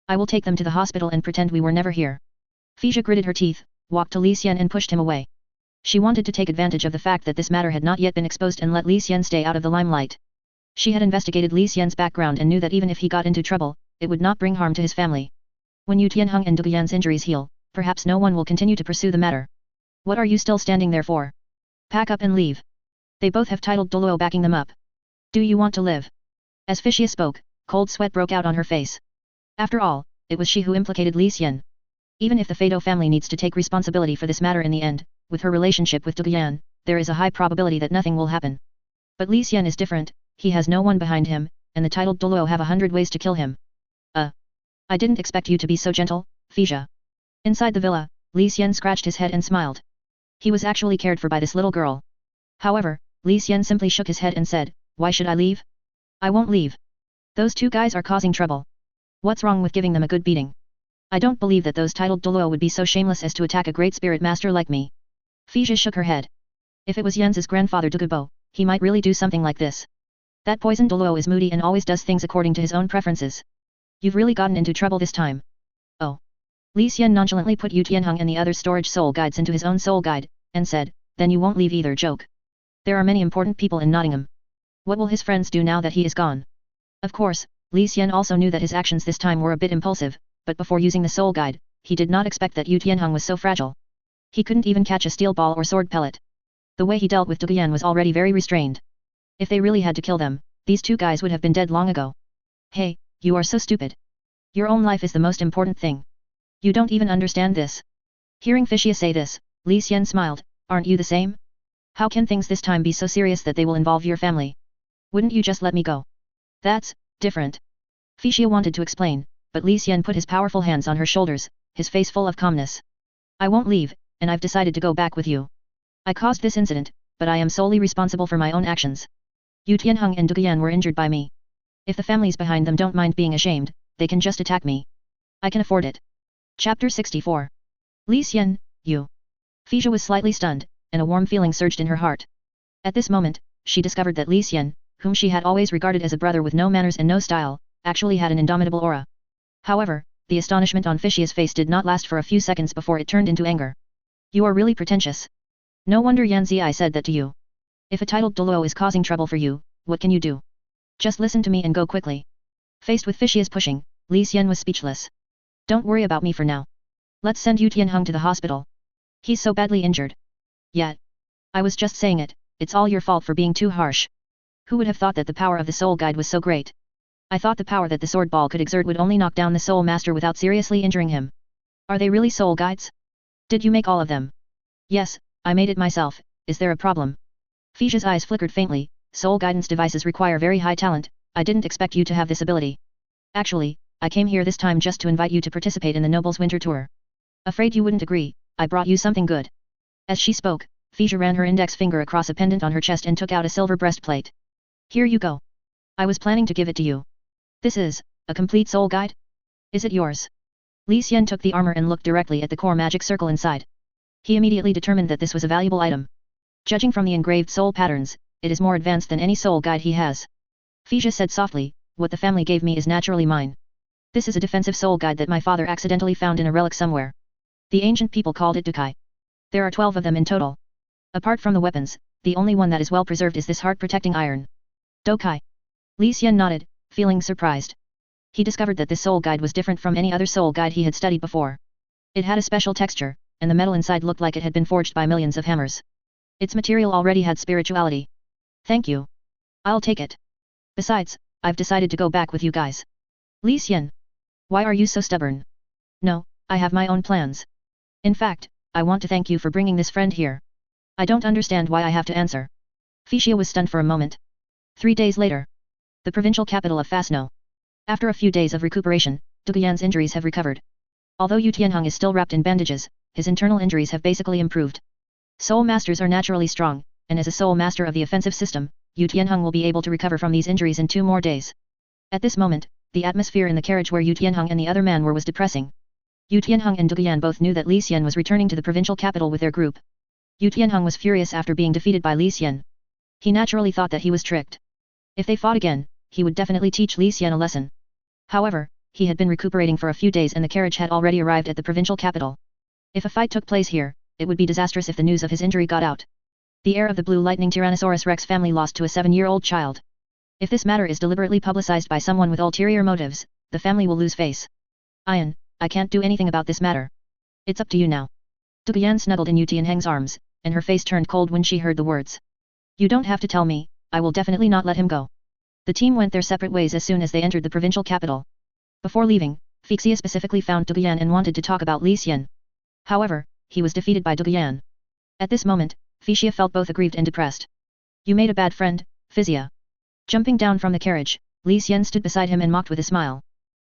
I will take them to the hospital and pretend we were never here. Fija gritted her teeth, walked to Li Xian and pushed him away. She wanted to take advantage of the fact that this matter had not yet been exposed and let Li Xian stay out of the limelight. She had investigated Li Xian's background and knew that even if he got into trouble, it would not bring harm to his family. When Yu Tianheng and Duguyan's injuries heal, perhaps no one will continue to pursue the matter. What are you still standing there for? Pack up and leave. They both have titled Douluo backing them up. Do you want to live? As Fixia spoke, cold sweat broke out on her face. After all, it was she who implicated Li Xian. Even if the Fado family needs to take responsibility for this matter in the end, with her relationship with Duguyan, there is a high probability that nothing will happen. But Li Xian is different, he has no one behind him, and the titled Douluo have 100 ways to kill him. I didn't expect you to be so gentle, Fija. Inside the villa, Li Xian scratched his head and smiled. He was actually cared for by this little girl. However, Li Xian simply shook his head and said, why should I leave? I won't leave. Those 2 guys are causing trouble. What's wrong with giving them a good beating? I don't believe that those titled Douluo would be so shameless as to attack a great spirit master like me. Fija shook her head. If it was Yenz's grandfather Dugubo, he might really do something like this. That poison Douluo is moody and always does things according to his own preferences. You've really gotten into trouble this time. Oh. Li Xian nonchalantly put Yu Tianheng and the other storage soul guides into his own soul guide, and said, then you won't leave either. Joke. There are many important people in Nottingham. What will his friends do now that he is gone? Of course, Li Xian also knew that his actions this time were a bit impulsive, but before using the soul guide, he did not expect that Yu Tianheng was so fragile. He couldn't even catch a steel ball or sword pellet. The way he dealt with Douluo was already very restrained. If they really had to kill them, these two guys would have been dead long ago. Hey, you are so stupid. Your own life is the most important thing. You don't even understand this. Hearing Fixia say this, Li Xian smiled, aren't you the same? How can things this time be so serious that they will involve your family? Wouldn't you just let me go? That's different. Fixia wanted to explain, but Li Xian put his powerful hands on her shoulders, his face full of calmness. I won't leave, and I've decided to go back with you. I caused this incident, but I am solely responsible for my own actions. Yu Tianheng and Douluo were injured by me. If the families behind them don't mind being ashamed, they can just attack me. I can afford it. Chapter 64. Li Xian, you. Fixia was slightly stunned, and a warm feeling surged in her heart. At this moment, she discovered that Li Xian, whom she had always regarded as a brother with no manners and no style, actually had an indomitable aura. However, the astonishment on Fixia's face did not last for a few seconds before it turned into anger. You are really pretentious. No wonder Yan Ziyi said that to you. If a titled Douluo is causing trouble for you, what can you do? Just listen to me and go quickly. Faced with Fixia's pushing, Li Xian was speechless. Don't worry about me for now. Let's send Yu Tianheng to the hospital. He's so badly injured. Yet. I was just saying it, it's all your fault for being too harsh. Who would have thought that the power of the soul guide was so great? I thought the power that the sword ball could exert would only knock down the soul master without seriously injuring him. Are they really soul guides? Did you make all of them? Yes, I made it myself. Is there a problem? Fixia's eyes flickered faintly. Soul guidance devices require very high talent. I didn't expect you to have this ability. Actually, I came here this time just to invite you to participate in the Noble's Winter Tour. Afraid you wouldn't agree, I brought you something good. As she spoke, Fixia ran her index finger across a pendant on her chest and took out a silver breastplate. Here you go. I was planning to give it to you. This is a complete soul guide? Is it yours? Li Xian took the armor and looked directly at the core magic circle inside. He immediately determined that this was a valuable item. Judging from the engraved soul patterns, it is more advanced than any soul guide he has. Fixia said softly, what the family gave me is naturally mine. This is a defensive soul guide that my father accidentally found in a relic somewhere. The ancient people called it Dukai. There are 12 of them in total. Apart from the weapons, the only one that is well preserved is this heart-protecting iron. Dokai. Li Xian nodded, feeling surprised. He discovered that this soul guide was different from any other soul guide he had studied before. It had a special texture, and the metal inside looked like it had been forged by millions of hammers. Its material already had spirituality. Thank you. I'll take it. Besides, I've decided to go back with you guys. Li Xian. Why are you so stubborn? No, I have my own plans. In fact, I want to thank you for bringing this friend here. I don't understand why I have to answer. Fixia was stunned for a moment. 3 days later. The provincial capital of Fasno. After a few days of recuperation, Douluo's injuries have recovered. Although Yu Tianheng is still wrapped in bandages, his internal injuries have basically improved. Soul masters are naturally strong, and as a soul master of the offensive system, Yu Tianheng will be able to recover from these injuries in 2 more days. At this moment, the atmosphere in the carriage where Yu Tianheng and the other man were was depressing. Yu Tianheng and Douluo both knew that Li Xian was returning to the provincial capital with their group. Yu Tianheng was furious after being defeated by Li Xian. He naturally thought that he was tricked. If they fought again, he would definitely teach Li Xian a lesson. However, he had been recuperating for a few days and the carriage had already arrived at the provincial capital. If a fight took place here, it would be disastrous if the news of his injury got out. The heir of the Blue Lightning Tyrannosaurus Rex family lost to a 7-year-old child. If this matter is deliberately publicized by someone with ulterior motives, the family will lose face. Ian, I can't do anything about this matter. It's up to you now. Douluo snuggled in Yu Tianheng's arms, and her face turned cold when she heard the words. You don't have to tell me, I will definitely not let him go. The team went their separate ways as soon as they entered the provincial capital. Before leaving, Fixia specifically found Douluo and wanted to talk about Li Xian. However, he was defeated by Douluo. At this moment, Fixia felt both aggrieved and depressed. You made a bad friend, Fixia. Jumping down from the carriage, Li Xian stood beside him and mocked with a smile.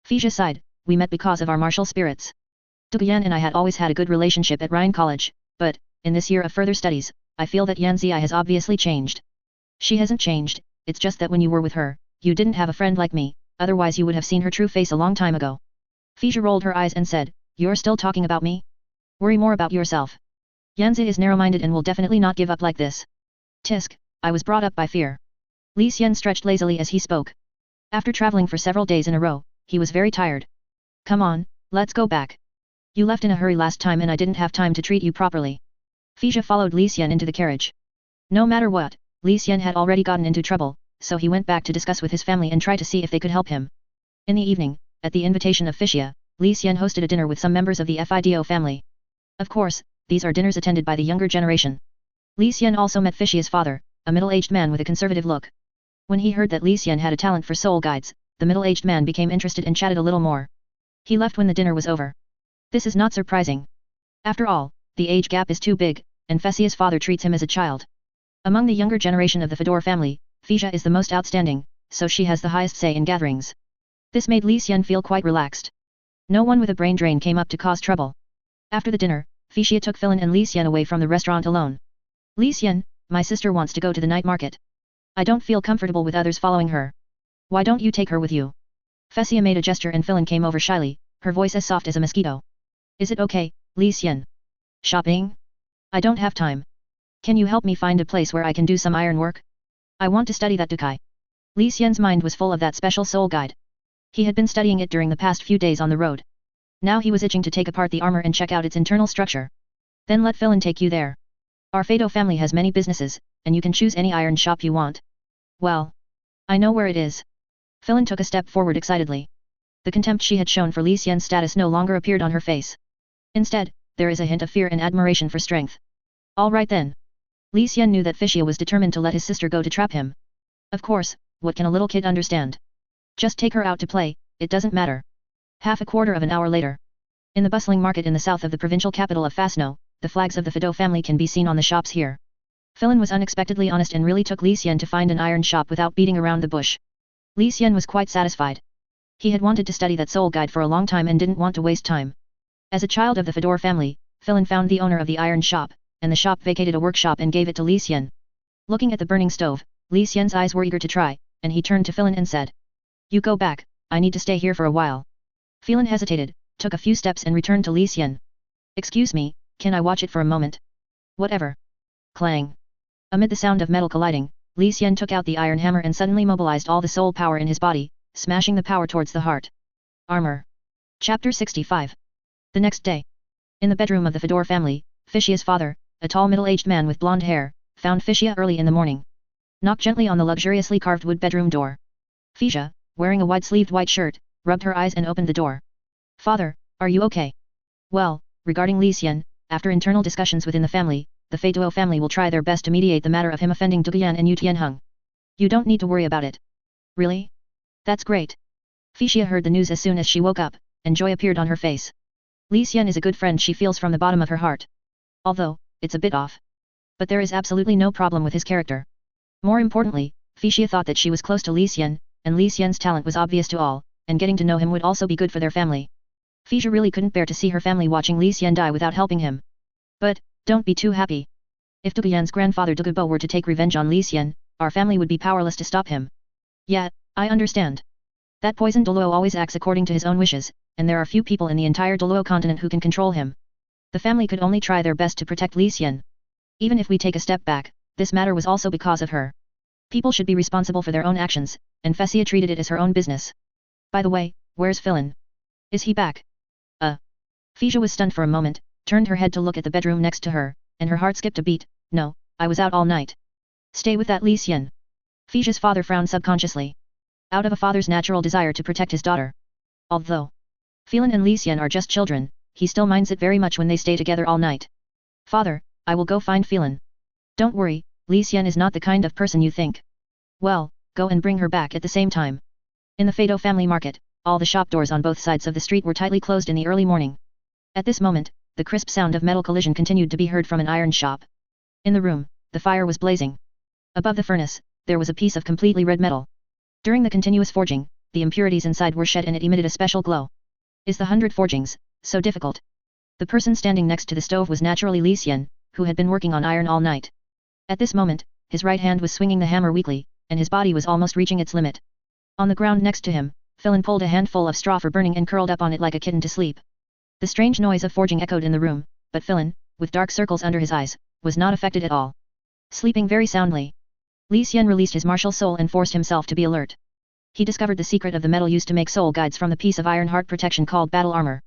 Fixia sighed, we met because of our martial spirits. Douluo and I had always had a good relationship at Rhine College, but, in this year of further studies, I feel that Yan Ziyi has obviously changed. She hasn't changed, it's just that when you were with her, you didn't have a friend like me, otherwise you would have seen her true face a long time ago. Fixia rolled her eyes and said, you're still talking about me? Worry more about yourself. Yan Ziyi is narrow-minded and will definitely not give up like this. Tisk, I was brought up by fear. Li Xian stretched lazily as he spoke. After traveling for several days in a row, he was very tired. Come on, let's go back. You left in a hurry last time and I didn't have time to treat you properly. Fisia followed Li Xian into the carriage. No matter what, Li Xian had already gotten into trouble, so he went back to discuss with his family and try to see if they could help him. In the evening, at the invitation of Fisia, Li Xian hosted a dinner with some members of the Fido family. Of course, these are dinners attended by the younger generation. Li Xian also met Fisia's father, a middle-aged man with a conservative look. When he heard that Li Xian had a talent for soul guides, the middle-aged man became interested and chatted a little more. He left when the dinner was over. This is not surprising. After all, the age gap is too big, and Fisia's father treats him as a child. Among the younger generation of the Fedor family, Fisia is the most outstanding, so she has the highest say in gatherings. This made Li Xian feel quite relaxed. No one with a brain drain came up to cause trouble. After the dinner, Fisia took Philin and Li Xian away from the restaurant alone. Li Xian, my sister wants to go to the night market. I don't feel comfortable with others following her. Why don't you take her with you? Fisia made a gesture and Philin came over shyly, her voice as soft as a mosquito. Is it okay, Li Xian? Shopping? I don't have time. Can you help me find a place where I can do some iron work? I want to study that Dukai. Li Xian's mind was full of that special soul guide. He had been studying it during the past few days on the road. Now he was itching to take apart the armor and check out its internal structure. Then let Philin take you there. Our Fado family has many businesses, and you can choose any iron shop you want. Well, I know where it is. Philin took a step forward excitedly. The contempt she had shown for Li Xian's status no longer appeared on her face. Instead, there is a hint of fear and admiration for strength. All right then. Li Xian knew that Fisia was determined to let his sister go to trap him. Of course, what can a little kid understand? Just take her out to play, it doesn't matter. Half a quarter of an hour later. In the bustling market in the south of the provincial capital of Fasno, the flags of the Fado family can be seen on the shops here. Philin was unexpectedly honest and really took Li Xian to find an iron shop without beating around the bush. Li Xian was quite satisfied. He had wanted to study that soul guide for a long time and didn't want to waste time. As a child of the Fedor family, Philin found the owner of the iron shop, and the shop vacated a workshop and gave it to Li Xian. Looking at the burning stove, Li Xian's eyes were eager to try, and he turned to Philin and said, "You go back, I need to stay here for a while." Philin hesitated, took a few steps and returned to Li Xian. "Excuse me, can I watch it for a moment?" "Whatever." Clang. Amid the sound of metal colliding, Li Xian took out the iron hammer and suddenly mobilized all the soul power in his body, smashing the power towards the heart. Armor. Chapter 65. The next day. In the bedroom of the Fedor family, Fisia's father, a tall middle-aged man with blonde hair, found Fisia early in the morning. Knocked gently on the luxuriously carved wood bedroom door. Fisia, wearing a wide-sleeved white shirt, rubbed her eyes and opened the door. "Father, are you okay?" "Well, regarding Li Xian, after internal discussions within the family, the Feiduo family will try their best to mediate the matter of him offending Duguyan and Yu Tianheng. You don't need to worry about it." "Really? That's great." Fisia heard the news as soon as she woke up, and joy appeared on her face. Li Xian is a good friend she feels from the bottom of her heart. Although, it's a bit off. But there is absolutely no problem with his character. More importantly, Fisia thought that she was close to Li Xian, and Li Xian's talent was obvious to all, and getting to know him would also be good for their family. Fisia really couldn't bear to see her family watching Li Xian die without helping him. But, don't be too happy. If Duguyan's grandfather Dugubo were to take revenge on Li Xian, our family would be powerless to stop him. Yeah, I understand. That poison Douluo always acts according to his own wishes, and there are few people in the entire Douluo continent who can control him. The family could only try their best to protect Li Xian. Even if we take a step back, this matter was also because of her. People should be responsible for their own actions, and Fisia treated it as her own business. By the way, where's Philin? Is he back? Fisia was stunned for a moment, turned her head to look at the bedroom next to her, and her heart skipped a beat. "No, I was out all night." "Stay with that Li Xian." Fisia's father frowned subconsciously. Out of a father's natural desire to protect his daughter. Although Philin and Li Xian are just children, he still minds it very much when they stay together all night. "Father, I will go find Philin." "Don't worry, Li Xian is not the kind of person you think." "Well, go and bring her back at the same time." In the Fado family market, all the shop doors on both sides of the street were tightly closed in the early morning. At this moment, the crisp sound of metal collision continued to be heard from an iron shop. In the room, the fire was blazing. Above the furnace, there was a piece of completely red metal. During the continuous forging, the impurities inside were shed and it emitted a special glow. Is the 100 forgings so difficult? The person standing next to the stove was naturally Li Xian, who had been working on iron all night. At this moment, his right hand was swinging the hammer weakly, and his body was almost reaching its limit. On the ground next to him, Philin pulled a handful of straw for burning and curled up on it like a kitten to sleep. The strange noise of forging echoed in the room, but Philin, with dark circles under his eyes, was not affected at all. Sleeping very soundly. Li Xian released his martial soul and forced himself to be alert. He discovered the secret of the metal used to make soul guides from the piece of iron heart protection called battle armor.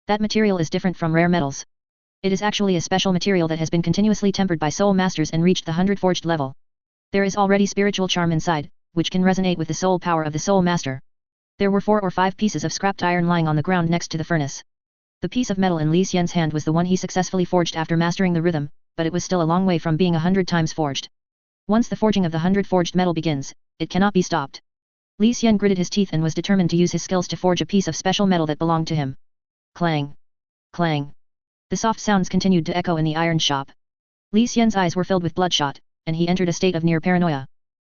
That material is different from rare metals. It is actually a special material that has been continuously tempered by soul masters and reached the 100 forged level. There is already spiritual charm inside, which can resonate with the soul power of the soul master. There were 4 or 5 pieces of scrapped iron lying on the ground next to the furnace. The piece of metal in Li Xian's hand was the one he successfully forged after mastering the rhythm, but it was still a long way from being 100 times forged. Once the forging of the 100 forged metal begins, it cannot be stopped. Li Xian gritted his teeth and was determined to use his skills to forge a piece of special metal that belonged to him. Clang! Clang! The soft sounds continued to echo in the iron shop. Li Xian's eyes were filled with bloodshot, and he entered a state of near paranoia.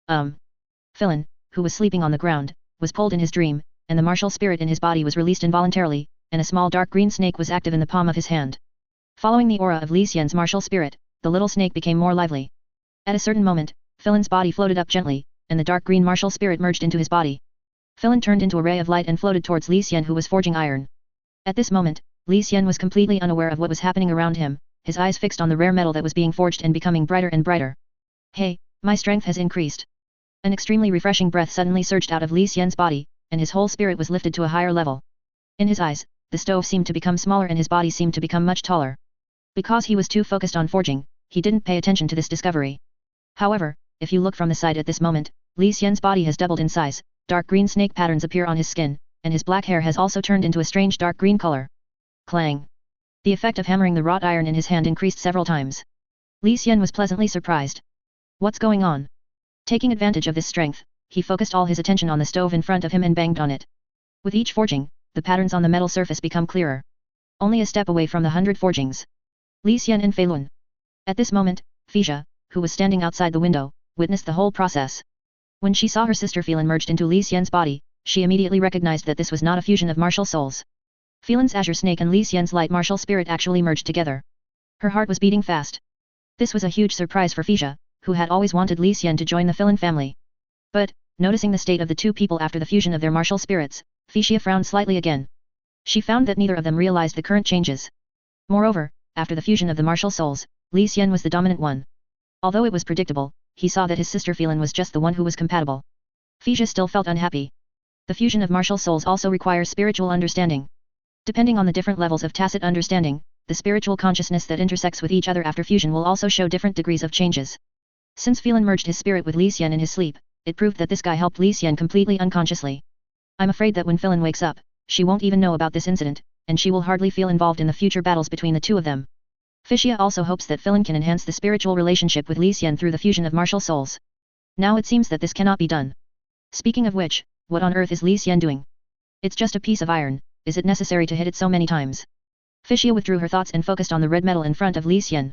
Philin, who was sleeping on the ground, was pulled in his dream, and the martial spirit in his body was released involuntarily, and a small dark green snake was active in the palm of his hand. Following the aura of Li Xian's martial spirit, the little snake became more lively. At a certain moment, Philin's body floated up gently, and the dark green martial spirit merged into his body. Philin turned into a ray of light and floated towards Li Xian, who was forging iron. At this moment, Li Xian was completely unaware of what was happening around him, his eyes fixed on the rare metal that was being forged and becoming brighter and brighter. Hey, my strength has increased. An extremely refreshing breath suddenly surged out of Li Xian's body, and his whole spirit was lifted to a higher level. In his eyes, the stove seemed to become smaller and his body seemed to become much taller. Because he was too focused on forging, he didn't pay attention to this discovery. However, if you look from the side at this moment, Li Xian's body has doubled in size, dark green snake patterns appear on his skin, and his black hair has also turned into a strange dark green color. Clang! The effect of hammering the wrought iron in his hand increased several times. Li Xian was pleasantly surprised. What's going on? Taking advantage of this strength, he focused all his attention on the stove in front of him and banged on it. With each forging, the patterns on the metal surface become clearer. Only a step away from the 100 forgings. Li Xian and Fei Lun. At this moment, Fixia, who was standing outside the window, witnessed the whole process. When she saw her sister Phelan merged into Li Xian's body, she immediately recognized that this was not a fusion of martial souls. Phelan's azure snake and Li Xian's light martial spirit actually merged together. Her heart was beating fast. This was a huge surprise for Fixia, who had always wanted Li Xian to join the Phelan family. But, noticing the state of the two people after the fusion of their martial spirits, Fixia frowned slightly again. She found that neither of them realized the current changes. Moreover, after the fusion of the martial souls, Li Xian was the dominant one. Although it was predictable, he saw that his sister Phelan was just the one who was compatible. Fixia still felt unhappy. The fusion of martial souls also requires spiritual understanding. Depending on the different levels of tacit understanding, the spiritual consciousness that intersects with each other after fusion will also show different degrees of changes. Since Phelan merged his spirit with Li Xian in his sleep, it proved that this guy helped Li Xian completely unconsciously. I'm afraid that when Phelan wakes up, she won't even know about this incident, and she will hardly feel involved in the future battles between the two of them. Fixia also hopes that Phelan can enhance the spiritual relationship with Li Xian through the fusion of martial souls. Now it seems that this cannot be done. Speaking of which, what on earth is Li Xian doing? It's just a piece of iron, is it necessary to hit it so many times? Fixia withdrew her thoughts and focused on the red metal in front of Li Xian.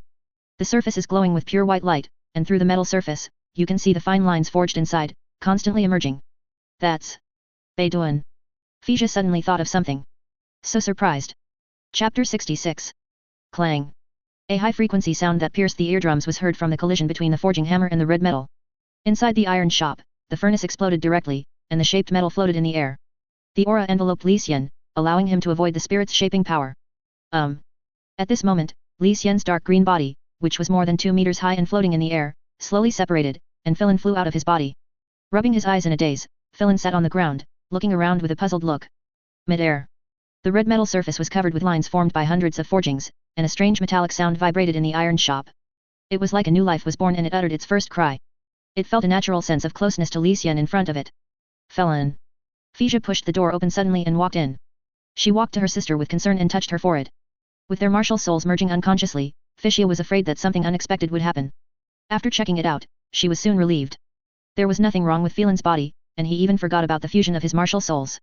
The surface is glowing with pure white light, and through the metal surface, you can see the fine lines forged inside, constantly emerging. That's Beiduan. Fixia suddenly thought of something. So surprised. Chapter 66. Clang. A high-frequency sound that pierced the eardrums was heard from the collision between the forging hammer and the red metal. Inside the iron shop, the furnace exploded directly, and the shaped metal floated in the air. The aura enveloped Li Xian, allowing him to avoid the spirit's shaping power. At this moment, Li Xian's dark green body, which was more than 2 meters high and floating in the air, slowly separated, and Phelan flew out of his body. Rubbing his eyes in a daze, Phelan sat on the ground, looking around with a puzzled look. Mid-air. The red metal surface was covered with lines formed by hundreds of forgings, and a strange metallic sound vibrated in the iron shop. It was like a new life was born and it uttered its first cry. It felt a natural sense of closeness to Li Xian in front of it. Phelan. Fixia pushed the door open suddenly and walked in. She walked to her sister with concern and touched her forehead. With their martial souls merging unconsciously, Fixia was afraid that something unexpected would happen. After checking it out, she was soon relieved. There was nothing wrong with Phelan's body, and he even forgot about the fusion of his martial souls.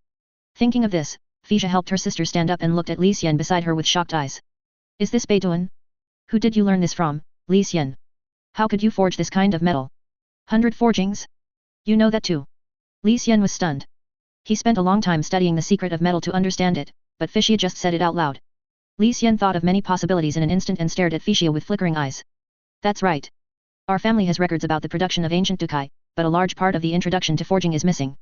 Thinking of this, Fixia helped her sister stand up and looked at Li Xian beside her with shocked eyes. Is this Beiduan? Who did you learn this from, Li Xian? How could you forge this kind of metal? 100 forgings? You know that too. Li Xian was stunned. He spent a long time studying the secret of metal to understand it, but Fixia just said it out loud. Li Xian thought of many possibilities in an instant and stared at Fixia with flickering eyes. That's right. Our family has records about the production of ancient Dukai, but a large part of the introduction to forging is missing.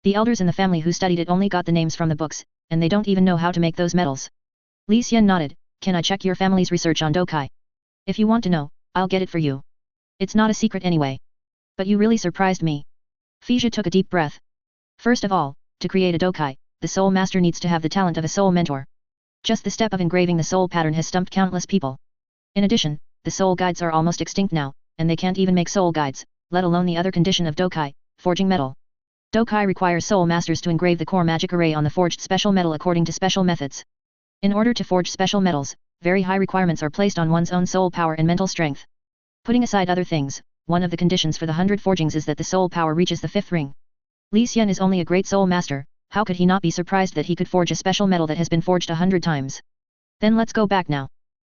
The elders in the family who studied it only got the names from the books, and they don't even know how to make those metals. Li Xian nodded. Can I check your family's research on Dukai? If you want to know, I'll get it for you. It's not a secret anyway. But you really surprised me. Fixia took a deep breath. First of all, to create a Dukai, the soul master needs to have the talent of a soul mentor. Just the step of engraving the soul pattern has stumped countless people. In addition, the soul guides are almost extinct now, and they can't even make soul guides, let alone the other condition of Dokai, forging metal. Dokai requires soul masters to engrave the core magic array on the forged special metal according to special methods. In order to forge special metals, very high requirements are placed on one's own soul power and mental strength. Putting aside other things, one of the conditions for the 100 forgings is that the soul power reaches the 5th ring. Li Xian is only a great soul master, how could he not be surprised that he could forge a special metal that has been forged 100 times? Then let's go back now.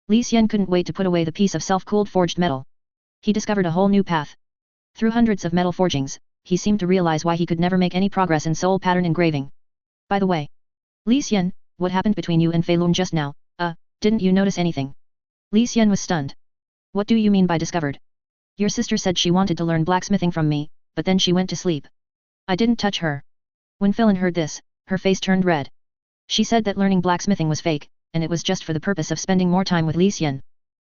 Li Xian couldn't wait to put away the piece of self-cooled forged metal. He discovered a whole new path. Through hundreds of metal forgings, he seemed to realize why he could never make any progress in soul pattern engraving. By the way, Li Xian, what happened between you and Fei Lun just now? Didn't you notice anything? Li Xian was stunned. What do you mean by discovered? Your sister said she wanted to learn blacksmithing from me, but then she went to sleep. I didn't touch her. When Fei Lun heard this, her face turned red. She said that learning blacksmithing was fake, and it was just for the purpose of spending more time with Li Xian.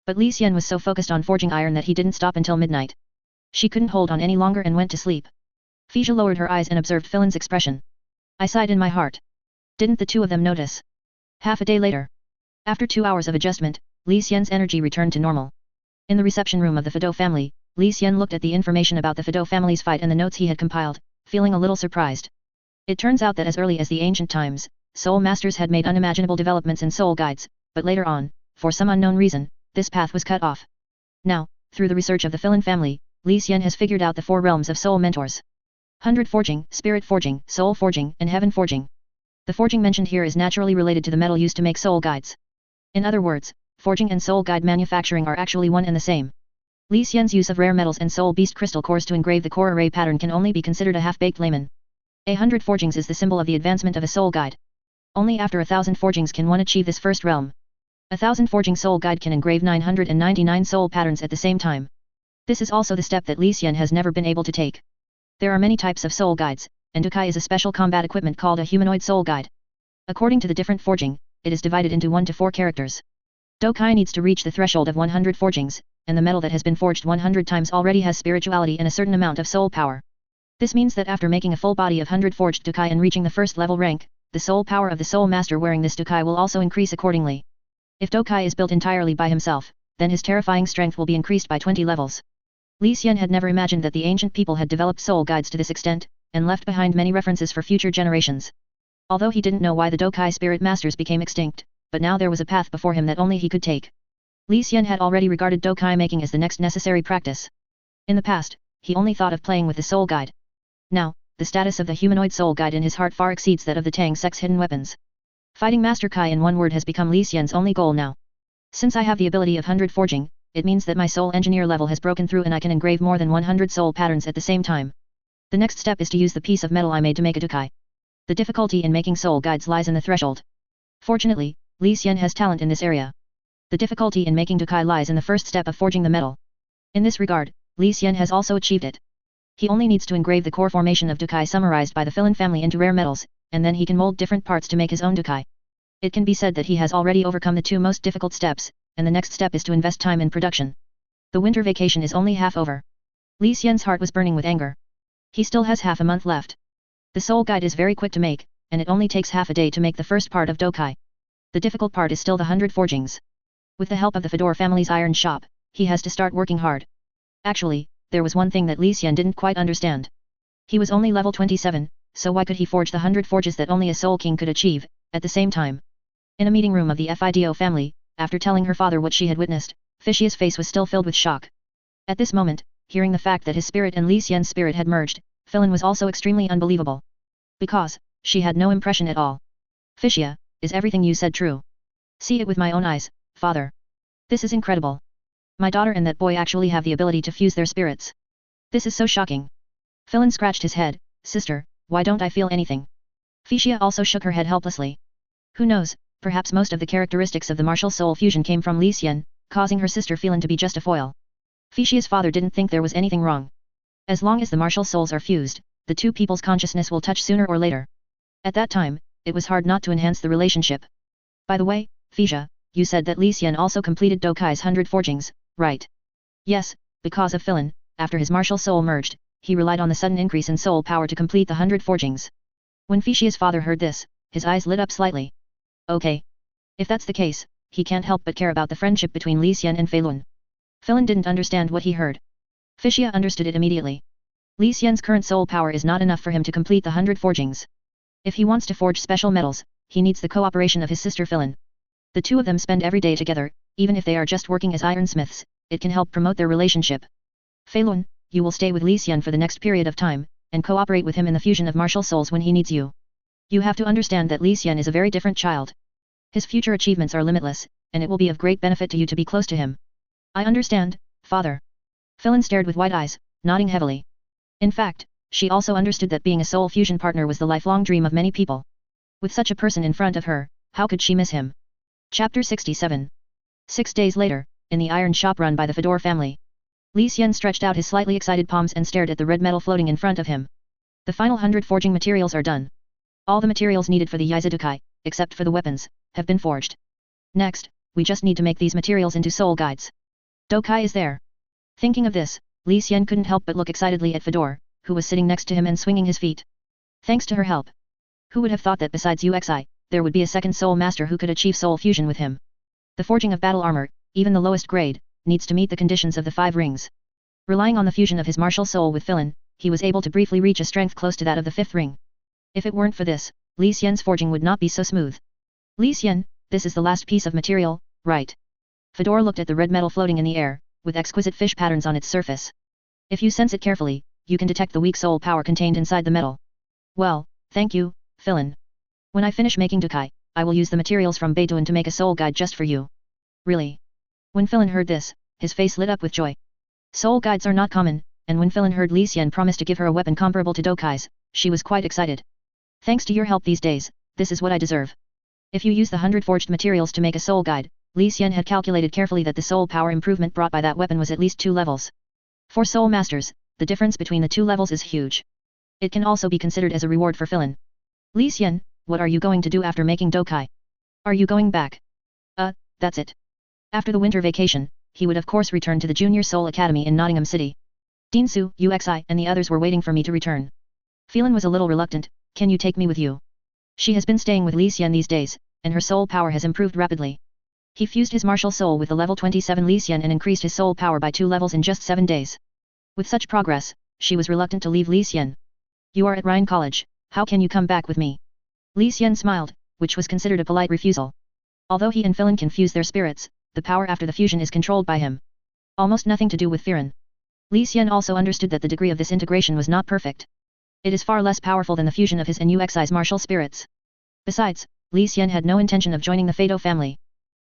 But Li Xian was so focused on forging iron that he didn't stop until midnight. She couldn't hold on any longer and went to sleep. Fisia lowered her eyes and observed Fei Lun's expression. I sighed in my heart. Didn't the two of them notice? Half a day later. After 2 hours of adjustment, Li Xian's energy returned to normal. In the reception room of the Fido family, Li Xian looked at the information about the Fido family's fight and the notes he had compiled, feeling a little surprised. It turns out that as early as the ancient times, soul masters had made unimaginable developments in soul guides, but later on, for some unknown reason, this path was cut off. Now, through the research of the Fei Lun family, Li Xian has figured out the 4 realms of soul mentors. 100 forging, spirit forging, soul forging, and heaven forging. The forging mentioned here is naturally related to the metal used to make soul guides. In other words, forging and soul guide manufacturing are actually one and the same. Li Xian's use of rare metals and soul beast crystal cores to engrave the core array pattern can only be considered a half-baked layman. 100 forgings is the symbol of the advancement of a soul guide. Only after 1,000 forgings can one achieve this first realm. 1,000 forging soul guide can engrave 999 soul patterns at the same time. This is also the step that Li Xian has never been able to take. There are many types of soul guides, and Dokai is a special combat equipment called a humanoid soul guide. According to the different forging, it is divided into 1 to 4 characters. Dokai needs to reach the threshold of 100 forgings, and the metal that has been forged 100 times already has spirituality and a certain amount of soul power. This means that after making a full body of 100 forged Dokai and reaching the first level rank, the soul power of the soul master wearing this Dokai will also increase accordingly. If Dokai is built entirely by himself, then his terrifying strength will be increased by 20 levels. Li Xian had never imagined that the ancient people had developed soul guides to this extent, and left behind many references for future generations. Although he didn't know why the Dokai spirit masters became extinct, but now there was a path before him that only he could take. Li Xian had already regarded Dokai making as the next necessary practice. In the past, he only thought of playing with the soul guide. Now, the status of the humanoid soul guide in his heart far exceeds that of the Tang Sect's hidden weapons. Fighting Master Kai in one word has become Li Xian's only goal now. Since I have the ability of 100 forging, it means that my soul engineer level has broken through and I can engrave more than 100 soul patterns at the same time. The next step is to use the piece of metal I made to make a Dokai. The difficulty in making soul guides lies in the threshold. Fortunately, Li Xian has talent in this area. The difficulty in making Dokai lies in the first step of forging the metal. In this regard, Li Xian has also achieved it. He only needs to engrave the core formation of Dokai summarized by the Fei Lun family into rare metals, and then he can mold different parts to make his own Dokai. It can be said that he has already overcome the 2 most difficult steps, and the next step is to invest time in production. The winter vacation is only half over. Li Xian's heart was burning with anger. He still has half a month left. The soul guide is very quick to make, and it only takes half a day to make the first part of Dokai. The difficult part is still the 100 forgings. With the help of the Fedor family's iron shop, he has to start working hard. Actually, there was one thing that Li Xian didn't quite understand. He was only level 27, so why could he forge the 100 forges that only a soul king could achieve, at the same time? In a meeting room of the Fido family, after telling her father what she had witnessed, Fishia's face was still filled with shock. At this moment, hearing the fact that his spirit and Li Xian's spirit had merged, Fei Lun was also extremely unbelievable. Because, she had no impression at all. Fishia, is everything you said true? See it with my own eyes, father. This is incredible. My daughter and that boy actually have the ability to fuse their spirits. This is so shocking. Fei Lun scratched his head. Sister, why don't I feel anything? Fishia also shook her head helplessly. Who knows, perhaps most of the characteristics of the martial soul fusion came from Li Xian, causing her sister Fei Lun to be just a foil. Fishia's father didn't think there was anything wrong. As long as the martial souls are fused, the 2 people's consciousness will touch sooner or later. At that time, it was hard not to enhance the relationship. By the way, Fisia, you said that Li Xian also completed Dokai's 100 forgings, right? Yes, because of Fei Lun, after his martial soul merged, he relied on the sudden increase in soul power to complete the 100 forgings. When Fishia's father heard this, his eyes lit up slightly. Okay. If that's the case, he can't help but care about the friendship between Li Xian and Fei Lun. Phelan didn't understand what he heard. Fixia understood it immediately. Li Xian's current soul power is not enough for him to complete the 100 forgings. If he wants to forge special metals, he needs the cooperation of his sister Phelan. The two of them spend every day together, even if they are just working as ironsmiths, it can help promote their relationship. Fei Lun, you will stay with Li Xian for the next period of time, and cooperate with him in the fusion of martial souls when he needs you. You have to understand that Li Xian is a very different child. His future achievements are limitless, and it will be of great benefit to you to be close to him. I understand, father. Phelan stared with wide eyes, nodding heavily. In fact, she also understood that being a soul fusion partner was the lifelong dream of many people. With such a person in front of her, how could she miss him? Chapter 67. 6 days later, in the iron shop run by the Fedor family. Li Xian stretched out his slightly excited palms and stared at the red metal floating in front of him. The final 100 forging materials are done. All the materials needed for the Yizidukai, except for the weapons, have been forged. Next, we just need to make these materials into soul guides. Dokai is there. Thinking of this, Li Xian couldn't help but look excitedly at Fedor, who was sitting next to him and swinging his feet. Thanks to her help. Who would have thought that besides Uxi, there would be a second soul master who could achieve soul fusion with him? The forging of battle armor, even the lowest grade, needs to meet the conditions of the 5 rings. Relying on the fusion of his martial soul with Phelan, he was able to briefly reach a strength close to that of the 5th ring. If it weren't for this, Li Xian's forging would not be so smooth. Li Xian, this is the last piece of material, right? Fedor looked at the red metal floating in the air, with exquisite fish patterns on its surface. If you sense it carefully, you can detect the weak soul power contained inside the metal. Well, thank you, Phelan. When I finish making Dukai, I will use the materials from Beidun to make a soul guide just for you. Really? When Phelan heard this, his face lit up with joy. Soul guides are not common, and when Phelan heard Li Xian promise to give her a weapon comparable to Dokai's, she was quite excited. Thanks to your help these days, this is what I deserve. If you use the 100 forged materials to make a soul guide, Li Xian had calculated carefully that the soul power improvement brought by that weapon was at least 2 levels. For soul masters, the difference between the 2 levels is huge. It can also be considered as a reward for Phelan. Li Xian, what are you going to do after making Dokai? Are you going back? That's it. After the winter vacation, he would of course return to the Junior Soul Academy in Nottingham City. Dinsu, Uxi and the others were waiting for me to return. Phelan was a little reluctant, can you take me with you? She has been staying with Li Xian these days, and her soul power has improved rapidly. He fused his martial soul with the level 27 Li Xian and increased his soul power by 2 levels in just 7 days. With such progress, she was reluctant to leave Li Xian. You are at Rhine College, how can you come back with me? Li Xian smiled, which was considered a polite refusal. Although he and Phelan can fuse their spirits, the power after the fusion is controlled by him. Almost nothing to do with Phelan. Li Xian also understood that the degree of this integration was not perfect. It is far less powerful than the fusion of his and Uxi's martial spirits. Besides, Li Xian had no intention of joining the Fado family.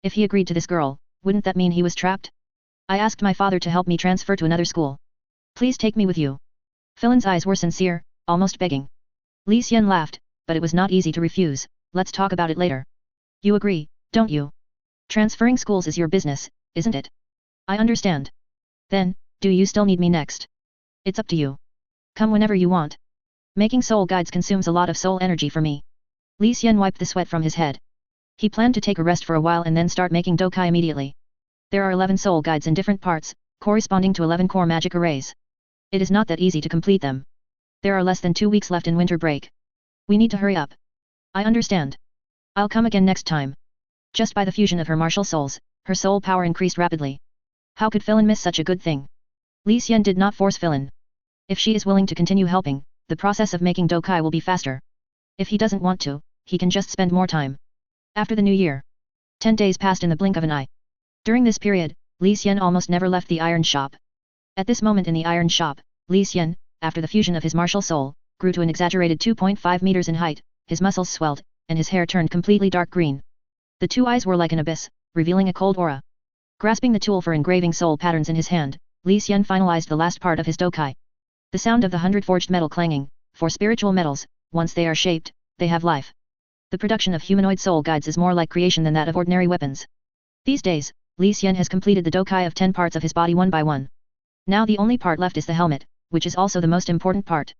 If he agreed to this girl, wouldn't that mean he was trapped? I asked my father to help me transfer to another school. Please take me with you. Phelan's eyes were sincere, almost begging. Li Xian laughed, but it was not easy to refuse, let's talk about it later. You agree, don't you? Transferring schools is your business, isn't it? I understand. Then, do you still need me next? It's up to you. Come whenever you want. Making soul guides consumes a lot of soul energy for me. Li Xian wiped the sweat from his head. He planned to take a rest for a while and then start making Dokai immediately. There are 11 soul guides in different parts, corresponding to 11 core magic arrays. It is not that easy to complete them. There are less than 2 weeks left in winter break. We need to hurry up. I understand. I'll come again next time. Just by the fusion of her martial souls, her soul power increased rapidly. How could Phelan miss such a good thing? Li Xian did not force Phelan. If she is willing to continue helping, the process of making Dokai will be faster. If he doesn't want to, he can just spend more time. After the new year, 10 days passed in the blink of an eye. During this period, Li Xian almost never left the iron shop. At this moment in the iron shop, Li Xian, after the fusion of his martial soul, grew to an exaggerated 2.5 meters in height, his muscles swelled, and his hair turned completely dark green. The 2 eyes were like an abyss, revealing a cold aura. Grasping the tool for engraving soul patterns in his hand, Li Xian finalized the last part of his Dokai. The sound of the 100 forged metal clanging, for spiritual metals, once they are shaped, they have life. The production of humanoid soul guides is more like creation than that of ordinary weapons. These days, Li Xian has completed the Dokai of 10 parts of his body one by one. Now the only part left is the helmet, which is also the most important part.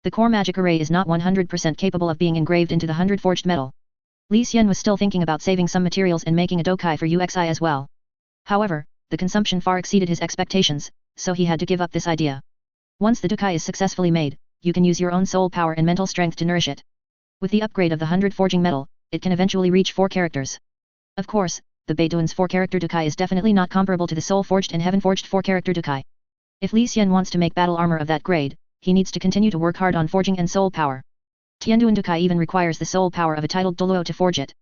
The core magic array is not 100% capable of being engraved into the 100 forged metal. Li Xian was still thinking about saving some materials and making a Dokai for Uxi as well. However, the consumption far exceeded his expectations, so he had to give up this idea. Once the Dokai is successfully made, you can use your own soul power and mental strength to nourish it. With the upgrade of the 100 forging metal, it can eventually reach 4 characters. Of course, the Beiduan's 4-character Dukai is definitely not comparable to the soul-forged and heaven-forged 4-character Dukai. If Li Xian wants to make battle armor of that grade, he needs to continue to work hard on forging and soul power. Tianduan Dukai even requires the soul power of a titled Douluo to forge it.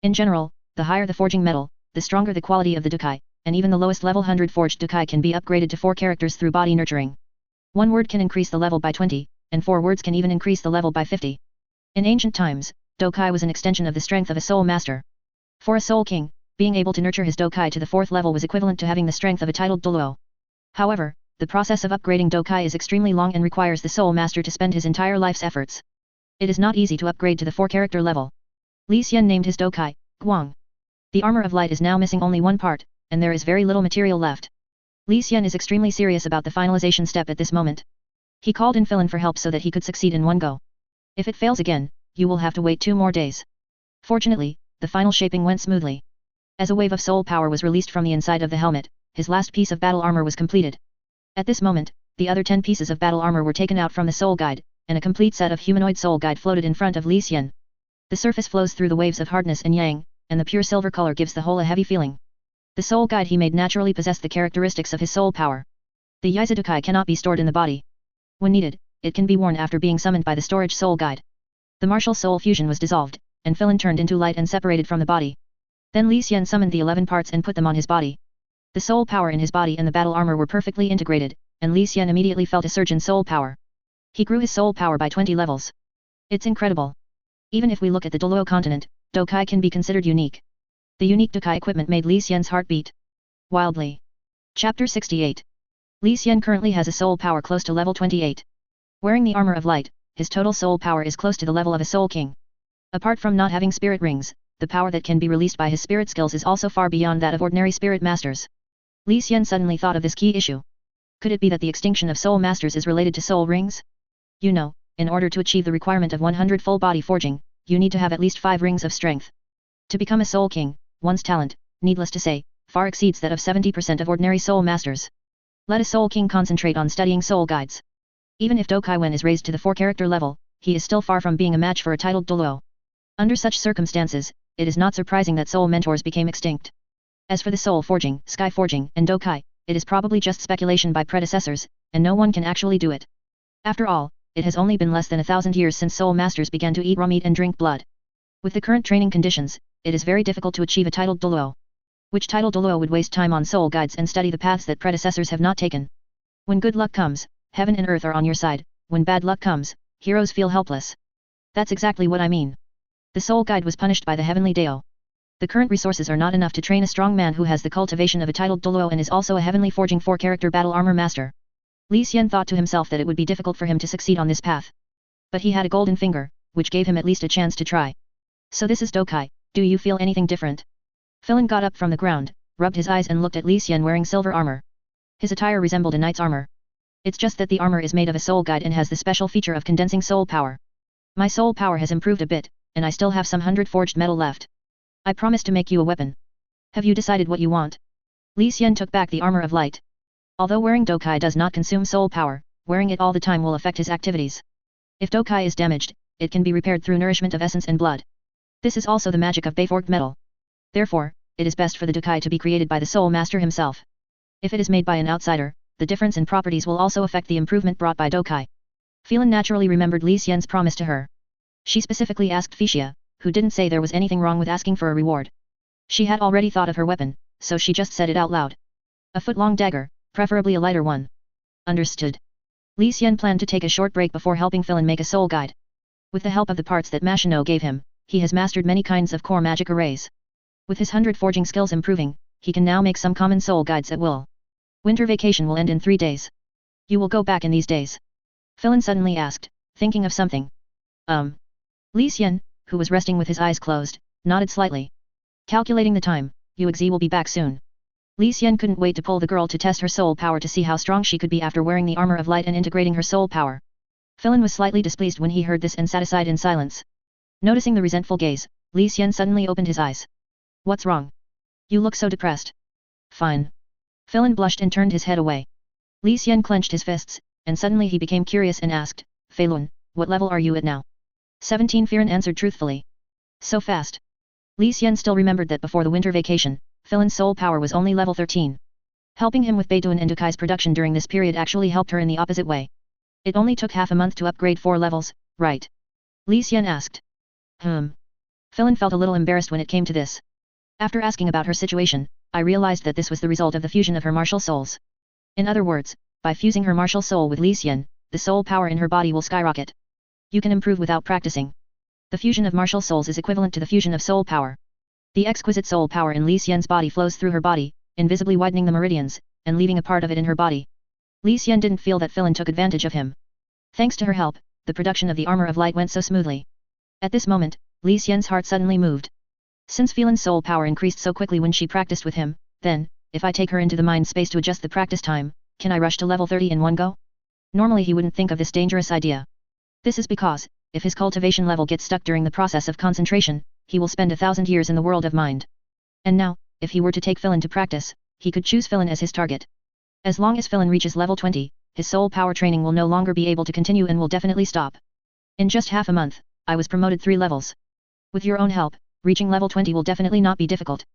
In general, the higher the forging metal, the stronger the quality of the Dukai, and even the lowest level 100 forged Dukai can be upgraded to 4 characters through body nurturing. 1 word can increase the level by 20, and 4 words can even increase the level by 50. In ancient times, Dokai was an extension of the strength of a soul master. For a soul king, being able to nurture his Dokai to the 4th level was equivalent to having the strength of a titled Douluo. However, the process of upgrading Dokai is extremely long and requires the soul master to spend his entire life's efforts. It is not easy to upgrade to the 4-character level. Li Xian named his Dokai, Guang. The armor of light is now missing only 1 part, and there is very little material left. Li Xian is extremely serious about the finalization step at this moment. He called in Philin for help so that he could succeed in one go. If it fails again, you will have to wait 2 more days. Fortunately, the final shaping went smoothly. As a wave of soul power was released from the inside of the helmet, his last piece of battle armor was completed. At this moment, the other 10 pieces of battle armor were taken out from the soul guide, and a complete set of humanoid soul guide floated in front of Li Xian. The surface flows through the waves of hardness and yang, and the pure silver color gives the whole a heavy feeling. The soul guide he made naturally possessed the characteristics of his soul power. The Yizidukai cannot be stored in the body. When needed, it can be worn after being summoned by the storage soul guide. The martial soul fusion was dissolved, and Philin turned into light and separated from the body. Then Li Xian summoned the 11 parts and put them on his body. The soul power in his body and the battle armor were perfectly integrated, and Li Xian immediately felt a surge in soul power. He grew his soul power by 20 levels. It's incredible. Even if we look at the Douluo Continent, Dokai can be considered unique. The unique Dokai equipment made Li Xian's heart beat wildly. Chapter 68. Li Xian currently has a soul power close to level 28. Wearing the armor of light, his total soul power is close to the level of a soul king. Apart from not having spirit rings, the power that can be released by his spirit skills is also far beyond that of ordinary spirit masters. Li Xian suddenly thought of this key issue. Could it be that the extinction of soul masters is related to soul rings? You know, in order to achieve the requirement of 100 full body forging, you need to have at least 5 rings of strength. To become a soul king, one's talent, needless to say, far exceeds that of 70% of ordinary soul masters. Let a soul king concentrate on studying soul guides. Even if Dokai Wen is raised to the 4-character level, he is still far from being a match for a titled Douluo. Under such circumstances, it is not surprising that soul mentors became extinct. As for the soul forging, sky forging, and Dokai, it is probably just speculation by predecessors, and no one can actually do it. After all, it has only been less than 1,000 years since soul masters began to eat raw meat and drink blood. With the current training conditions, it is very difficult to achieve a titled Douluo. Which titled Douluo would waste time on soul guides and study the paths that predecessors have not taken? When good luck comes, heaven and earth are on your side. When bad luck comes, heroes feel helpless. That's exactly what I mean. The soul guide was punished by the heavenly Dao. The current resources are not enough to train a strong man who has the cultivation of a titled Douluo and is also a heavenly forging 4-character battle armor master. Li Xian thought to himself that it would be difficult for him to succeed on this path. But he had a golden finger, which gave him at least a chance to try. So this is Dokai, do you feel anything different? Philin got up from the ground, rubbed his eyes and looked at Li Xian wearing silver armor. His attire resembled a knight's armor. It's just that the armor is made of a soul guide and has the special feature of condensing soul power. My soul power has improved a bit, and I still have some 100 forged metal left. I promise to make you a weapon. Have you decided what you want? Li Xian took back the armor of light. Although wearing Dokai does not consume soul power, wearing it all the time will affect his activities. If Dokai is damaged, it can be repaired through nourishment of essence and blood. This is also the magic of Beiforged metal. Therefore, it is best for the Dokai to be created by the soul master himself. If it is made by an outsider, the difference in properties will also affect the improvement brought by Dokai. Philin naturally remembered Li Xian's promise to her. She specifically asked Fixia, who didn't say there was anything wrong with asking for a reward. She had already thought of her weapon, so she just said it out loud. A foot-long dagger, preferably a lighter one. Understood. Li Xian planned to take a short break before helping Philin make a soul guide. With the help of the parts that Machino gave him, he has mastered many kinds of core magic arrays. With his 100 forging skills improving, he can now make some common soul guides at will. Winter vacation will end in 3 days. You will go back in these days? Philin suddenly asked, thinking of something. Li Xian, who was resting with his eyes closed, nodded slightly. Calculating the time, Yuexi will be back soon. Li Xian couldn't wait to pull the girl to test her soul power to see how strong she could be after wearing the armor of light and integrating her soul power. Philin was slightly displeased when he heard this and sat aside in silence. Noticing the resentful gaze, Li Xian suddenly opened his eyes. What's wrong? You look so depressed. Fine. Philin blushed and turned his head away. Li Xian clenched his fists, and suddenly he became curious and asked, Feilun, what level are you at now? 17. Firen answered truthfully. So fast. Li Xian still remembered that before the winter vacation, Filin's soul power was only level 13. Helping him with Beidun and Dukai's production during this period actually helped her in the opposite way. It only took half a month to upgrade 4 levels, right? Li Xian asked. Filin felt a little embarrassed when it came to this. After asking about her situation, I realized that this was the result of the fusion of her martial souls. In other words, by fusing her martial soul with Li Xian, the soul power in her body will skyrocket. You can improve without practicing. The fusion of martial souls is equivalent to the fusion of soul power. The exquisite soul power in Li Xian's body flows through her body, invisibly widening the meridians, and leaving a part of it in her body. Li Xian didn't feel that Filin took advantage of him. Thanks to her help, the production of the armor of light went so smoothly. At this moment, Li Xian's heart suddenly moved. Since Filin's soul power increased so quickly when she practiced with him, then, if I take her into the mind space to adjust the practice time, can I rush to level 30 in one go? Normally he wouldn't think of this dangerous idea. This is because, if his cultivation level gets stuck during the process of concentration, he will spend 1,000 years in the world of mind. And now, if he were to take Filin to practice, he could choose Filin as his target. As long as Filin reaches level 20, his soul power training will no longer be able to continue and will definitely stop. In just half a month, I was promoted 3 levels. With your own help, reaching level 20 will definitely not be difficult.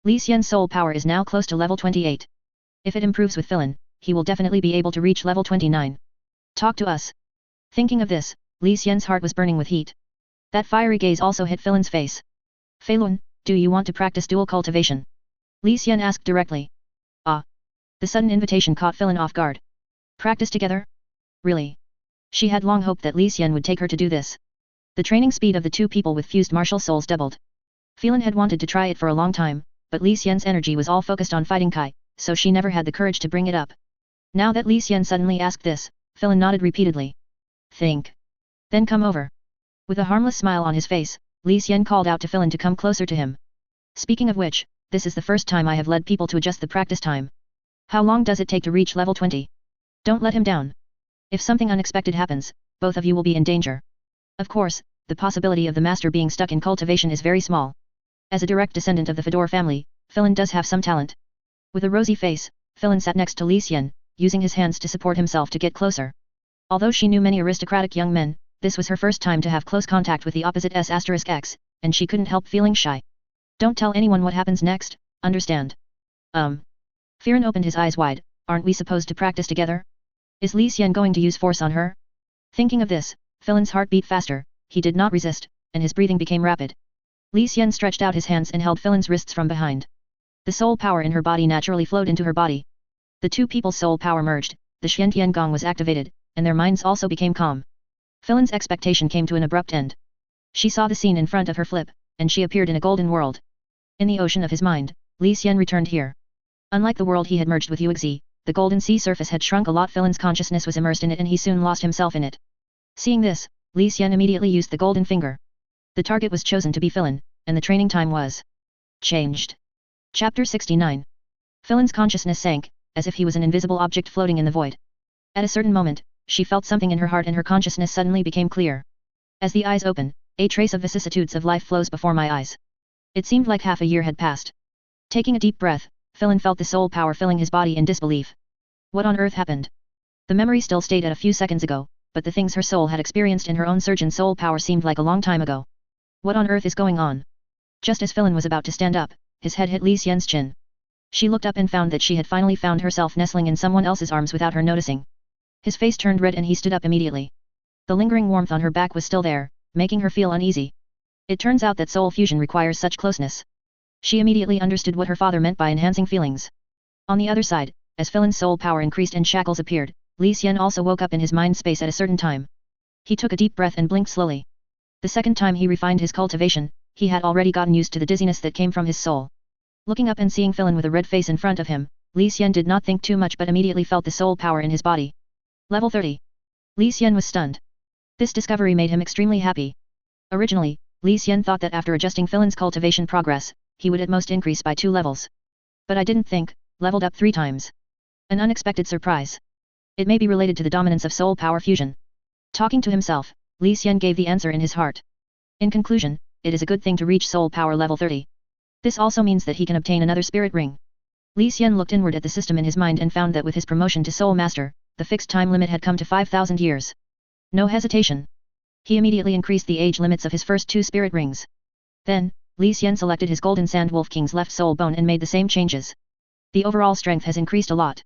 Li Xian's soul power is now close to level 28. If it improves with Filin, he will definitely be able to reach level 29. Talk to us. Thinking of this, Li Xian's heart was burning with heat. That fiery gaze also hit Filin's face. Feilun, do you want to practice dual cultivation? Li Xian asked directly. Ah. The sudden invitation caught Filin off guard. Practice together? Really? She had long hoped that Li Xian would take her to do this. The training speed of the two people with fused martial souls doubled. Filin had wanted to try it for a long time, but Li Xian's energy was all focused on fighting Kai, so she never had the courage to bring it up. Now that Li Xian suddenly asked this, Filin nodded repeatedly. Think. Then come over. With a harmless smile on his face, Li Xian called out to Filin to come closer to him. Speaking of which, this is the first time I have led people to adjust the practice time. How long does it take to reach level 20? Don't let him down. If something unexpected happens, both of you will be in danger. Of course, the possibility of the master being stuck in cultivation is very small. As a direct descendant of the Fedor family, Filin does have some talent. With a rosy face, Filin sat next to Li Xian, using his hands to support himself to get closer. Although she knew many aristocratic young men, this was her first time to have close contact with the opposite S*X, and she couldn't help feeling shy. Don't tell anyone what happens next, understand? Firen opened his eyes wide. Aren't we supposed to practice together? Is Li Xian going to use force on her? Thinking of this, Filin's heart beat faster. He did not resist, and his breathing became rapid. Li Xian stretched out his hands and held Filin's wrists from behind. The soul power in her body naturally flowed into her body. The two people's soul power merged, the Xiantian Gong was activated, and their minds also became calm. Filin's expectation came to an abrupt end. She saw the scene in front of her flip, and she appeared in a golden world. In the ocean of his mind, Li Xian returned here. Unlike the world he had merged with Yuexi, the golden sea surface had shrunk a lot. Filin's consciousness was immersed in it and he soon lost himself in it. Seeing this, Li Xian immediately used the golden finger. The target was chosen to be Filin, and the training time was changed. Chapter 69. Filin's consciousness sank, as if he was an invisible object floating in the void. At a certain moment, she felt something in her heart and her consciousness suddenly became clear. As the eyes open, a trace of vicissitudes of life flows before my eyes. It seemed like half a year had passed. Taking a deep breath, Filin felt the soul power filling his body in disbelief. What on earth happened? The memory still stayed at a few seconds ago, but the things her soul had experienced in her own surge in soul power seemed like a long time ago. What on earth is going on? Just as Filin was about to stand up, his head hit Li Xian's chin. She looked up and found that she had finally found herself nestling in someone else's arms without her noticing. His face turned red and he stood up immediately. The lingering warmth on her back was still there, making her feel uneasy. It turns out that soul fusion requires such closeness. She immediately understood what her father meant by enhancing feelings. On the other side, as Filin's soul power increased and shackles appeared, Li Xian also woke up in his mind space at a certain time. He took a deep breath and blinked slowly. The second time he refined his cultivation, he had already gotten used to the dizziness that came from his soul. Looking up and seeing Filin with a red face in front of him, Li Xian did not think too much but immediately felt the soul power in his body. Level 30. Li Xian was stunned. This discovery made him extremely happy. Originally, Li Xian thought that after adjusting Filin's cultivation progress, he would at most increase by 2 levels. But I didn't think, leveled up 3 times. An unexpected surprise. It may be related to the dominance of soul power fusion. Talking to himself, Li Xian gave the answer in his heart. In conclusion, it is a good thing to reach soul power level 30. This also means that he can obtain another spirit ring. Li Xian looked inward at the system in his mind and found that with his promotion to Soul Master, the fixed time limit had come to 5,000 years. No hesitation. He immediately increased the age limits of his first 2 spirit rings. Then, Li Xian selected his Golden Sand Wolf King's left soul bone and made the same changes. The overall strength has increased a lot.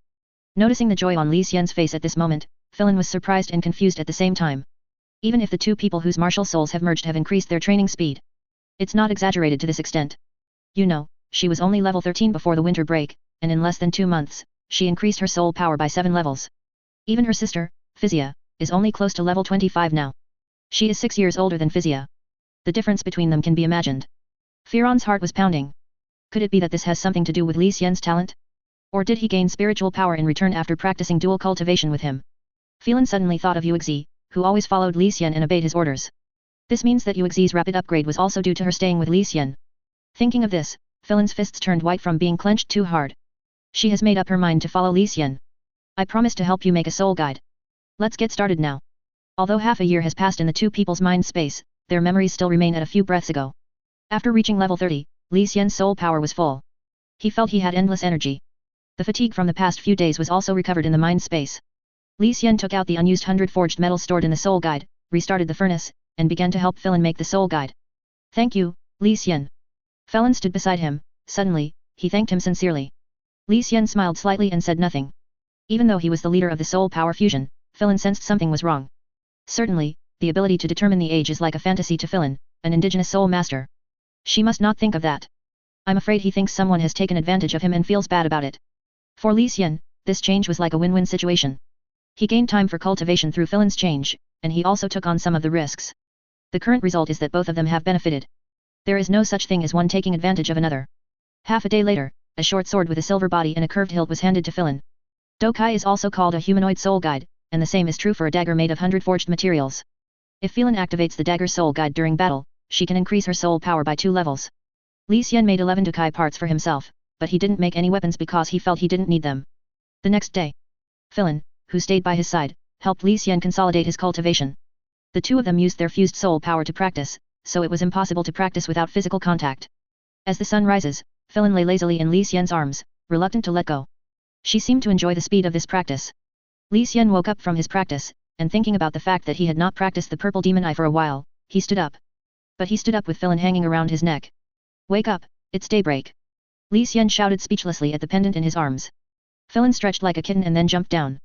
Noticing the joy on Li Xian's face at this moment, Philin was surprised and confused at the same time. Even if the two people whose martial souls have merged have increased their training speed, it's not exaggerated to this extent. You know, she was only level 13 before the winter break, and in less than 2 months, she increased her soul power by 7 levels. Even her sister, Phisia, is only close to level 25 now. She is 6 years older than Phisia. The difference between them can be imagined. Firon's heart was pounding. Could it be that this has something to do with Li Xian's talent? Or did he gain spiritual power in return after practicing dual cultivation with him? Philin suddenly thought of Yuexi, who always followed Li Xian and obeyed his orders. This means that Yuexi's rapid upgrade was also due to her staying with Li Xian. Thinking of this, Philin's fists turned white from being clenched too hard. She has made up her mind to follow Li Xian. I promise to help you make a soul guide. Let's get started now. Although half a year has passed in the two people's mind space, their memories still remain at a few breaths ago. After reaching level 30, Li Xian's soul power was full. He felt he had endless energy. The fatigue from the past few days was also recovered in the mind space. Li Xian took out the unused 100 forged metal stored in the soul guide, restarted the furnace, and began to help Philin make the soul guide. Thank you, Li Xian. Philin stood beside him. Suddenly, he thanked him sincerely. Li Xian smiled slightly and said nothing. Even though he was the leader of the soul power fusion, Philin sensed something was wrong. Certainly, the ability to determine the age is like a fantasy to Philin, an indigenous soul master. She must not think of that. I'm afraid he thinks someone has taken advantage of him and feels bad about it. For Li Xian, this change was like a win-win situation. He gained time for cultivation through Philin's change, and he also took on some of the risks. The current result is that both of them have benefited. There is no such thing as one taking advantage of another. Half a day later, a short sword with a silver body and a curved hilt was handed to Philin. Dokai is also called a humanoid soul guide, and the same is true for a dagger made of 100 forged materials. If Philin activates the dagger soul guide during battle, she can increase her soul power by 2 levels. Li Xian made 11 Dokai parts for himself, but he didn't make any weapons because he felt he didn't need them. The next day, Philin, who stayed by his side, helped Li Xian consolidate his cultivation. The two of them used their fused soul power to practice, so it was impossible to practice without physical contact. As the sun rises, Philin lay lazily in Li Xian's arms, reluctant to let go. She seemed to enjoy the speed of this practice. Li Xian woke up from his practice, and thinking about the fact that he had not practiced the purple demon eye for a while, he stood up. But he stood up with Philin hanging around his neck. Wake up, it's daybreak. Li Xian shouted speechlessly at the pendant in his arms. Philin stretched like a kitten and then jumped down.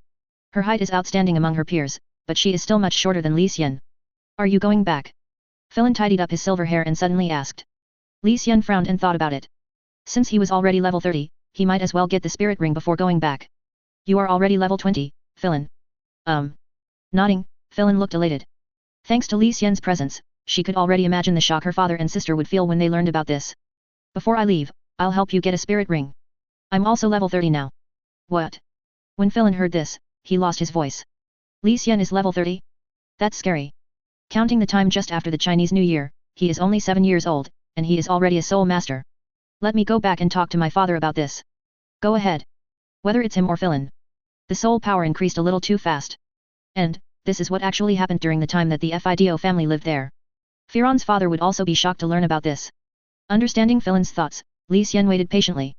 Her height is outstanding among her peers, but she is still much shorter than Li Xian. Are you going back? Philin tidied up his silver hair and suddenly asked. Li Xian frowned and thought about it. Since he was already level 30, he might as well get the spirit ring before going back. You are already level 20, Philin. Nodding, Philin looked elated. Thanks to Li Xian's presence, she could already imagine the shock her father and sister would feel when they learned about this. Before I leave, I'll help you get a spirit ring. I'm also level 30 now. What? When Philin heard this, he lost his voice. Li Xian is level 30? That's scary. Counting the time just after the Chinese New Year, he is only 7 years old, and he is already a soul master. Let me go back and talk to my father about this. Go ahead. Whether it's him or Philin. The soul power increased a little too fast. And, this is what actually happened during the time that the Fido family lived there. Firon's father would also be shocked to learn about this. Understanding Philin's thoughts, Li Xian waited patiently.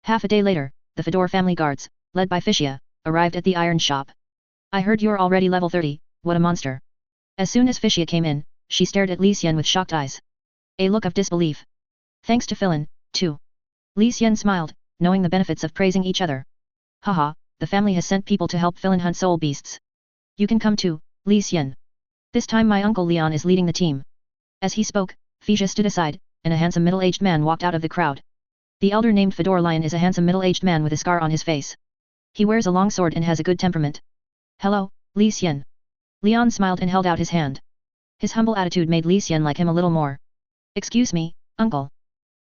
Half a day later, the Fedor family guards, led by Phisia, arrived at the iron shop. I heard you're already level 30, what a monster. As soon as Phisia came in, she stared at Li Xian with shocked eyes. A look of disbelief. Thanks to Philin, too. Li Xian smiled, knowing the benefits of praising each other. Haha, the family has sent people to help Philin hunt soul beasts. You can come too, Li Xian. This time my uncle Leon is leading the team. As he spoke, Phisia stood aside, and a handsome middle-aged man walked out of the crowd. The elder named Fedor Lion is a handsome middle-aged man with a scar on his face. He wears a long sword and has a good temperament. Hello, Li Xian. Leon smiled and held out his hand. His humble attitude made Li Xian like him a little more. Excuse me, uncle.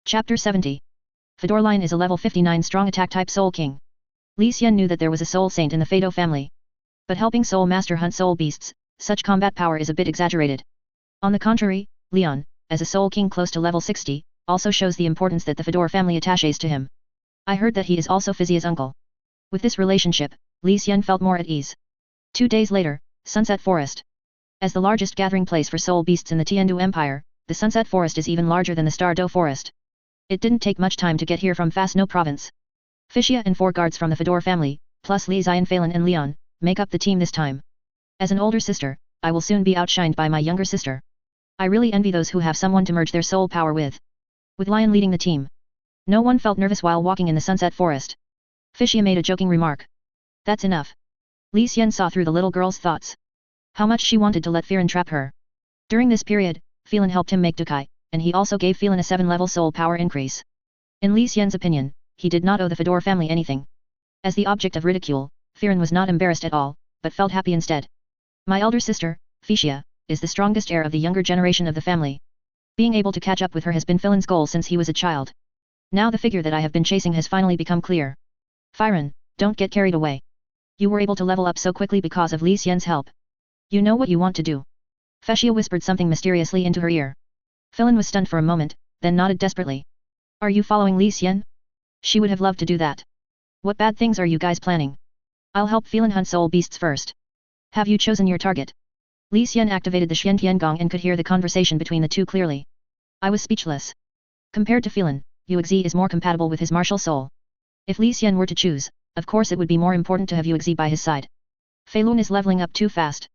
Chapter 70. Fedor Lion is a level 59 strong attack type soul king. Li Xian knew that there was a soul saint in the Fado family. But helping soul master hunt soul beasts, such combat power is a bit exaggerated. On the contrary, Leon, as a soul king close to level 60, also shows the importance that the Fedor family attaches to him. I heard that he is also Phizia's uncle. With this relationship, Li Xian felt more at ease. 2 days later, Sunset Forest. As the largest gathering place for soul beasts in the Tiandu Empire, the Sunset Forest is even larger than the Star Do Forest. It didn't take much time to get here from Fasno province. Phisia and 4 guards from the Fedor family, plus Li Xian, Phelan and Leon, make up the team this time. As an older sister, I will soon be outshined by my younger sister. I really envy those who have someone to merge their soul power with. with Lion leading the team. No one felt nervous while walking in the sunset forest. Li Xian made a joking remark. That's enough. Li Xian saw through the little girl's thoughts. How much she wanted to let Phelan trap her. During this period, Phelan helped him make Dukai, and he also gave Phelan a 7-level soul power increase. In Li Xian's opinion, he did not owe the Fedor family anything. As the object of ridicule, Phelan was not embarrassed at all, but felt happy instead. My elder sister, Li Xian, is the strongest heir of the younger generation of the family. Being able to catch up with her has been Phelan's goal since he was a child. Now the figure that I have been chasing has finally become clear. Phelan, don't get carried away. You were able to level up so quickly because of Li Xian's help. You know what you want to do. Li Xian whispered something mysteriously into her ear. Phelan was stunned for a moment, then nodded desperately. Are you following Li Xian? She would have loved to do that. What bad things are you guys planning? I'll help Phelan hunt soul beasts first. Have you chosen your target? Li Xian activated the Xian Tiangong and could hear the conversation between the two clearly. I was speechless. Compared to Phelan, Yuexi is more compatible with his martial soul. If Li Xian were to choose, of course it would be more important to have Yuexi by his side. Phelan is leveling up too fast.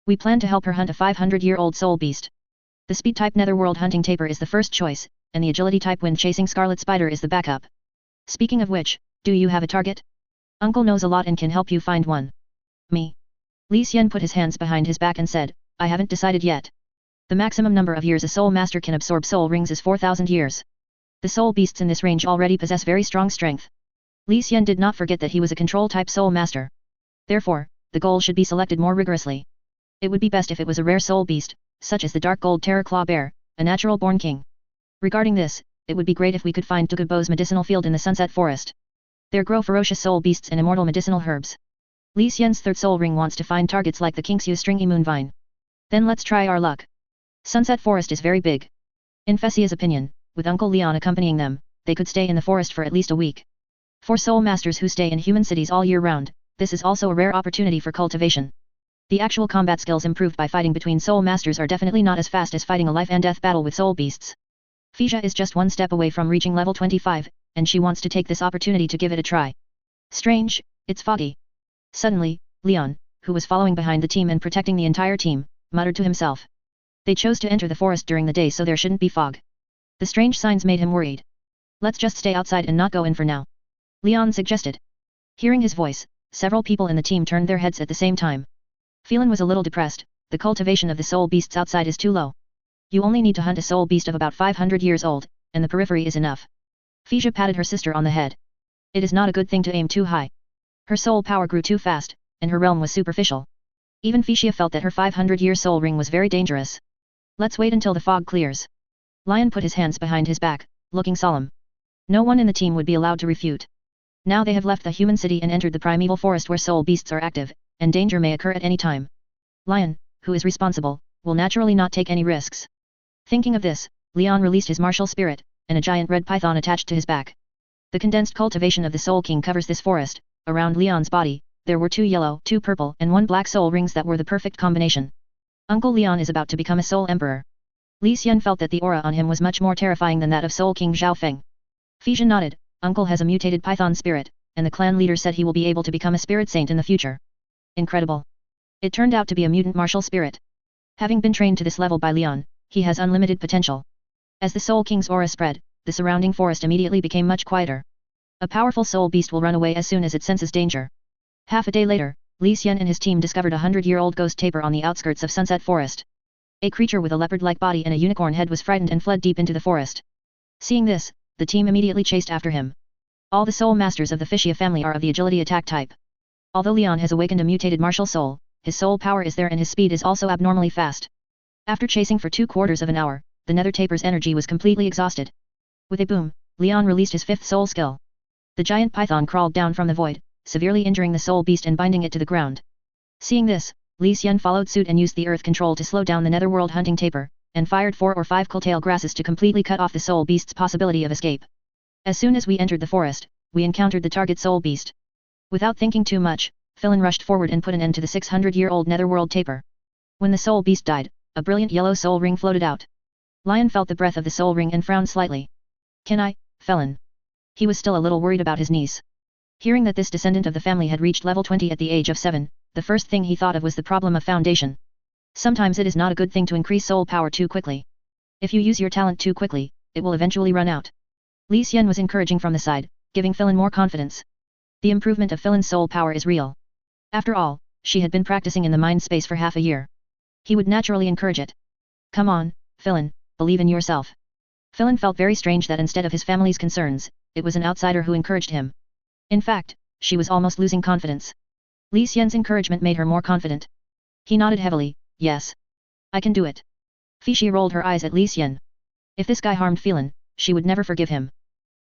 We plan to help her hunt a 500-year-old soul beast. The speed-type netherworld hunting tapir is the first choice, and the agility-type wind-chasing scarlet spider is the backup. Speaking of which, do you have a target? Uncle knows a lot and can help you find one. Me. Li Xian put his hands behind his back and said, I haven't decided yet. The maximum number of years a soul master can absorb soul rings is 4,000 years. The soul beasts in this range already possess very strong strength. Li Xian did not forget that he was a control-type soul master. Therefore, the goal should be selected more rigorously. It would be best if it was a rare soul beast, such as the dark gold terror claw bear, a natural-born king. Regarding this, it would be great if we could find Dugubo's medicinal field in the sunset forest. There grow ferocious soul beasts and immortal medicinal herbs. Li Xian's third soul ring wants to find targets like the Kingxiu stringy moon vine. Then let's try our luck. Sunset forest is very big. In Fessia's opinion, with Uncle Leon accompanying them, they could stay in the forest for at least a week. For soul masters who stay in human cities all year round, this is also a rare opportunity for cultivation. The actual combat skills improved by fighting between soul masters are definitely not as fast as fighting a life and death battle with soul beasts. Fisia is just one step away from reaching level 25, and she wants to take this opportunity to give it a try. Strange, it's foggy. Suddenly, Leon, who was following behind the team and protecting the entire team, muttered to himself. They chose to enter the forest during the day so there shouldn't be fog. The strange signs made him worried. Let's just stay outside and not go in for now. Leon suggested. Hearing his voice, several people in the team turned their heads at the same time. Phelan was a little depressed, the cultivation of the soul beasts outside is too low. You only need to hunt a soul beast of about 500 years old, and the periphery is enough. Fisia patted her sister on the head. It is not a good thing to aim too high. Her soul power grew too fast, and her realm was superficial. Even Fisia felt that her 500-year soul ring was very dangerous. Let's wait until the fog clears. Lion put his hands behind his back, looking solemn. No one in the team would be allowed to refute. Now they have left the human city and entered the primeval forest where soul beasts are active, and danger may occur at any time. Lion, who is responsible, will naturally not take any risks. Thinking of this, Leon released his martial spirit, and a giant red python attached to his back. The condensed cultivation of the Soul King covers this forest. Around Leon's body, there were 2 yellow, 2 purple and 1 black soul rings that were the perfect combination. Uncle Leon is about to become a soul emperor. Li Xian felt that the aura on him was much more terrifying than that of Soul King Zhao Feng. Fisia nodded, Uncle has a mutated python spirit, and the clan leader said he will be able to become a spirit saint in the future. Incredible. It turned out to be a mutant martial spirit. Having been trained to this level by Leon, he has unlimited potential. As the Soul King's aura spread, the surrounding forest immediately became much quieter. A powerful soul beast will run away as soon as it senses danger. Half a day later, Li Xian and his team discovered a 100-year-old ghost tapir on the outskirts of Sunset Forest. A creature with a leopard-like body and a unicorn head was frightened and fled deep into the forest. Seeing this, the team immediately chased after him. All the soul masters of the Fisia family are of the agility attack type. Although Leon has awakened a mutated martial soul, his soul power is there and his speed is also abnormally fast. After chasing for 2/4 of an hour, the nether tapir's energy was completely exhausted. With a boom, Leon released his 5th soul skill. The giant python crawled down from the void, severely injuring the soul beast and binding it to the ground. Seeing this, Li Xian followed suit and used the earth control to slow down the netherworld hunting tapir, and fired 4 or 5 cooltail grasses to completely cut off the soul beast's possibility of escape. As soon as we entered the forest, we encountered the target soul beast. Without thinking too much, Phelan rushed forward and put an end to the 600-year-old netherworld tapir. When the soul beast died, a brilliant yellow soul ring floated out. Lion felt the breath of the soul ring and frowned slightly. Can I, Phelan? He was still a little worried about his niece. Hearing that this descendant of the family had reached level 20 at the age of 7, the first thing he thought of was the problem of foundation. Sometimes it is not a good thing to increase soul power too quickly. If you use your talent too quickly, it will eventually run out. Li Xian was encouraging from the side, giving Philin more confidence. The improvement of Philin's soul power is real. After all, she had been practicing in the mind space for half a year. He would naturally encourage it. Come on, Philin, believe in yourself. Philin felt very strange that instead of his family's concerns, it was an outsider who encouraged him. In fact, she was almost losing confidence. Li Xian's encouragement made her more confident. He nodded heavily, yes. I can do it. Fixia rolled her eyes at Li Xian. If this guy harmed Philin, she would never forgive him.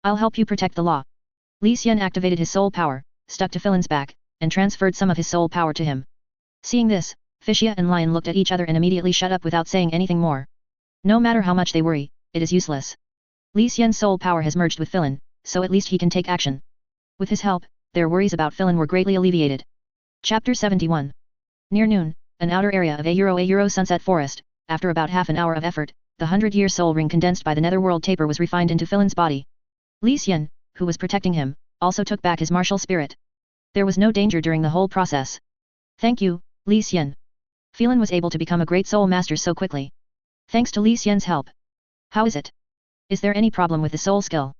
I'll help you protect the law. Li Xian activated his soul power, stuck to Philin's back, and transferred some of his soul power to him. Seeing this, Fixia and Lion looked at each other and immediately shut up without saying anything more. No matter how much they worry, it is useless. Li Xian's soul power has merged with Philin, so at least he can take action. With his help, their worries about Philin were greatly alleviated. Chapter 71. Near noon, an outer area of a sunset forest, after about half an hour of effort, the 100-year soul ring condensed by the netherworld taper was refined into Philin's body. Li Xian, who was protecting him, also took back his martial spirit. There was no danger during the whole process. Thank you, Li Xian. Philin was able to become a great soul master so quickly. Thanks to Li Xian's help. How is it? Is there any problem with the soul skill?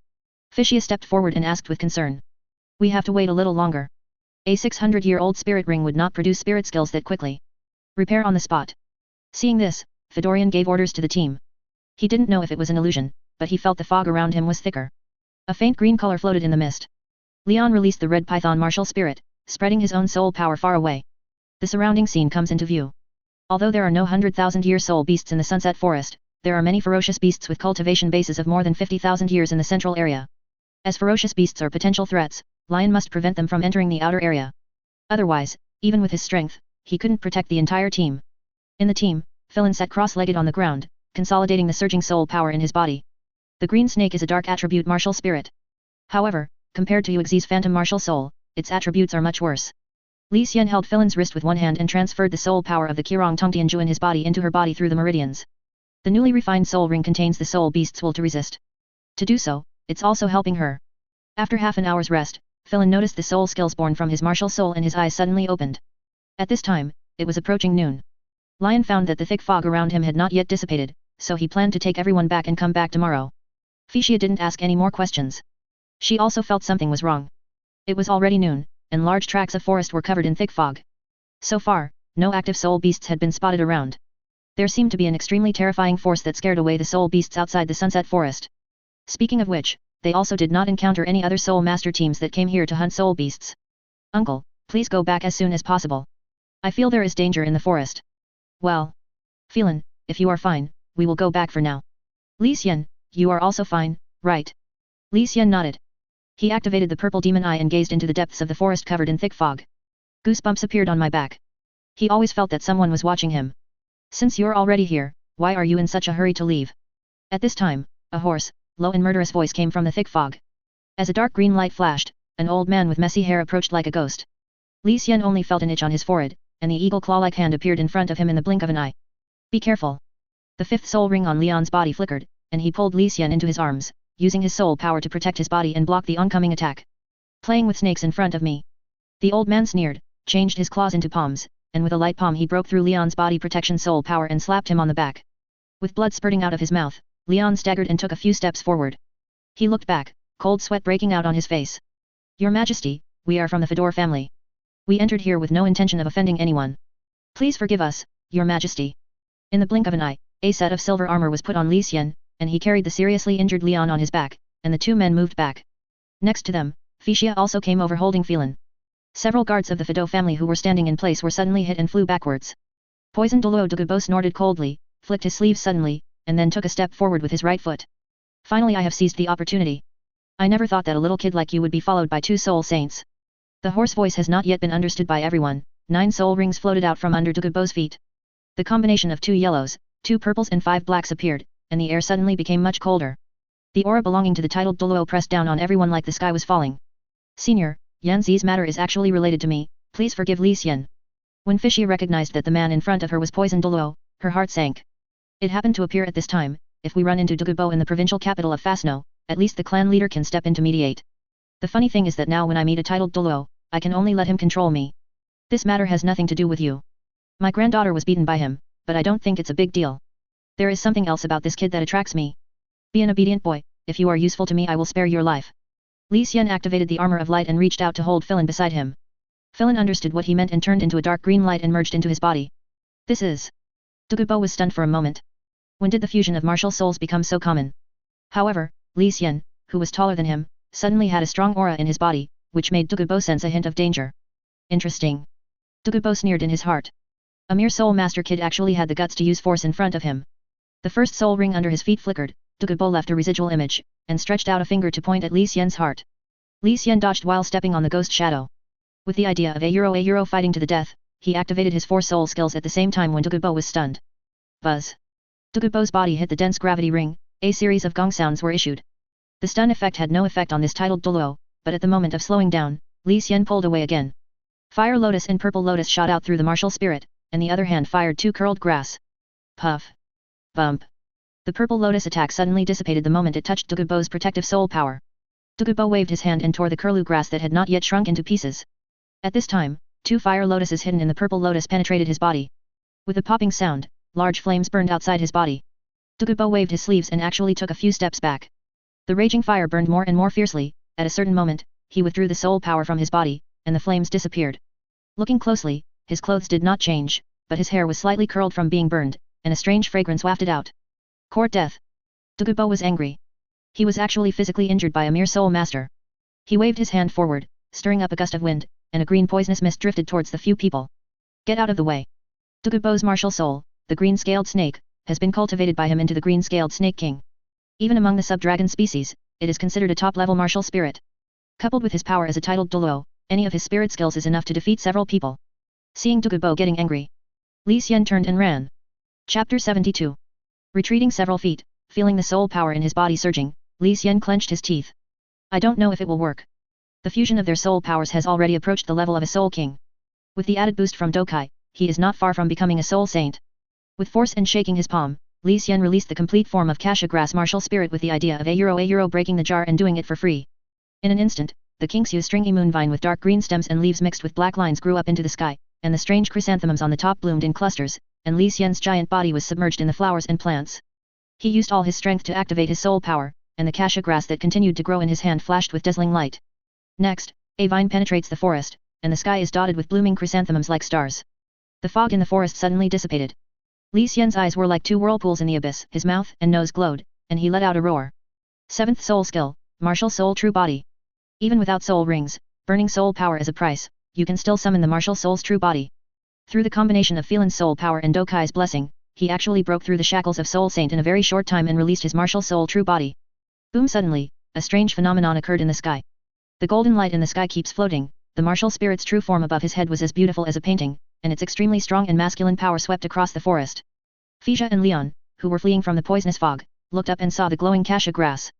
Fixia stepped forward and asked with concern. We have to wait a little longer. A 600-year-old spirit ring would not produce spirit skills that quickly. Repair on the spot. Seeing this, Fedorian gave orders to the team. He didn't know if it was an illusion, but he felt the fog around him was thicker. A faint green color floated in the mist. Leon released the red python martial spirit, spreading his own soul power far away. The surrounding scene comes into view. Although there are no 100,000-year soul beasts in the Sunset Forest, there are many ferocious beasts with cultivation bases of more than 50,000 years in the central area. As ferocious beasts are potential threats, Lion must prevent them from entering the outer area. Otherwise, even with his strength, he couldn't protect the entire team. In the team, Philin sat cross-legged on the ground, consolidating the surging soul power in his body. The green snake is a dark attribute martial spirit. However, compared to Yuexi's phantom martial soul, its attributes are much worse. Li Xian held Philin's wrist with one hand and transferred the soul power of the Qirong Tongtianju in his body into her body through the meridians. The newly refined soul ring contains the soul beast's will to resist. To do so, it's also helping her. After half an hour's rest, Philin noticed the soul skills born from his martial soul and his eyes suddenly opened. At this time, it was approaching noon. Lion found that the thick fog around him had not yet dissipated, so he planned to take everyone back and come back tomorrow. Fixia didn't ask any more questions. She also felt something was wrong. It was already noon, and large tracts of forest were covered in thick fog. So far, no active soul beasts had been spotted around. There seemed to be an extremely terrifying force that scared away the soul beasts outside the Sunset Forest. Speaking of which, they also did not encounter any other soul master teams that came here to hunt soul beasts. Uncle, please go back as soon as possible. I feel there is danger in the forest. Well. Philin, if you are fine, we will go back for now. Li Xian, you are also fine, right? Li Xian nodded. He activated the purple demon eye and gazed into the depths of the forest covered in thick fog. Goosebumps appeared on my back. He always felt that someone was watching him. Since you're already here, why are you in such a hurry to leave? At this time, a hoarse, low and murderous voice came from the thick fog. As a dark green light flashed, an old man with messy hair approached like a ghost. Li Xian only felt an itch on his forehead, and the eagle claw-like hand appeared in front of him in the blink of an eye. Be careful. The fifth soul ring on Leon's body flickered, and he pulled Li Xian into his arms, using his soul power to protect his body and block the oncoming attack. Playing with snakes in front of me. The old man sneered, changed his claws into palms, and with a light palm he broke through Leon's body protection soul power and slapped him on the back. With blood spurting out of his mouth, Leon staggered and took a few steps forward. He looked back, cold sweat breaking out on his face. Your Majesty, we are from the Fedor family. We entered here with no intention of offending anyone. Please forgive us, Your Majesty. In the blink of an eye, a set of silver armor was put on Li Xian, and he carried the seriously injured Leon on his back, and the two men moved back. Next to them, Fixia also came over holding Philin. Several guards of the Fedor family who were standing in place were suddenly hit and flew backwards. Poison Douluo snorted coldly, flicked his sleeves suddenly, and then took a step forward with his right foot. Finally I have seized the opportunity. I never thought that a little kid like you would be followed by two soul saints. The hoarse voice has not yet been understood by everyone. 9 soul rings floated out from under Douluo's feet. The combination of 2 yellows, 2 purples and 5 blacks appeared, and the air suddenly became much colder. The aura belonging to the titled Douluo pressed down on everyone like the sky was falling. Senior, Yan Zi's matter is actually related to me, please forgive Li Xian. When Fixia recognized that the man in front of her was Poison Douluo, her heart sank. It happened to appear at this time. If we run into Douluo in the provincial capital of Fasno, at least the clan leader can step in to mediate. The funny thing is that now when I meet a titled Douluo, I can only let him control me. This matter has nothing to do with you. My granddaughter was beaten by him, but I don't think it's a big deal. There is something else about this kid that attracts me. Be an obedient boy, if you are useful to me I will spare your life. Li Xian activated the armor of light and reached out to hold Philin beside him. Philin understood what he meant and turned into a dark green light and merged into his body. This is... Douluo was stunned for a moment. When did the fusion of martial souls become so common? However, Li Xian, who was taller than him, suddenly had a strong aura in his body, which made Douluo sense a hint of danger. Interesting. Douluo sneered in his heart. A mere soul master kid actually had the guts to use force in front of him. The first soul ring under his feet flickered, Douluo left a residual image, and stretched out a finger to point at Li Xian's heart. Li Xian dodged while stepping on the ghost shadow. With the idea of a euro fighting to the death, he activated his 4 soul skills at the same time when Douluo was stunned. Buzz. Douluo's body hit the dense gravity ring, a series of gong sounds were issued. The stun effect had no effect on this titled Douluo, but at the moment of slowing down, Li Xian pulled away again. Fire Lotus and Purple Lotus shot out through the martial spirit, and the other hand fired 2 curled grass. Puff. Bump. The Purple Lotus attack suddenly dissipated the moment it touched Douluo's protective soul power. Douluo waved his hand and tore the curlew grass that had not yet shrunk into pieces. At this time, 2 fire lotuses hidden in the Purple Lotus penetrated his body. With a popping sound, large flames burned outside his body. Douluo waved his sleeves and actually took a few steps back. The raging fire burned more and more fiercely. At a certain moment, he withdrew the soul power from his body, and the flames disappeared. Looking closely, his clothes did not change, but his hair was slightly curled from being burned, and a strange fragrance wafted out. Court death. Douluo was angry. He was actually physically injured by a mere soul master. He waved his hand forward, stirring up a gust of wind, and a green poisonous mist drifted towards the few people. Get out of the way. Douluo's martial soul, the green-scaled snake, has been cultivated by him into the green-scaled snake king. Even among the sub-dragon species, it is considered a top-level martial spirit. Coupled with his power as a titled Douluo, any of his spirit skills is enough to defeat several people. Seeing Douluo getting angry, Li Xian turned and ran. Chapter 72. Retreating several feet, feeling the soul power in his body surging, Li Xian clenched his teeth. I don't know if it will work. The fusion of their soul powers has already approached the level of a soul king. With the added boost from Dokai, he is not far from becoming a soul saint. With force and shaking his palm, Li Xian released the complete form of Kasha Grass martial spirit with the idea of a euro breaking the jar and doing it for free. In an instant, the Kingsu stringy moonvine with dark green stems and leaves mixed with black lines grew up into the sky, and the strange chrysanthemums on the top bloomed in clusters, and Li Xian's giant body was submerged in the flowers and plants. He used all his strength to activate his soul power, and the Kasha grass that continued to grow in his hand flashed with dazzling light. Next, a vine penetrates the forest, and the sky is dotted with blooming chrysanthemums like stars. The fog in the forest suddenly dissipated. Li Xian's eyes were like 2 whirlpools in the abyss, his mouth and nose glowed, and he let out a roar. 7th soul skill, Martial Soul True Body. Even without soul rings, burning soul power as a price, you can still summon the Martial Soul's true body. Through the combination of Phelan's soul power and Dokai's blessing, he actually broke through the shackles of Soul Saint in a very short time and released his Martial Soul True Body. Boom! Suddenly, a strange phenomenon occurred in the sky. The golden light in the sky keeps floating, the martial spirit's true form above his head was as beautiful as a painting, and its extremely strong and masculine power swept across the forest. Fija and Leon, who were fleeing from the poisonous fog, looked up and saw the glowing Kasha grass.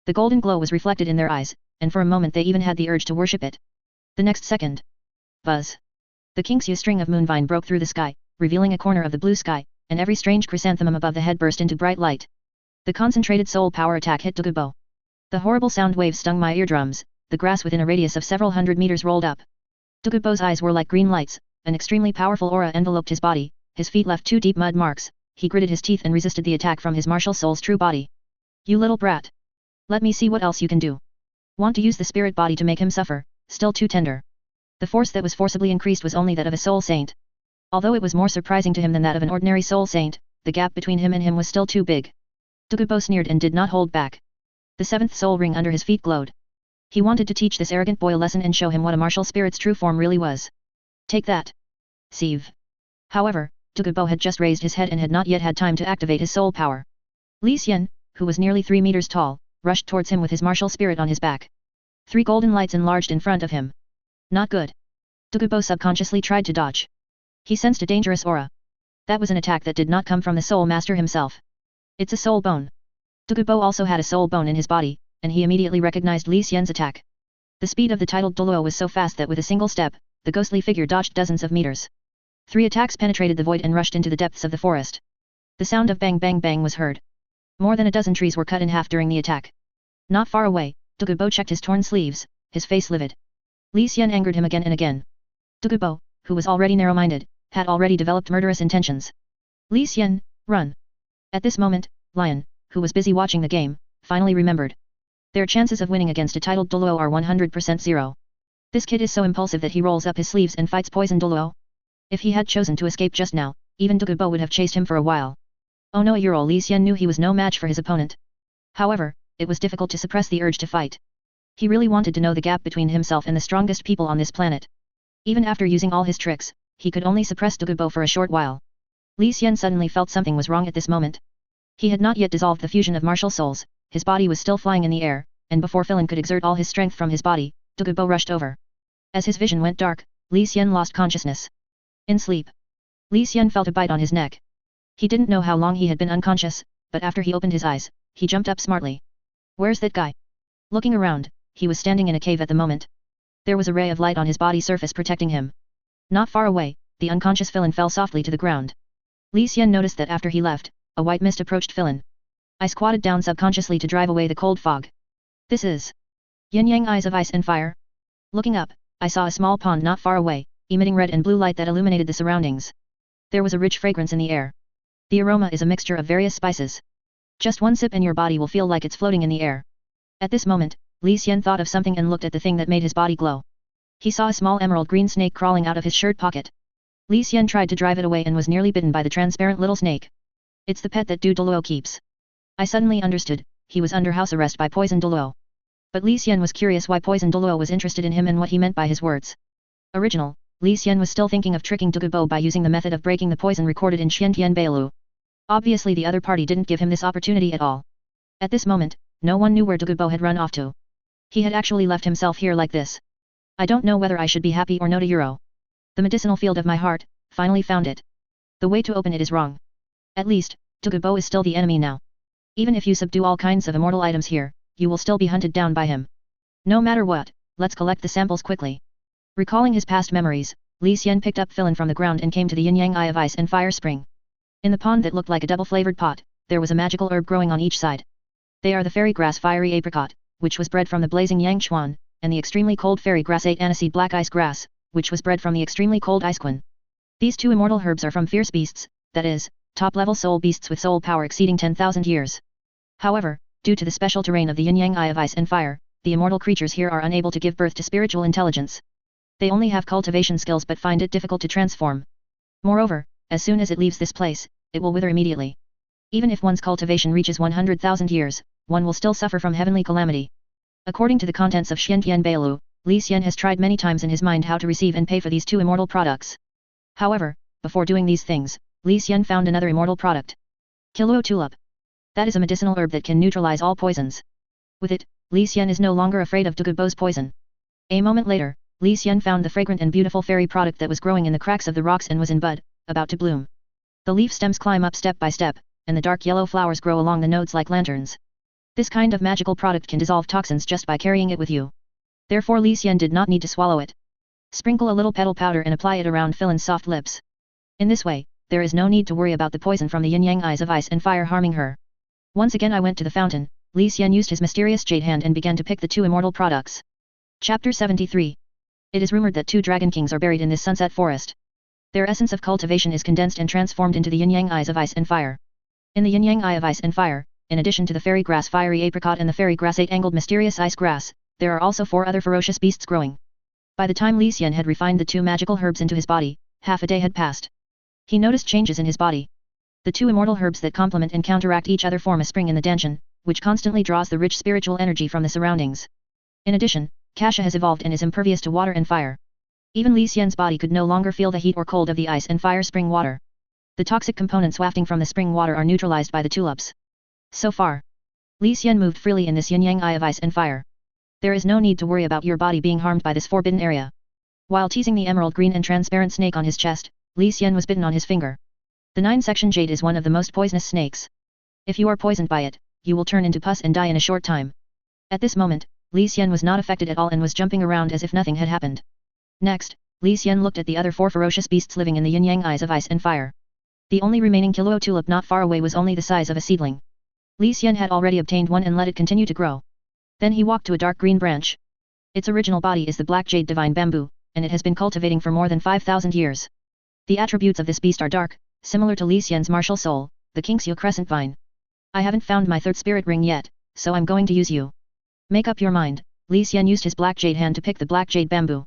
The golden glow was reflected in their eyes, and for a moment they even had the urge to worship it. The next second. Buzz. The Kingsu string of moonvine broke through the sky, revealing a corner of the blue sky, and every strange chrysanthemum above the head burst into bright light. The concentrated soul power attack hit Douluo. The horrible sound waves stung my eardrums, the grass within a radius of several hundred meters rolled up. Douluo's eyes were like green lights, an extremely powerful aura enveloped his body, his feet left 2 deep mud marks, he gritted his teeth and resisted the attack from his martial soul's true body. You little brat! Let me see what else you can do. Want to use the spirit body to make him suffer, still too tender. The force that was forcibly increased was only that of a soul saint. Although it was more surprising to him than that of an ordinary soul saint, the gap between him and him was still too big. Douluo sneered and did not hold back. The 7th soul ring under his feet glowed. He wanted to teach this arrogant boy a lesson and show him what a martial spirit's true form really was. Take that. Sieve. However, Douluo had just raised his head and had not yet had time to activate his soul power. Li Xian, who was nearly 3 meters tall, rushed towards him with his martial spirit on his back. 3 golden lights enlarged in front of him. Not good. Douluo subconsciously tried to dodge. He sensed a dangerous aura. That was an attack that did not come from the soul master himself. It's a soul bone. Douluo also had a soul bone in his body, and he immediately recognized Li Xian's attack. The speed of the titled Douluo was so fast that with a single step, the ghostly figure dodged dozens of meters. 3 attacks penetrated the void and rushed into the depths of the forest. The sound of bang bang bang was heard. More than a dozen trees were cut in half during the attack. Not far away, Douluo checked his torn sleeves, his face livid. Li Xian angered him again and again. Douluo, who was already narrow-minded, had already developed murderous intentions. Li Xian, run! At this moment, Lion, who was busy watching the game, finally remembered. Their chances of winning against a titled Douluo are 100% zero. This kid is so impulsive that he rolls up his sleeves and fights poison Douluo. If he had chosen to escape just now, even Douluo would have chased him for a while. Oh no, Li Xian knew he was no match for his opponent. However, it was difficult to suppress the urge to fight. He really wanted to know the gap between himself and the strongest people on this planet. Even after using all his tricks, he could only suppress Douluo for a short while. Li Xian suddenly felt something was wrong at this moment. He had not yet dissolved the fusion of martial souls, his body was still flying in the air, and before Philin could exert all his strength from his body, Douluo rushed over. As his vision went dark, Li Xian lost consciousness. In sleep, Li Xian felt a bite on his neck. He didn't know how long he had been unconscious, but after he opened his eyes, he jumped up smartly. Where's that guy? Looking around, he was standing in a cave at the moment. There was a ray of light on his body surface protecting him. Not far away, the unconscious Philin fell softly to the ground. Li Xian noticed that after he left, a white mist approached Philin. I squatted down subconsciously to drive away the cold fog. This is yin-yang eyes of ice and fire. Looking up, I saw a small pond not far away, emitting red and blue light that illuminated the surroundings. There was a rich fragrance in the air. The aroma is a mixture of various spices. Just one sip and your body will feel like it's floating in the air. At this moment, Li Xian thought of something and looked at the thing that made his body glow. He saw a small emerald green snake crawling out of his shirt pocket. Li Xian tried to drive it away and was nearly bitten by the transparent little snake. It's the pet that Douluo keeps. I suddenly understood, he was under house arrest by Poison Douluo. But Li Xian was curious why Poison Douluo was interested in him and what he meant by his words. Original, Li Xian was still thinking of tricking Douluo by using the method of breaking the poison recorded in Xiantian Bailu. Obviously the other party didn't give him this opportunity at all. At this moment, no one knew where Douluo had run off to. He had actually left himself here like this. I don't know whether I should be happy or no to Euro. The medicinal field of my heart, finally found it. The way to open it is wrong. At least, Douluo is still the enemy now. Even if you subdue all kinds of immortal items here, you will still be hunted down by him. No matter what, let's collect the samples quickly. Recalling his past memories, Li Xian picked up Philin from the ground and came to the yin-yang eye of ice and fire spring. In the pond that looked like a double-flavored pot, there was a magical herb growing on each side. They are the fairy grass fiery apricot, which was bred from the blazing yang chuan, and the extremely cold fairy grass 8 aniseed black ice grass, which was bred from the extremely cold ice quin. These two immortal herbs are from fierce beasts, that is, top-level soul beasts with soul power exceeding 10,000 years. However, due to the special terrain of the yin-yang eye of ice and fire, the immortal creatures here are unable to give birth to spiritual intelligence. They only have cultivation skills but find it difficult to transform. Moreover, as soon as it leaves this place, it will wither immediately. Even if one's cultivation reaches 100,000 years, one will still suffer from heavenly calamity. According to the contents of Xiantian Bailu, Li Xian has tried many times in his mind how to receive and pay for these two immortal products. However, before doing these things, Li Xian found another immortal product. Douluo tulip. That is a medicinal herb that can neutralize all poisons. With it, Li Xian is no longer afraid of Douluo's poison. A moment later, Li Xian found the fragrant and beautiful fairy product that was growing in the cracks of the rocks and was in bud, about to bloom. The leaf stems climb up step by step, and the dark yellow flowers grow along the nodes like lanterns. This kind of magical product can dissolve toxins just by carrying it with you. Therefore Li Xian did not need to swallow it. Sprinkle a little petal powder and apply it around Philin's soft lips. In this way, there is no need to worry about the poison from the yin-yang eyes of ice and fire harming her. Once again I went to the fountain. Li Xian used his mysterious jade hand and began to pick the two immortal products. Chapter 73. It is rumored that two dragon kings are buried in this sunset forest. Their essence of cultivation is condensed and transformed into the yin-yang eyes of ice and fire. In the yin-yang eye of ice and fire, in addition to the fairy grass fiery apricot and the fairy grass 8-angled mysterious ice grass, there are also 4 other ferocious beasts growing. By the time Li Xian had refined the two magical herbs into his body, half a day had passed. He noticed changes in his body. The two immortal herbs that complement and counteract each other form a spring in the danshan, which constantly draws the rich spiritual energy from the surroundings. In addition, Kasha has evolved and is impervious to water and fire. Even Li Xian's body could no longer feel the heat or cold of the ice and fire spring water. The toxic components wafting from the spring water are neutralized by the tulips. So far, Li Xian moved freely in this yin-yang eye of ice and fire. There is no need to worry about your body being harmed by this forbidden area. While teasing the emerald green and transparent snake on his chest, Li Xian was bitten on his finger. The 9-section jade is one of the most poisonous snakes. If you are poisoned by it, you will turn into pus and die in a short time. At this moment, Li Xian was not affected at all and was jumping around as if nothing had happened. Next, Li Xian looked at the other 4 ferocious beasts living in the yin-yang eyes of ice and fire. The only remaining Douluo tulip not far away was only the size of a seedling. Li Xian had already obtained one and let it continue to grow. Then he walked to a dark green branch. Its original body is the black jade divine bamboo, and it has been cultivating for more than 5,000 years. The attributes of this beast are dark, similar to Li Xian's martial soul, the Qingshu crescent vine. I haven't found my 3rd spirit ring yet, so I'm going to use you. Make up your mind. Li Xian used his black jade hand to pick the black jade bamboo.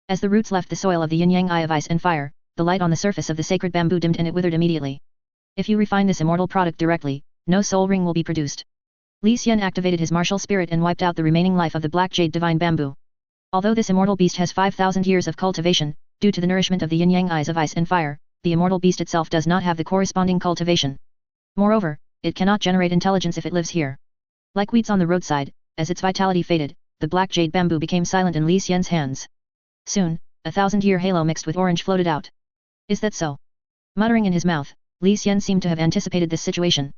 As the roots left the soil of the yin-yang eye of ice and fire, the light on the surface of the sacred bamboo dimmed and it withered immediately. If you refine this immortal product directly, no soul ring will be produced. Li Xian activated his martial spirit and wiped out the remaining life of the black jade divine bamboo. Although this immortal beast has 5,000 years of cultivation, due to the nourishment of the yin-yang eyes of ice and fire, the immortal beast itself does not have the corresponding cultivation. Moreover, it cannot generate intelligence if it lives here. Like weeds on the roadside, as its vitality faded, the black jade bamboo became silent in Li Xian's hands. Soon, a 1,000-year halo mixed with orange floated out. Is that so? Muttering in his mouth, Li Xian seemed to have anticipated this situation.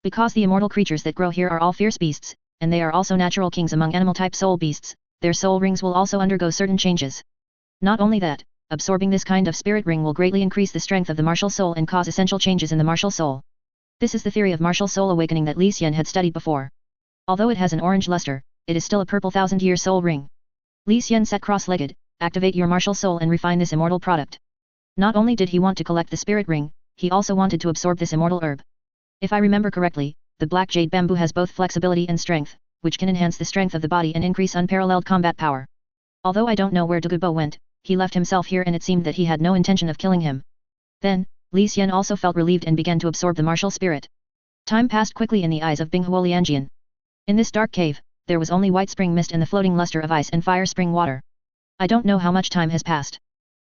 Because the immortal creatures that grow here are all fierce beasts, and they are also natural kings among animal-type soul beasts, their soul rings will also undergo certain changes. Not only that, absorbing this kind of spirit ring will greatly increase the strength of the martial soul and cause essential changes in the martial soul. This is the theory of martial soul awakening that Li Xian had studied before. Although it has an orange luster, it is still a purple 1,000-year soul ring. Li Xian sat cross-legged, activate your martial soul and refine this immortal product. Not only did he want to collect the spirit ring, he also wanted to absorb this immortal herb. If I remember correctly, the black jade bamboo has both flexibility and strength, which can enhance the strength of the body and increase unparalleled combat power. Although I don't know where Douluo went, he left himself here and it seemed that he had no intention of killing him. Then, Li Xian also felt relieved and began to absorb the martial spirit. Time passed quickly in the eyes of Binghuo Lianjian. In this dark cave, there was only white spring mist and the floating luster of ice and fire spring water. I don't know how much time has passed.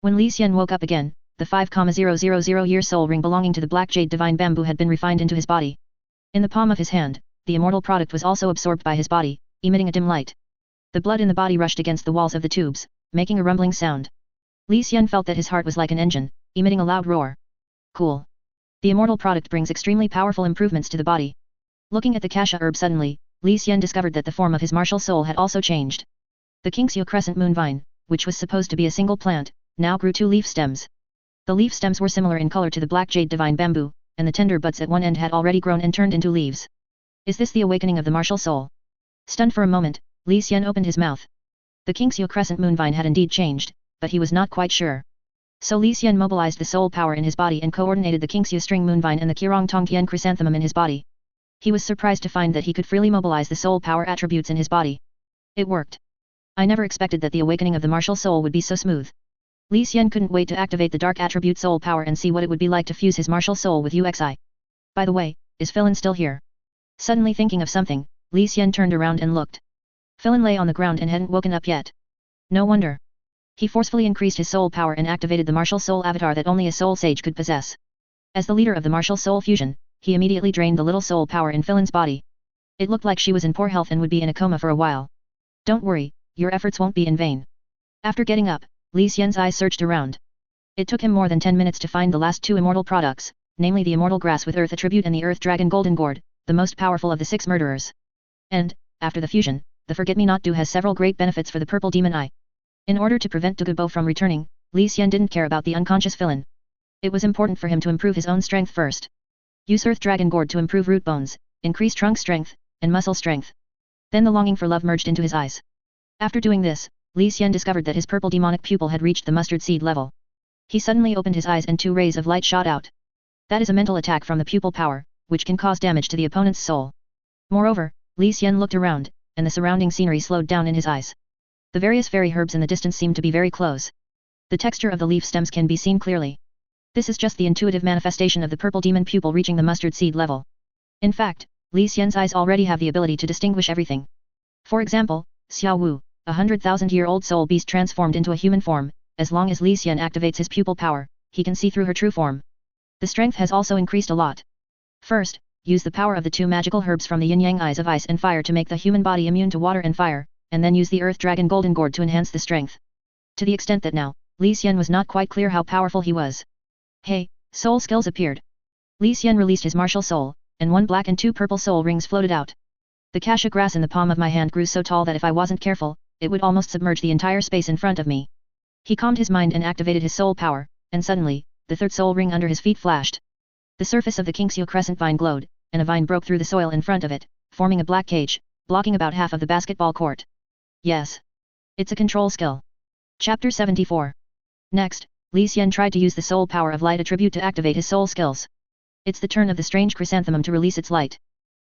When Li Xian woke up again, the 5,000-year soul ring belonging to the black jade divine bamboo had been refined into his body. In the palm of his hand, the immortal product was also absorbed by his body, emitting a dim light. The blood in the body rushed against the walls of the tubes, making a rumbling sound. Li Xian felt that his heart was like an engine, emitting a loud roar. Cool. The immortal product brings extremely powerful improvements to the body. Looking at the kasha herb suddenly, Li Xian discovered that the form of his martial soul had also changed. The Qingxiu crescent moon vine, which was supposed to be a single plant, now grew 2 leaf stems. The leaf stems were similar in color to the black jade divine bamboo, and the tender buds at one end had already grown and turned into leaves. Is this the awakening of the martial soul? Stunned for a moment, Li Xian opened his mouth. The Qingxiu crescent moon vine had indeed changed, but he was not quite sure. So Li Xian mobilized the soul power in his body and coordinated the Qingxiu string moonvine and the Qirong Tongtian chrysanthemum in his body. He was surprised to find that he could freely mobilize the soul power attributes in his body. It worked. I never expected that the awakening of the martial soul would be so smooth. Li Xian couldn't wait to activate the dark attribute soul power and see what it would be like to fuse his martial soul with UXI. By the way, is Philin still here? Suddenly thinking of something, Li Xian turned around and looked. Philin lay on the ground and hadn't woken up yet. No wonder. He forcefully increased his soul power and activated the martial soul avatar that only a soul sage could possess. As the leader of the martial soul fusion, he immediately drained the little soul power in Philin's body. It looked like she was in poor health and would be in a coma for a while. Don't worry, your efforts won't be in vain. After getting up, Li Xian's eyes searched around. It took him more than 10 minutes to find the last 2 immortal products, namely the immortal grass with earth attribute and the earth dragon golden gourd, the most powerful of the 6 murderers. And, after the fusion, the forget-me-not dew has several great benefits for the purple demon eye. In order to prevent Douluo from returning, Li Xian didn't care about the unconscious Philin. It was important for him to improve his own strength first. Use earth dragon gourd to improve root bones, increase trunk strength, and muscle strength. Then the longing for love merged into his eyes. After doing this, Li Xian discovered that his purple demonic pupil had reached the mustard seed level. He suddenly opened his eyes and 2 rays of light shot out. That is a mental attack from the pupil power, which can cause damage to the opponent's soul. Moreover, Li Xian looked around, and the surrounding scenery slowed down in his eyes. The various fairy herbs in the distance seemed to be very close. The texture of the leaf stems can be seen clearly. This is just the intuitive manifestation of the purple demon pupil reaching the mustard seed level. In fact, Li Xian's eyes already have the ability to distinguish everything. For example, Xiao Wu, a 100,000-year-old soul beast transformed into a human form, as long as Li Xian activates his pupil power, he can see through her true form. The strength has also increased a lot. First, use the power of the 2 magical herbs from the yin-yang eyes of ice and fire to make the human body immune to water and fire, and then use the earth dragon golden gourd to enhance the strength. To the extent that now, Li Xian was not quite clear how powerful he was. Hey, soul skills appeared. Li Xian released his martial soul, and 1 black and 2 purple soul rings floated out. The kasha grass in the palm of my hand grew so tall that if I wasn't careful, it would almost submerge the entire space in front of me. He calmed his mind and activated his soul power, and suddenly, the 3rd soul ring under his feet flashed. The surface of the Qingxiu crescent vine glowed, and a vine broke through the soil in front of it, forming a black cage, blocking about half of the basketball court. Yes. It's a control skill. Chapter 74. Next, Li Xian tried to use the soul power of light attribute to activate his soul skills. It's the turn of the strange chrysanthemum to release its light.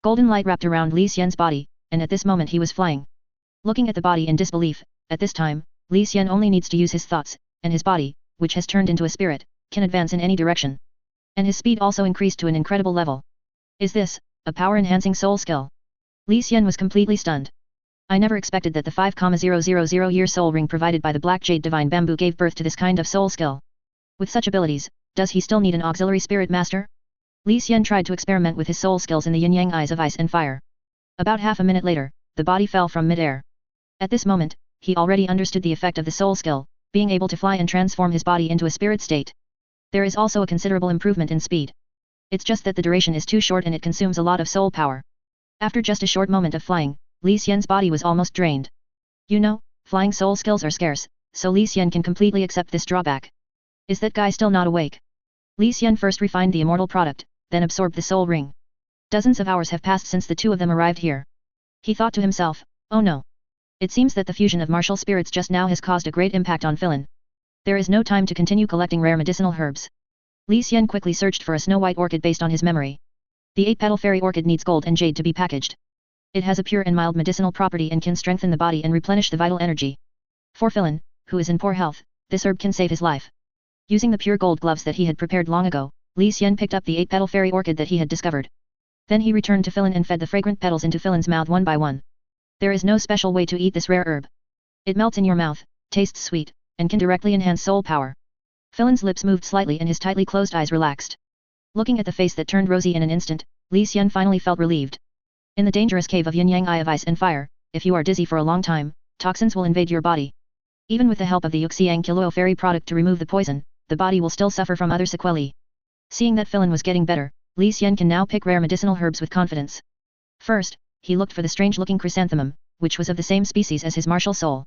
Golden light wrapped around Li Xian's body, and at this moment he was flying. Looking at the body in disbelief, at this time, Li Xian only needs to use his thoughts, and his body, which has turned into a spirit, can advance in any direction. And his speed also increased to an incredible level. Is this a power-enhancing soul skill? Li Xian was completely stunned. I never expected that the 5,000-year soul ring provided by the Black Jade Divine Bamboo gave birth to this kind of soul skill. With such abilities, does he still need an auxiliary spirit master? Li Xian tried to experiment with his soul skills in the yin-yang eyes of ice and fire. About half a minute later, the body fell from mid-air. At this moment, he already understood the effect of the soul skill, being able to fly and transform his body into a spirit state. There is also a considerable improvement in speed. It's just that the duration is too short and it consumes a lot of soul power. After just a short moment of flying, Li Xian's body was almost drained. You know, flying soul skills are scarce, so Li Xian can completely accept this drawback. Is that guy still not awake? Li Xian first refined the immortal product, then absorbed the soul ring. Dozens of hours have passed since the two of them arrived here. He thought to himself, oh no. It seems that the fusion of martial spirits just now has caused a great impact on Philin. There is no time to continue collecting rare medicinal herbs. Li Xian quickly searched for a snow-white orchid based on his memory. The 8-petal fairy orchid needs gold and jade to be packaged. It has a pure and mild medicinal property and can strengthen the body and replenish the vital energy. For Philin, who is in poor health, this herb can save his life. Using the pure gold gloves that he had prepared long ago, Li Xian picked up the 8-petal fairy orchid that he had discovered. Then he returned to Philin and fed the fragrant petals into Philin's mouth one by one. There is no special way to eat this rare herb. It melts in your mouth, tastes sweet, and can directly enhance soul power. Philin's lips moved slightly and his tightly closed eyes relaxed. Looking at the face that turned rosy in an instant, Li Xian finally felt relieved. In the dangerous cave of yin-yang eye of ice and fire, if you are dizzy for a long time, toxins will invade your body. Even with the help of the Yuxiang Kiluo fairy product to remove the poison, the body will still suffer from other sequelae. Seeing that Philin was getting better, Li Xian can now pick rare medicinal herbs with confidence. First, he looked for the strange-looking chrysanthemum, which was of the same species as his martial soul.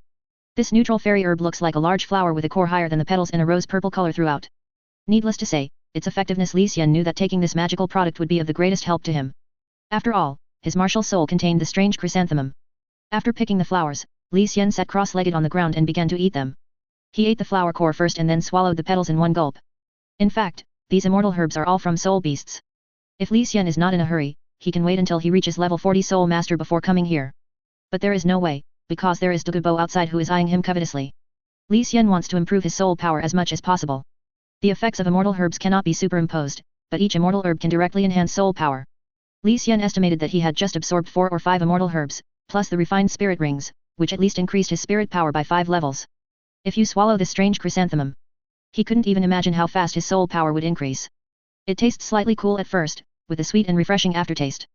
This neutral fairy herb looks like a large flower with a core higher than the petals in a rose-purple color throughout. Needless to say, its effectiveness. Li Xian knew that taking this magical product would be of the greatest help to him. After all, his martial soul contained the strange chrysanthemum. After picking the flowers, Li Xian sat cross-legged on the ground and began to eat them. He ate the flower core first and then swallowed the petals in one gulp. In fact, these immortal herbs are all from soul beasts. If Li Xian is not in a hurry, he can wait until he reaches level 40 soul master before coming here. But there is no way, because there is Douluo outside who is eyeing him covetously. Li Xian wants to improve his soul power as much as possible. The effects of immortal herbs cannot be superimposed, but each immortal herb can directly enhance soul power. Li Xian estimated that he had just absorbed 4 or 5 immortal herbs, plus the refined spirit rings, which at least increased his spirit power by 5 levels. If you swallow this strange chrysanthemum, he couldn't even imagine how fast his soul power would increase. It tastes slightly cool at first, with a sweet and refreshing aftertaste.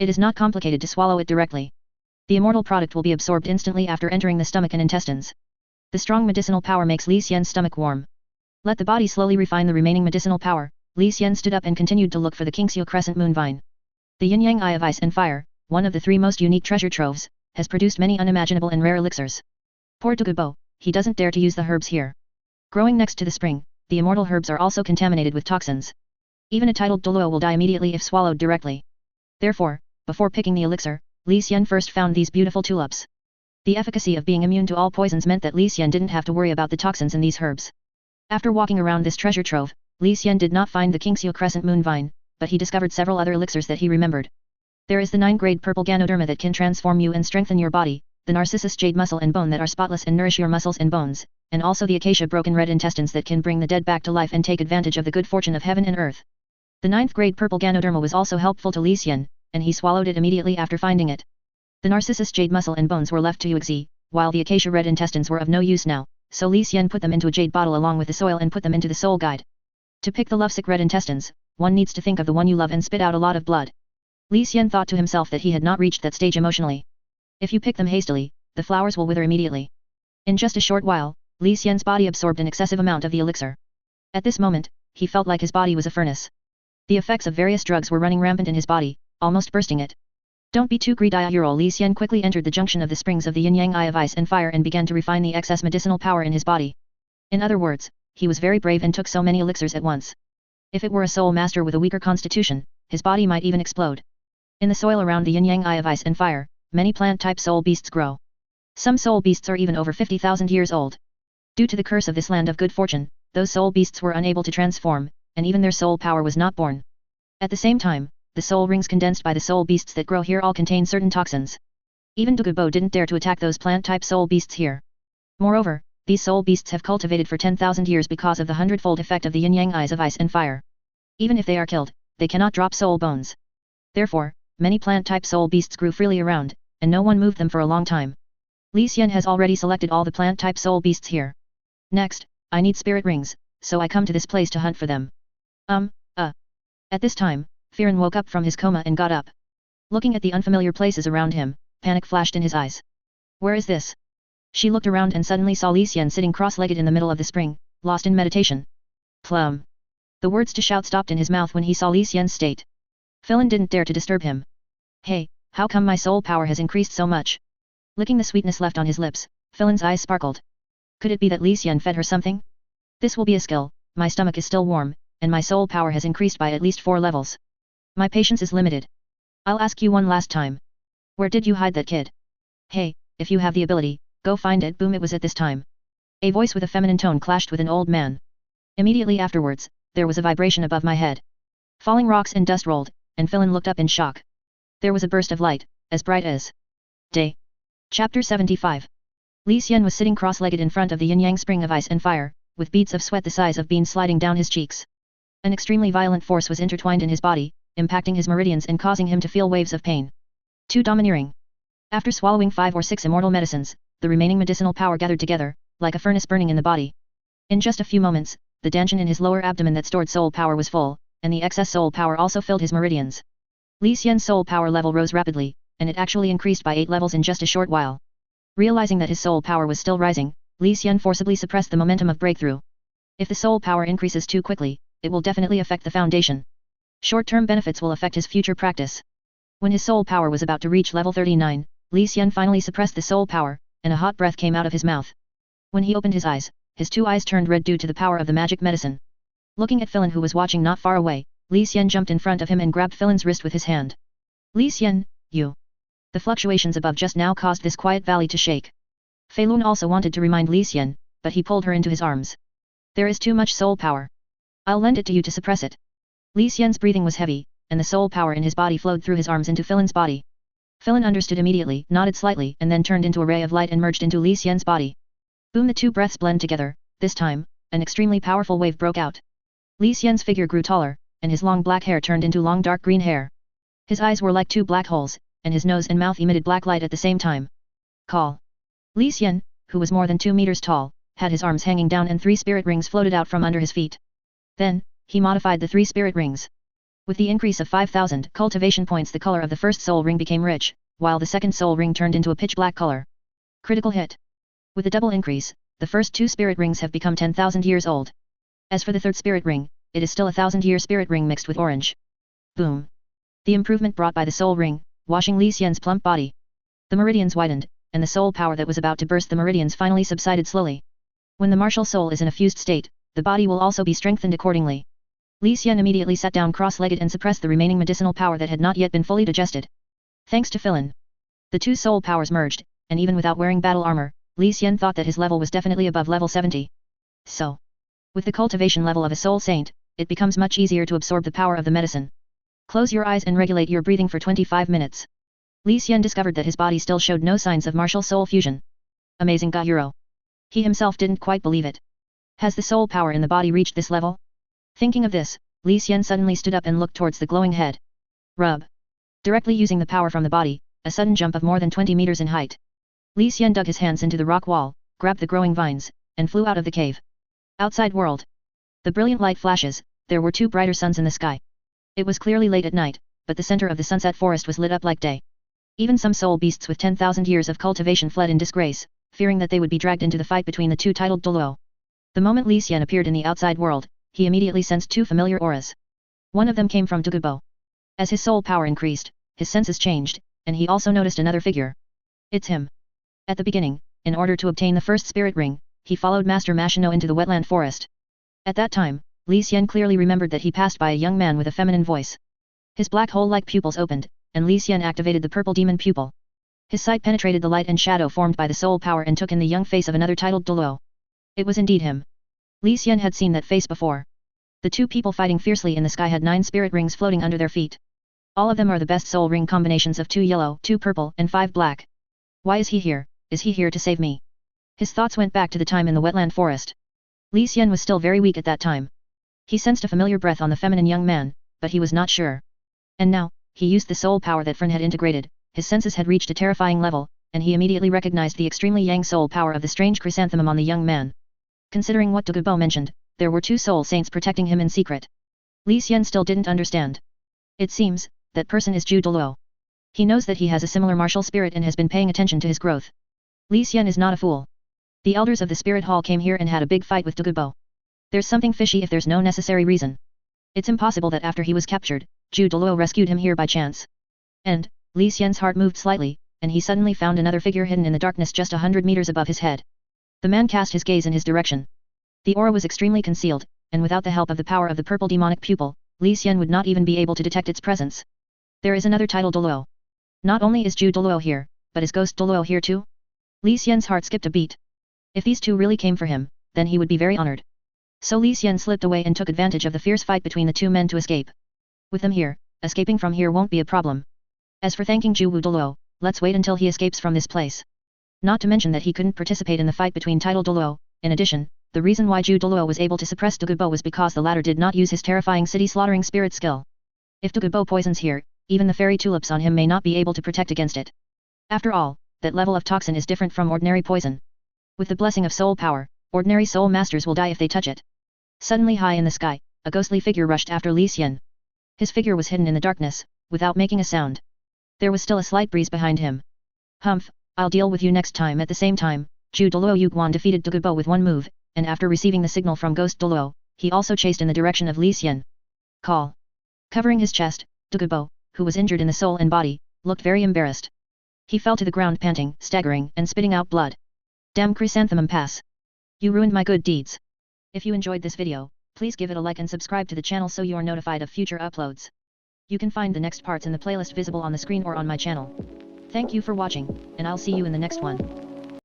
It is not complicated to swallow it directly. The immortal product will be absorbed instantly after entering the stomach and intestines. The strong medicinal power makes Li Xian's stomach warm. Let the body slowly refine the remaining medicinal power. Li Xian stood up and continued to look for the Qingxiu crescent moon vine. The yin-yang eye of ice and fire, one of the 3 most unique treasure troves, has produced many unimaginable and rare elixirs. Poor Douluo, he doesn't dare to use the herbs here. Growing next to the spring, the immortal herbs are also contaminated with toxins. Even a titled Douluo will die immediately if swallowed directly. Therefore, before picking the elixir, Li Xian first found these beautiful tulips. The efficacy of being immune to all poisons meant that Li Xian didn't have to worry about the toxins in these herbs. After walking around this treasure trove, Li Xian did not find the Qingxiu crescent moon vine, but he discovered several other elixirs that he remembered. There is the 9-grade purple ganoderma that can transform you and strengthen your body, the narcissus jade muscle and bone that are spotless and nourish your muscles and bones, and also the acacia broken red intestines that can bring the dead back to life and take advantage of the good fortune of heaven and earth. The 9th grade purple ganoderma was also helpful to Li Xian, and he swallowed it immediately after finding it. The narcissus jade muscle and bones were left to Yuexi, while the acacia red intestines were of no use now, so Li Xian put them into a jade bottle along with the soil and put them into the soul guide. To pick the lovesick red intestines, one needs to think of the one you love and spit out a lot of blood. Li Xian thought to himself that he had not reached that stage emotionally. If you pick them hastily, the flowers will wither immediately. In just a short while, Li Xian's body absorbed an excessive amount of the elixir. At this moment, he felt like his body was a furnace. The effects of various drugs were running rampant in his body, almost bursting it. Don't be too greedy. Li Xian quickly entered the junction of the springs of the yin-yang eye of ice and fire and began to refine the excess medicinal power in his body. In other words, he was very brave and took so many elixirs at once. If it were a soul master with a weaker constitution, his body might even explode. In the soil around the yin-yang eye of ice and fire, many plant-type soul beasts grow. Some soul beasts are even over 50,000 years old. Due to the curse of this land of good fortune, those soul beasts were unable to transform, and even their soul power was not born. At the same time, the soul rings condensed by the soul beasts that grow here all contain certain toxins. Even Douluo didn't dare to attack those plant-type soul beasts here. Moreover, these soul beasts have cultivated for 10,000 years because of the hundredfold effect of the yin-yang eyes of ice and fire. Even if they are killed, they cannot drop soul bones. Therefore, many plant-type soul beasts grew freely around, and no one moved them for a long time. Li Xian has already selected all the plant-type soul beasts here. Next, I need spirit rings, so I come to this place to hunt for them. At this time, Firen woke up from his coma and got up. Looking at the unfamiliar places around him, panic flashed in his eyes. Where is this? She looked around and suddenly saw Li Xian sitting cross-legged in the middle of the spring, lost in meditation. Plum. The words to shout stopped in his mouth when he saw Li Xian's state. Firen didn't dare to disturb him. Hey, how come my soul power has increased so much? Licking the sweetness left on his lips, Firen's eyes sparkled. Could it be that Li Xian fed her something? This will be a skill, my stomach is still warm, and my soul power has increased by at least 4 levels. My patience is limited. I'll ask you one last time. Where did you hide that kid? Hey, if you have the ability, go find it. Boom, it was at this time. A voice with a feminine tone clashed with an old man. Immediately afterwards, there was a vibration above my head. Falling rocks and dust rolled, and Firen looked up in shock. There was a burst of light, as bright as day. Chapter 75. Li Xian was sitting cross-legged in front of the yin-yang spring of ice and fire, with beads of sweat the size of beans sliding down his cheeks. An extremely violent force was intertwined in his body, impacting his meridians and causing him to feel waves of pain. Too domineering. After swallowing 5 or 6 immortal medicines, the remaining medicinal power gathered together, like a furnace burning in the body. In just a few moments, the dantian in his lower abdomen that stored soul power was full, and the excess soul power also filled his meridians. Li Xian's soul power level rose rapidly, and it actually increased by 8 levels in just a short while. Realizing that his soul power was still rising, Li Xian forcibly suppressed the momentum of breakthrough. If the soul power increases too quickly, it will definitely affect the foundation. Short-term benefits will affect his future practice. When his soul power was about to reach level 39, Li Xian finally suppressed the soul power, and a hot breath came out of his mouth. When he opened his 2 eyes turned red due to the power of the magic medicine. Looking at Firen who was watching not far away, Li Xian jumped in front of him and grabbed Firen's wrist with his hand. Li Xian, you. The fluctuations above just now caused this quiet valley to shake. Fei Lun also wanted to remind Li Xian, but he pulled her into his arms. There is too much soul power. I'll lend it to you to suppress it. Li Xian's breathing was heavy, and the soul power in his body flowed through his arms into Firen's body. Firen understood immediately, nodded slightly and then turned into a ray of light and merged into Li Xian's body. Boom, the 2 breaths blend together. This time, an extremely powerful wave broke out. Li Xian's figure grew taller, and his long black hair turned into long dark green hair. His eyes were like 2 black holes, and his nose and mouth emitted black light at the same time. Call. Li Xian, who was more than 2 meters tall, had his arms hanging down and 3 spirit rings floated out from under his feet. Then, he modified the 3 spirit rings. With the increase of 5,000 cultivation points, the color of the first soul ring became rich, while the second soul ring turned into a pitch black color. Critical hit. With a double increase, the first 2 spirit rings have become 10,000 years old. As for the third spirit ring, it is still a 1,000-year spirit ring mixed with orange. Boom. The improvement brought by the soul ring, washing Li Xian's plump body. The meridians widened, and the soul power that was about to burst the meridians finally subsided slowly. When the martial soul is in a fused state, the body will also be strengthened accordingly. Li Xian immediately sat down cross-legged and suppressed the remaining medicinal power that had not yet been fully digested. Thanks to Firen. The 2 soul powers merged, and even without wearing battle armor, Li Xian thought that his level was definitely above level 70. So, with the cultivation level of a soul saint, it becomes much easier to absorb the power of the medicine. Close your eyes and regulate your breathing for 25 minutes. Li Xian discovered that his body still showed no signs of martial soul fusion. Amazing Gahuro. He himself didn't quite believe it. Has the soul power in the body reached this level? Thinking of this, Li Xian suddenly stood up and looked towards the glowing head. Rub. Directly using the power from the body, a sudden jump of more than 20 meters in height. Li Xian dug his hands into the rock wall, grabbed the growing vines, and flew out of the cave. Outside world. The brilliant light flashes, there were 2 brighter suns in the sky. It was clearly late at night, but the center of the sunset forest was lit up like day. Even some soul beasts with 10,000 years of cultivation fled in disgrace, fearing that they would be dragged into the fight between the 2 titled Douluo. The moment Li Xian appeared in the outside world, he immediately sensed 2 familiar auras. One of them came from Douluo. As his soul power increased, his senses changed, and he also noticed another figure. It's him. At the beginning, in order to obtain the first spirit ring, he followed Master Mashino into the wetland forest. At that time, Li Xian clearly remembered that he passed by a young man with a feminine voice. His black hole-like pupils opened, and Li Xian activated the purple demon pupil. His sight penetrated the light and shadow formed by the soul power and took in the young face of another titled Douluo. It was indeed him. Li Xian had seen that face before. The 2 people fighting fiercely in the sky had 9 spirit rings floating under their feet. All of them are the best soul ring combinations of 2 yellow, 2 purple, and 5 black. Why is he here? Is he here to save me? His thoughts went back to the time in the wetland forest. Li Xian was still very weak at that time. He sensed a familiar breath on the feminine young man, but he was not sure. And now, he used the soul power that Fran had integrated, his senses had reached a terrifying level, and he immediately recognized the extremely yang soul power of the strange chrysanthemum on the young man. Considering what Douluo mentioned, there were 2 soul saints protecting him in secret. Li Xian still didn't understand. It seems, that person is Douluo. He knows that he has a similar martial spirit and has been paying attention to his growth. Li Xian is not a fool. The elders of the spirit hall came here and had a big fight with Douluo. There's something fishy if there's no necessary reason. It's impossible that after he was captured, Douluo rescued him here by chance. And, Li Xian's heart moved slightly, and he suddenly found another figure hidden in the darkness just 100 meters above his head. The man cast his gaze in his direction. The aura was extremely concealed, and without the help of the power of the purple demonic pupil, Li Xian would not even be able to detect its presence. There is another title Douluo. Not only is Douluo here, but is Ghost Douluo here too? Li Xian's heart skipped a beat. If these 2 really came for him, then he would be very honored. So Li Xian slipped away and took advantage of the fierce fight between the 2 men to escape. With them here, escaping from here won't be a problem. As for thanking Douluo, let's wait until he escapes from this place. Not to mention that he couldn't participate in the fight between title Douluo. In addition, the reason why Douluo was able to suppress Douluo was because the latter did not use his terrifying city slaughtering spirit skill. If Douluo poisons here, even the fairy tulips on him may not be able to protect against it. After all, that level of toxin is different from ordinary poison. With the blessing of soul power, ordinary soul masters will die if they touch it. Suddenly high in the sky, a ghostly figure rushed after Li Xian. His figure was hidden in the darkness, without making a sound. There was still a slight breeze behind him. Humph, I'll deal with you next time. At the same time, Douluo Yuguan defeated Douluo with 1 move, and after receiving the signal from Ghost Douluo, he also chased in the direction of Li Xian. Call. Covering his chest, Douluo, who was injured in the soul and body, looked very embarrassed. He fell to the ground panting, staggering, and spitting out blood. Damn chrysanthemum pass. You ruined my good deeds. If you enjoyed this video, please give it a like and subscribe to the channel so you are notified of future uploads. You can find the next parts in the playlist visible on the screen or on my channel. Thank you for watching, and I'll see you in the next one.